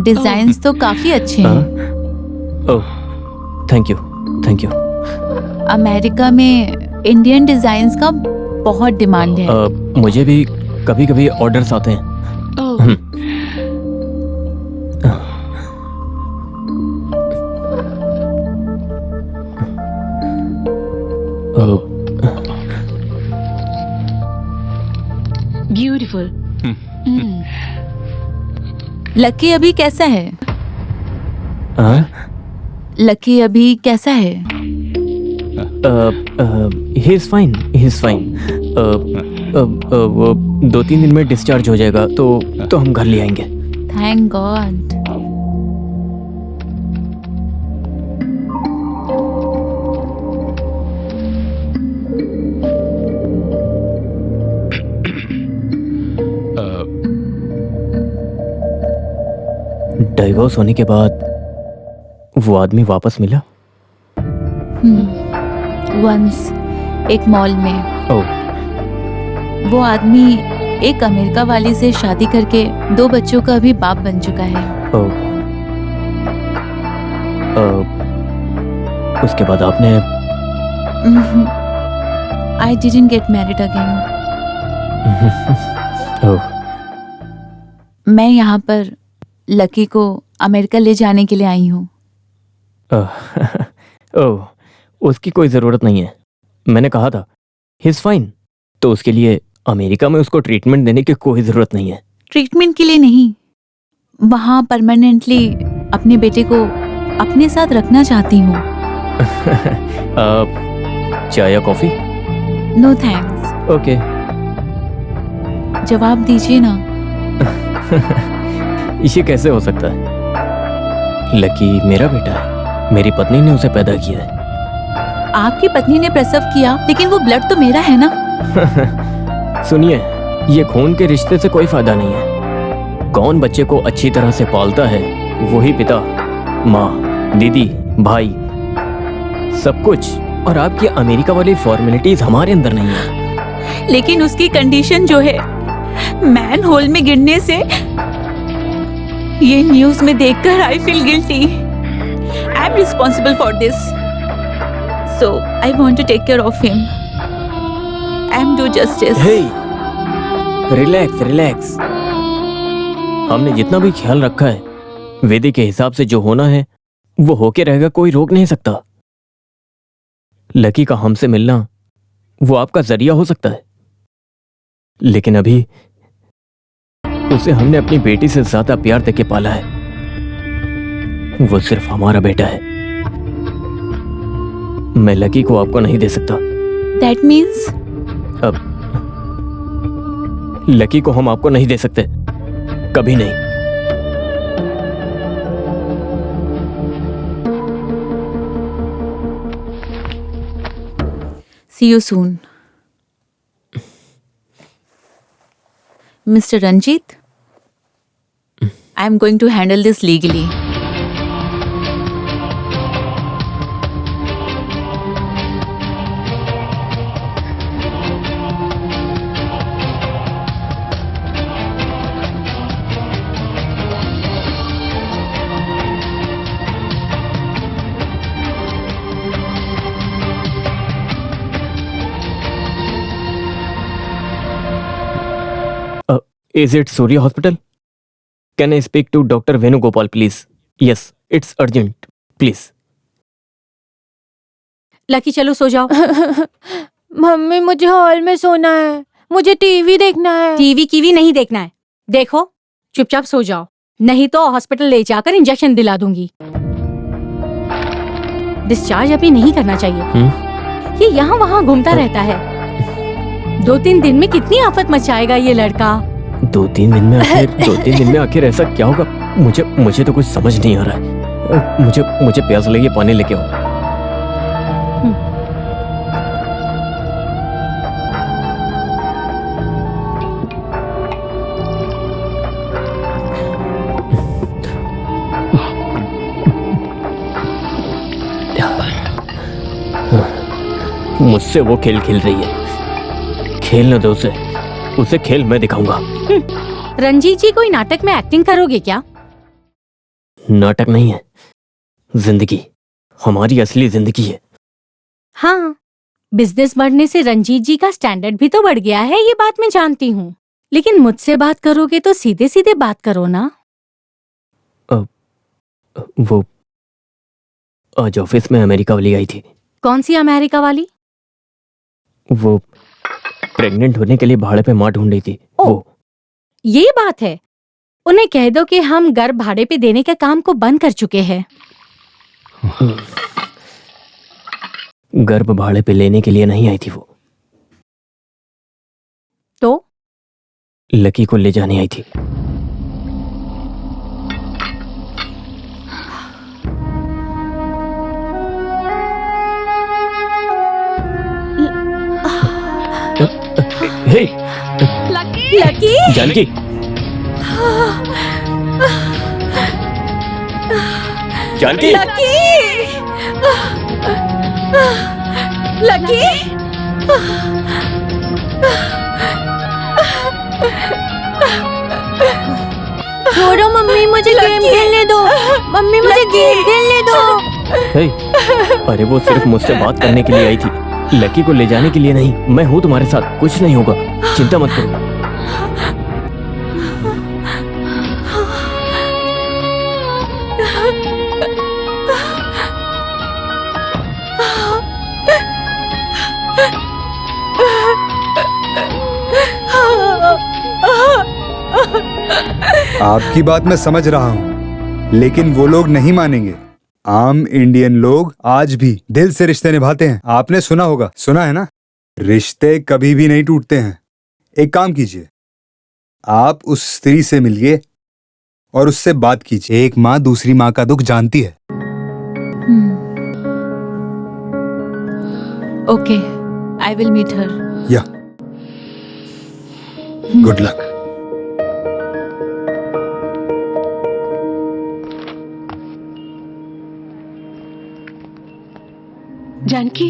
Designs तो काफी अच्छे हैं। Oh, thank you, thank you. America में इंडियन डिजाइन्स का बहुत डिमांड है। मुझे भी कभी कभी ऑर्डर्स आते हैं। Oh. Beautiful. लकी अभी कैसा है? लकी अभी कैसा है? He is fine, he is fine. वो 2-3 दिन में डिस्चार्ज हो जाएगा, तो हम घर ले आएंगे। Thank God. डाइवोर्स होने के बाद वो आदमी वापस मिला? वंस एक मॉल में। ओह, वो आदमी एक अमेरिका वाली से शादी करके 2 बच्चों का अभी बाप बन चुका है। ओह। उसके बाद आपने? I didn't get married again. Oh. मैं यहाँ पर लकी को अमेरिका ले जाने के लिए आई हूँ। ओह, उसकी कोई जरूरत नहीं है। मैंने कहा था ही इज फाइन, तो उसके लिए अमेरिका में उसको ट्रीटमेंट देने की कोई जरूरत नहीं है। ट्रीटमेंट के लिए नहीं, वहाँ परमानेंटली अपने बेटे को अपने साथ रखना चाहती हूँ। चाय या कॉफी? No thanks. ओके। जवाब दीजिए ना। ये कैसे हो सकता है? लकी मेरा बेटा है, मेरी पत्नी ने उसे पैदा किया है। आपकी पत्नी ने प्रसव किया, लेकिन वो ब्लड तो मेरा है ना। सुनिए, ये खून के रिश्ते से कोई फायदा नहीं है। कौन बच्चे को अच्छी तरह से पालता है, वही पिता, माँ, दीदी, भाई, सब कुछ। और आपकी अमेरिका वाली फॉर्मेलिटीज हमारे अंदर नहीं है। लेकिन उसकी कंडीशन जो है, मैन होल में गिरने से, ये न्यूज में देखकर I feel guilty. I am responsible for this, so I want to take care of him and do justice. Hey, relax relax. हमने जितना भी ख्याल रखा है, वेदी के हिसाब से जो होना है वो होके रहेगा, कोई रोक नहीं सकता। लकी का हमसे मिलना वो आपका जरिया हो सकता है, लेकिन अभी उसे हमने अपनी बेटी से ज्यादा प्यार देके पाला है। वो सिर्फ हमारा बेटा है। मैं लकी को आपको नहीं दे सकता। That means? अब लकी को हम आपको नहीं दे सकते, कभी नहीं। See you soon. Mr. Ranjit, I am going to handle this legally. Is it Surya Hospital? Can I speak to Dr. Venugopal, please? Yes, it's urgent. Please. Lucky चलो सो जाओ। मम्मी मुझे हॉल में सोना है, मुझे टीवी देखना है। टीवी कीवी नहीं देखना है। देखो चुपचाप सो जाओ, नहीं तो हॉस्पिटल ले जाकर इंजेक्शन दिला दूंगी। डिस्चार्ज अभी नहीं करना चाहिए। ये यहाँ वहाँ घूमता रहता है। 2-3 दिन में कितनी आफत मचाएगा ये लड़का। 2-3 दिन में आखिर ऐसा क्या होगा? मुझे तो कुछ समझ नहीं आ रहा है। मुझे प्यास लगी, पानी लेके आओ। मुझसे वो खेल खेल रही है। खेलने दो उसे खेल मैं दिखाऊंगा। रंजीत जी, कोई नाटक में एक्टिंग करोगे क्या? नाटक नहीं है, जिंदगी, हमारी असली जिंदगी है। हाँ, बिजनेस बढ़ने से रंजीत जी का स्टैंडर्ड भी तो बढ़ गया है, ये बात मैं जानती हूँ। लेकिन मुझसे बात करोगे तो सीधे सीधे बात करो ना। वो आज ऑफिस में अमेरिका वाली आई थी। कौन सी अमेरिका वाली? वो प्रेग्नेंट होने के लिए भाड़े पे माँ ढूंढ रही थी। वो यही बात है, उन्हें कह दो कि हम घर भाड़े पे देने के काम को बंद कर चुके हैं। गर्भ भाड़े पे लेने के लिए नहीं आई थी वो, तो लकी को ले जाने आई थी। Hey Lucky! Janaki, Janaki, Lucky! Lucky! छोड़ो मम्मी, मुझे गेम खेलने दो। मम्मी मुझे गेम खेलने दो। हे, अरे वो सिर्फ मुझसे बात करने के लिए आई थी, लकी को ले जाने के लिए नहीं। मैं हूँ तुम्हारे साथ, कुछ नहीं होगा, चिंता मत करो। आपकी बात मैं समझ रहा हूँ, लेकिन वो लोग नहीं मानेंगे। आम इंडियन लोग आज भी दिल से रिश्ते निभाते हैं। आपने सुना होगा, सुना है ना, रिश्ते कभी भी नहीं टूटते हैं। एक काम कीजिए, आप उस स्त्री से मिलिए और उससे बात कीजिए। एक माँ दूसरी माँ का दुख जानती है। Okay, I will meet her. Yeah good luck. Janaki,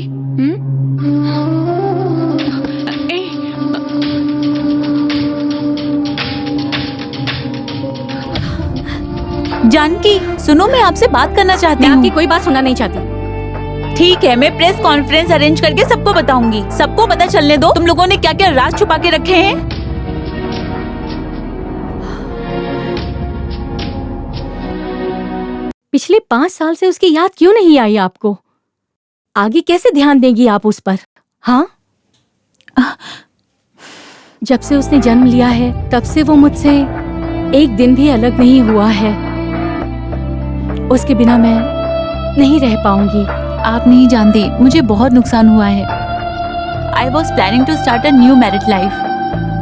Janaki, सुनो, मैं आपसे बात करना चाहती मैं हूँ। आपकी कोई बात सुनना नहीं चाहती। ठीक है, मैं प्रेस कॉन्फ्रेंस अरेंज करके सबको बताऊंगी। सबको पता चलने दो तुम लोगों ने क्या क्या राज छुपा के रखे हैं। पिछले 5 साल से उसकी याद क्यों नहीं आई आपको? आगे कैसे ध्यान देंगी आप उस पर? हाँ, जब से उसने जन्म लिया है तब से वो मुझसे एक दिन भी अलग नहीं हुआ है। उसके बिना मैं नहीं रह पाऊंगी। आप नहीं जानती, मुझे बहुत नुकसान हुआ है। I was planning to start a new married life,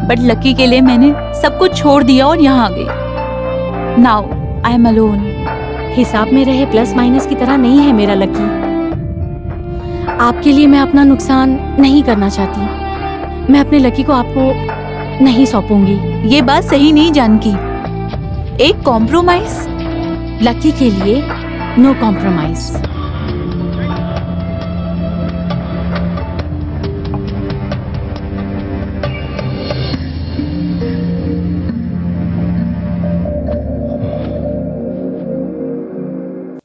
but Lucky के लिए मैंने सब कुछ छोड़ दिया और यहाँ आ गई। Now I am alone. हिसाब में रहे प्लस माइनस की तरह नहीं है मेरा लकी। आपके लिए मैं अपना नुकसान नहीं करना चाहती। मैं अपने लकी को आपको नहीं सौंपूंगी। ये बात सही नहीं जानकी। एक कॉम्प्रोमाइज? लकी के लिए नो कॉम्प्रोमाइज।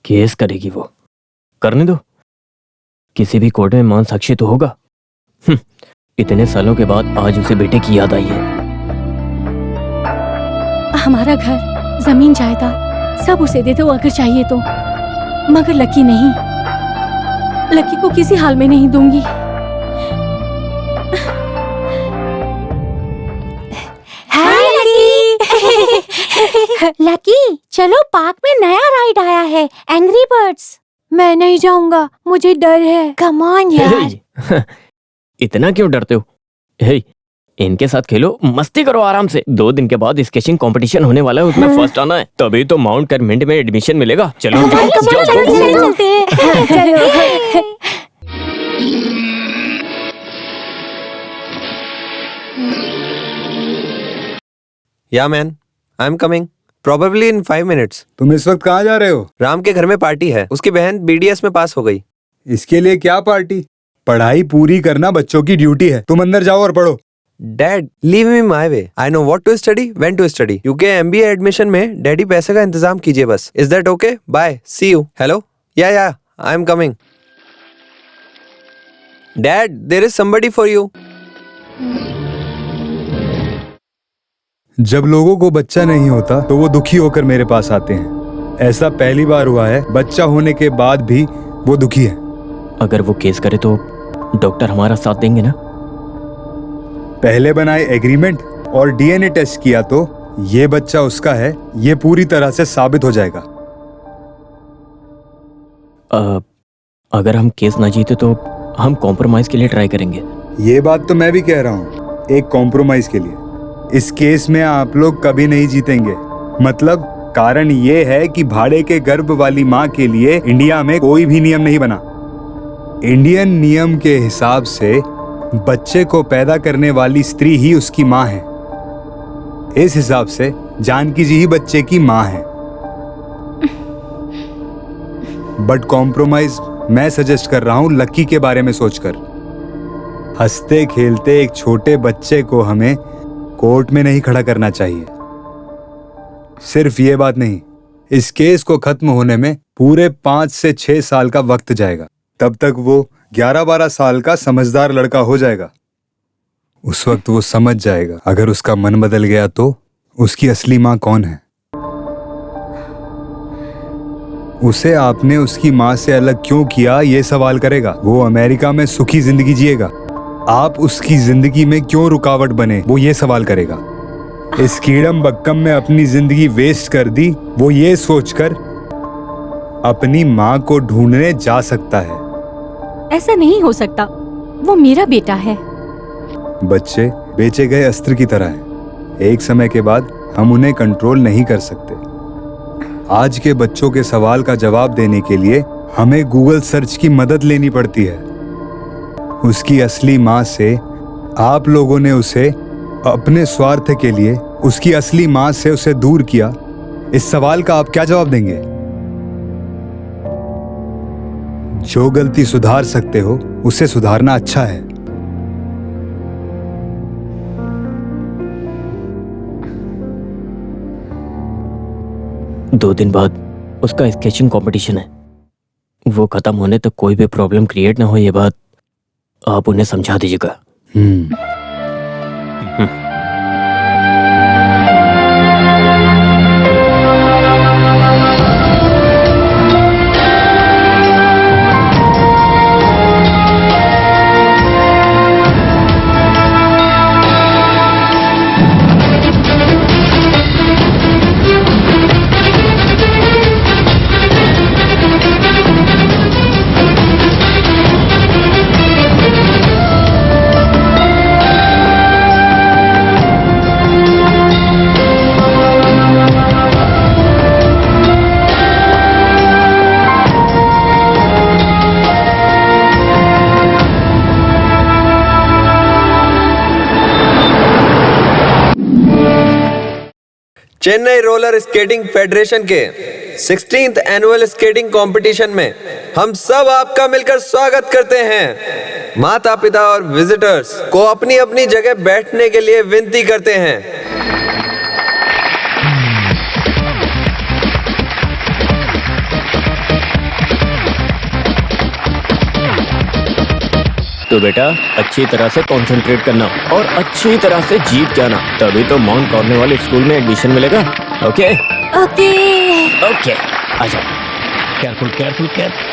केस करेगी वो, करने दो। किसी भी कोर्ट में मान साक्षी तो होगा। इतने सालों के बाद आज उसे बेटे की याद आई है। हमारा घर, जमीन, जायदाद सब उसे दे दो अगर चाहिए तो, मगर लकी नहीं। लकी को किसी हाल में नहीं दूंगी। हाय लकी। लकी, चलो पार्क में नया राइड आया है, एंग्री बर्ड्स। मैं नहीं जाऊंगा, मुझे डर है। कम ऑन यार। इतना क्यों डरते हो? हे, इनके साथ खेलो, मस्ती करो आराम से। 2 दिन के बाद स्केचिंग कंपटीशन होने वाला है, उसमें फर्स्ट आना है, तभी तो माउंट करमिंट में एडमिशन मिलेगा। चलो चलते हैं। या man, I am coming probably in 5 minutes. तुम इस वक्त कहाँ जा रहे हो? राम के घर में पार्टी है, उसकी बहन BDS में पास हो गई। इसके लिए क्या पार्टी? पढ़ाई पूरी करना बच्चों की ड्यूटी है। तुम अंदर जाओ और पढ़ो। Dad leave me my way, I know what to study, when to study. UK MBA admission में डैडी पैसे का इंतजाम कीजिए बस। Is that okay? Bye, see you. Hello, yeah I am coming. Dad, there is somebody for you. जब लोगों को बच्चा नहीं होता तो वो दुखी होकर मेरे पास आते हैं। ऐसा पहली बार हुआ है, बच्चा होने के बाद भी वो दुखी है। अगर वो केस करे तो डॉक्टर हमारा साथ देंगे ना? पहले बनाए एग्रीमेंट और डीएनए टेस्ट किया तो ये बच्चा उसका है, ये पूरी तरह से साबित हो जाएगा। अगर हम केस ना जीते तो हम कॉम्प्रोमाइज के लिए ट्राई करेंगे। ये बात तो मैं भी कह रहा हूँ, एक कॉम्प्रोमाइज के लिए। इस केस में आप लोग कभी नहीं जीतेंगे। मतलब कारण ये है कि भाड़े के गर्भ वाली माँ के लिए इंडिया में कोई भी नियम नहीं बना। इंडियन नियम के हिसाब से बच्चे को पैदा करने वाली स्त्री ही उसकी माँ है। इस हिसाब से जानकी जी ही बच्चे की माँ है। बट कॉम्प्रोमाइज मैं सजेस्ट कर रहा हूं लकी के बारे में सोचकर। हंसते खेलते एक छोटे बच्चे को हमें कोर्ट में नहीं खड़ा करना चाहिए। सिर्फ ये बात नहीं, इस केस को खत्म होने में पूरे 5 से 6 साल का वक्त जाएगा। तब तक वो 11-12 साल का समझदार लड़का हो जाएगा। उस वक्त वो समझ जाएगा अगर उसका मन बदल गया तो उसकी असली माँ कौन है। उसे आपने उसकी माँ से अलग क्यों किया ये सवाल करेगा। वो अमेरिका में सुखी जिंदगी जिएगा, आप उसकी जिंदगी में क्यों रुकावट बने वो ये सवाल करेगा। इस कीड़म बक्कम में अपनी जिंदगी वेस्ट कर दी, वो ये सोचकर अपनी माँ को ढूंढने जा सकता है। ऐसा नहीं हो सकता, वो मेरा बेटा है। बच्चे बेचे गए अस्त्र की तरह हैं। एक समय के बाद हम उन्हें कंट्रोल नहीं कर सकते। आज के बच्चों के सवाल का जवाब देने के लिए हमें गूगल सर्च की मदद लेनी पड़ती है। उसकी असली माँ से आप लोगों ने उसे अपने स्वार्थ के लिए उसकी असली माँ से उसे दूर किया। इस सवाल का आप क्या जवाब देंगे? जो गलती सुधार सकते हो उसे सुधारना अच्छा है। दो दिन बाद उसका स्केचिंग कंपटीशन है। वो खत्म होने तक कोई भी प्रॉब्लम क्रिएट ना हो, ये बात आप उन्हें समझा दीजिएगा। चेन्नई रोलर स्केटिंग फेडरेशन के 16th एनुअल स्केटिंग कंपटीशन में हम सब आपका मिलकर स्वागत करते हैं। माता पिता और विजिटर्स को अपनी अपनी जगह बैठने के लिए विनती करते हैं। तो बेटा अच्छी तरह से कंसंट्रेट करना और अच्छी तरह से जीत जाना, तभी तो माउंट कॉर्नवाल स्कूल में एडमिशन मिलेगा। ओके ओके ओके, आ जाओ। Careful careful careful.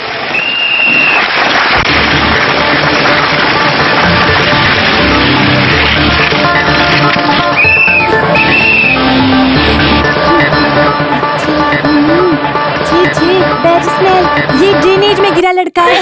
Bad smell, ये ड्रेनेज में गिरा लड़का है।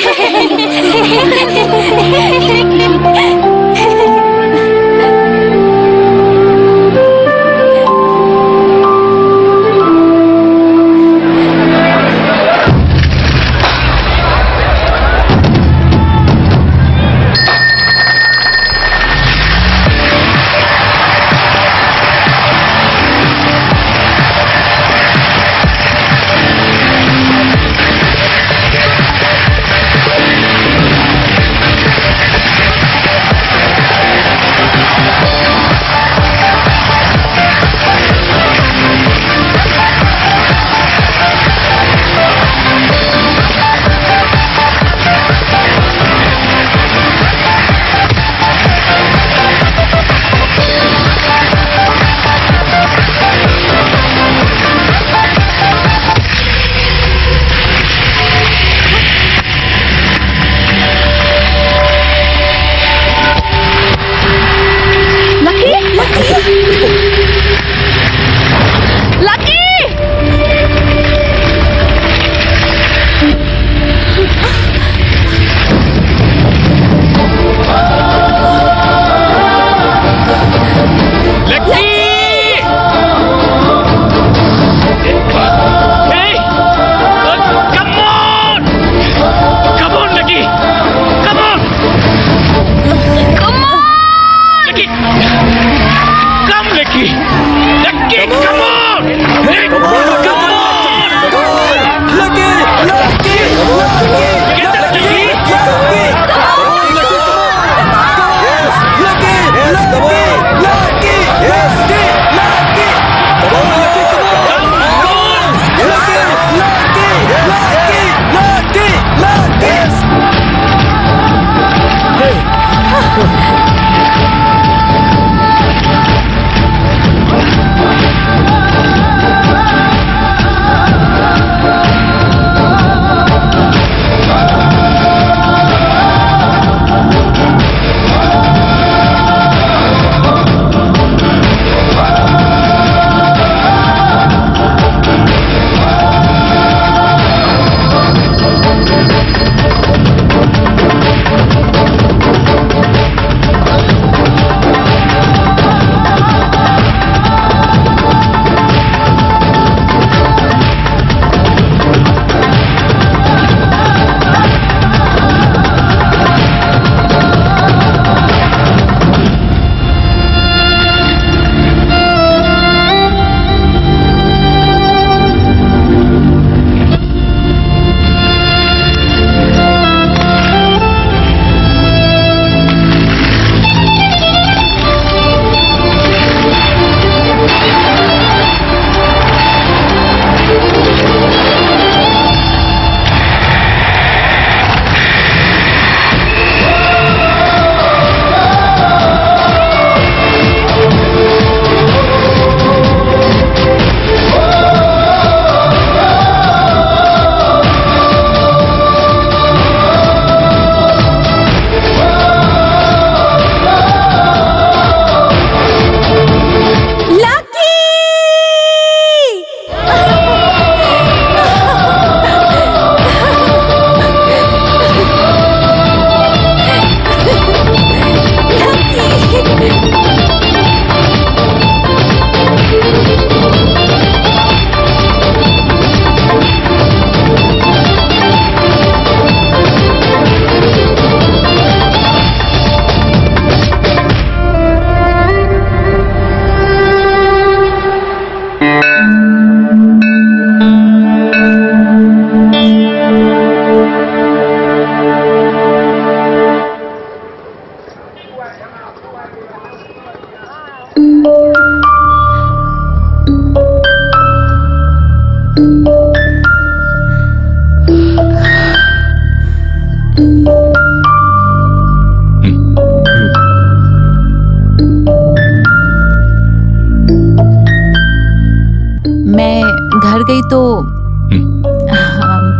घर गई तो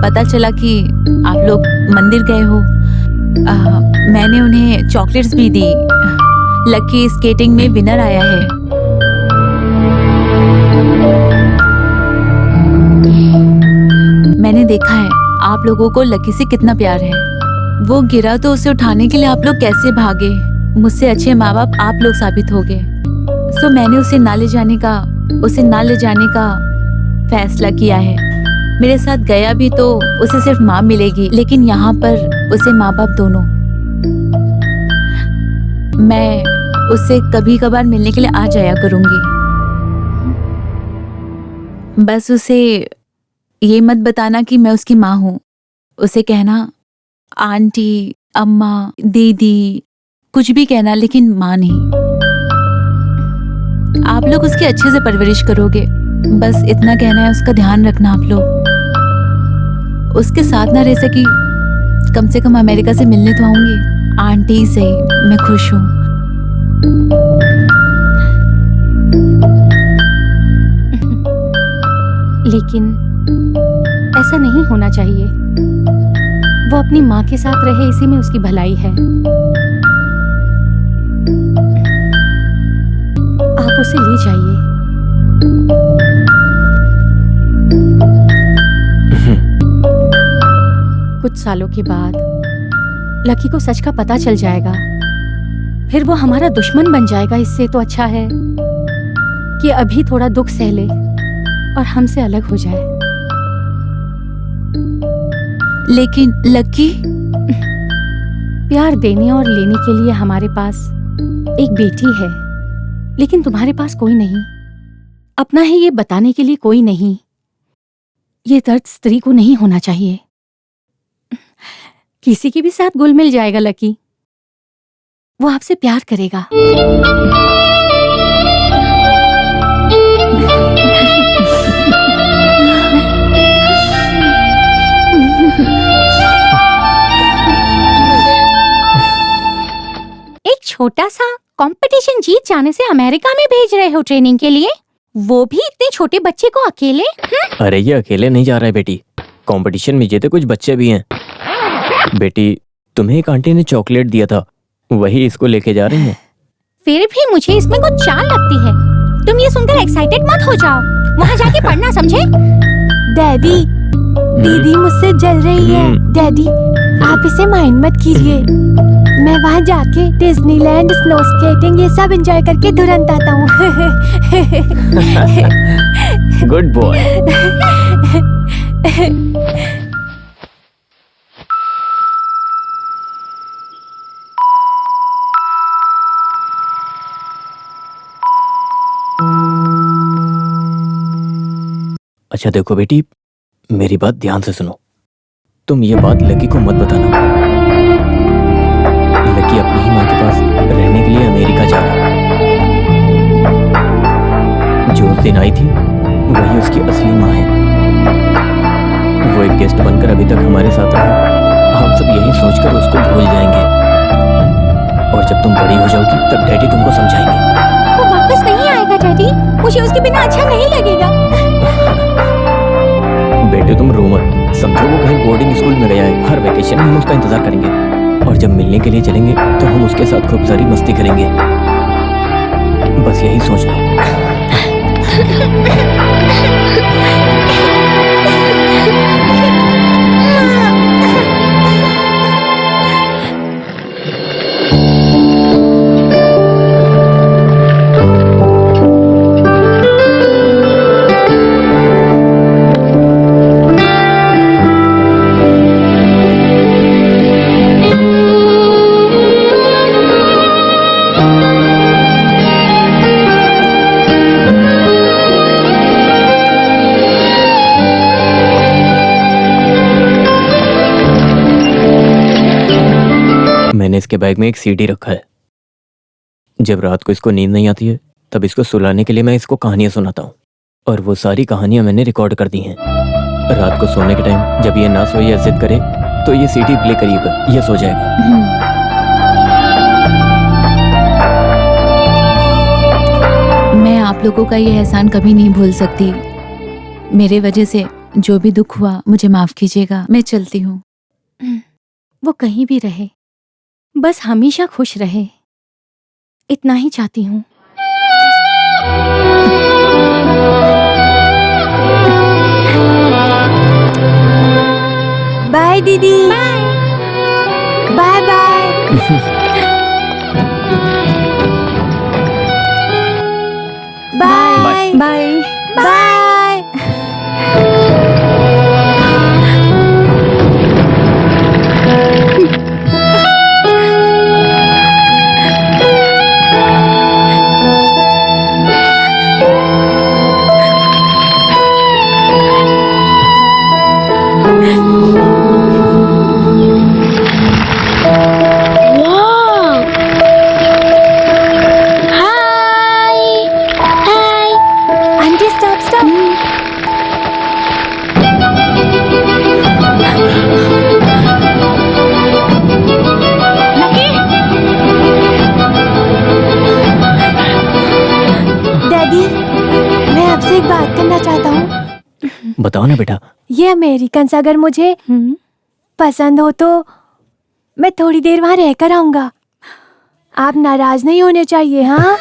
पता चला कि आप लोग मंदिर गए हो। मैंने उन्हें चॉकलेट्स भी दी। लकी स्केटिंग में विनर आया है। मैंने देखा है आप लोगों को लकी से कितना प्यार है। वो गिरा तो उसे उठाने के लिए आप लोग कैसे भागे। मुझसे अच्छे माँ बाप आप लोग साबित हो गए। सो मैंने उसे ना ले जाने का फैसला किया है। मेरे साथ गया भी तो उसे सिर्फ माँ मिलेगी, लेकिन यहाँ पर उसे माँ बाप दोनों। मैं उससे कभी कभार मिलने के लिए आ जाया करूंगी। बस उसे ये मत बताना कि मैं उसकी माँ हूँ। उसे कहना आंटी, अम्मा, दीदी, कुछ भी कहना, लेकिन माँ नहीं। आप लोग उसकी अच्छे से परवरिश करोगे, बस इतना कहना है। उसका ध्यान रखना आप लोग। उसके साथ ना रह सकी, कम से कम अमेरिका से मिलने तो आऊंगी। आंटी से मैं खुश हूँ। लेकिन ऐसा नहीं होना चाहिए। वो अपनी माँ के साथ रहे, इसी में उसकी भलाई है। आप उसे ले जाइए। कुछ सालों के बाद लकी को सच का पता चल जाएगा, फिर वो हमारा दुश्मन बन जाएगा। इससे तो अच्छा है कि अभी थोड़ा दुख सह ले और हमसे अलग हो जाए। लेकिन लकी, प्यार देने और लेने के लिए हमारे पास एक बेटी है, लेकिन तुम्हारे पास कोई नहीं। अपना है ये बताने के लिए कोई नहीं। ये दर्द स्त्री को नहीं होना चाहिए। किसी के भी साथ घुल मिल जाएगा लकी। वो आपसे प्यार करेगा। एक छोटा सा कंपटीशन जीत जाने से अमेरिका में भेज रहे हो ट्रेनिंग के लिए, वो भी इतने छोटे बच्चे को अकेले? अरे ये अकेले नहीं जा रहा है बेटी, कंपटीशन में जीते कुछ बच्चे भी हैं। बेटी, तुम्हें एक आंटी ने चॉकलेट दिया था, वही इसको लेके जा रही है। फिर भी मुझे इसमें कुछ चाल लगती है। तुम ये सुनकर एक्साइटेड मत हो जाओ। वहाँ जाके पढ़ना, समझे? डैडी, दीदी मुझसे जल रही है। डैडी, आप इसे माइंड मत कीजिए। मैं वहाँ जाके डिज्नीलैंड, स्नो स्केटिंग ये सब एंजॉय करके तुरंत आता हूँ। Good boy. अच्छा देखो बेटी, मेरी बात ध्यान से सुनो। तुम ये बात लकी को मत बताना। लकी अपनी ही माँ के पास रहने के लिए अमेरिका जा रहा है। जो उस दिन आई थी वही उसकी असली माँ है। वो एक गेस्ट बनकर अभी तक हमारे साथ रहा। हम सब यही सोचकर उसको भूल जाएंगे, और जब तुम बड़ी हो जाओगी तब डैडी तुमको समझाएंगे। वो वापस नहीं आएगा डैडी, मुझे उसके बिना अच्छा नहीं लगेगा। बेटे तुम रो मत, समझो वो कहीं बोर्डिंग स्कूल में गया है। हर वेकेशन में हम उसका इंतजार करेंगे, और जब मिलने के लिए चलेंगे तो हम उसके साथ खूब सारी मस्ती करेंगे। बस यही सोच लो। मैंने इसके बैग में एक सीडी रखा है। जब रात को इसको नींद नहीं आती है तब इसको सुलाने के लिए मैं इसको कहानियां सुनाता हूँ, और वो सारी कहानियां मैंने रिकॉर्ड कर दी हैं। रात को सोने के टाइम जब ये ना सोए या जिद करे तो ये सीडी प्ले करिएगा, ये सो जाएगा। मैं आप लोगों का ये एहसान कभी नहीं भूल सकती। मेरे वजह से जो भी दुख हुआ मुझे माफ कीजिएगा। मैं चलती हूँ। वो कहीं भी रहे, बस हमेशा खुश रहे, इतना ही चाहती हूँ। बाय दीदी। Bye bye. Bye bye. Bye. Wow! Hi! Hi! Aunty stop stop. Daddy, मैं आपसे एक बात करना चाहता हूँ। बताओ ना बेटा। ये अमेरिकन अगर मुझे पसंद हो तो मैं थोड़ी देर वहाँ रहकर आऊंगा। आप नाराज नहीं होने चाहिए, हाँ?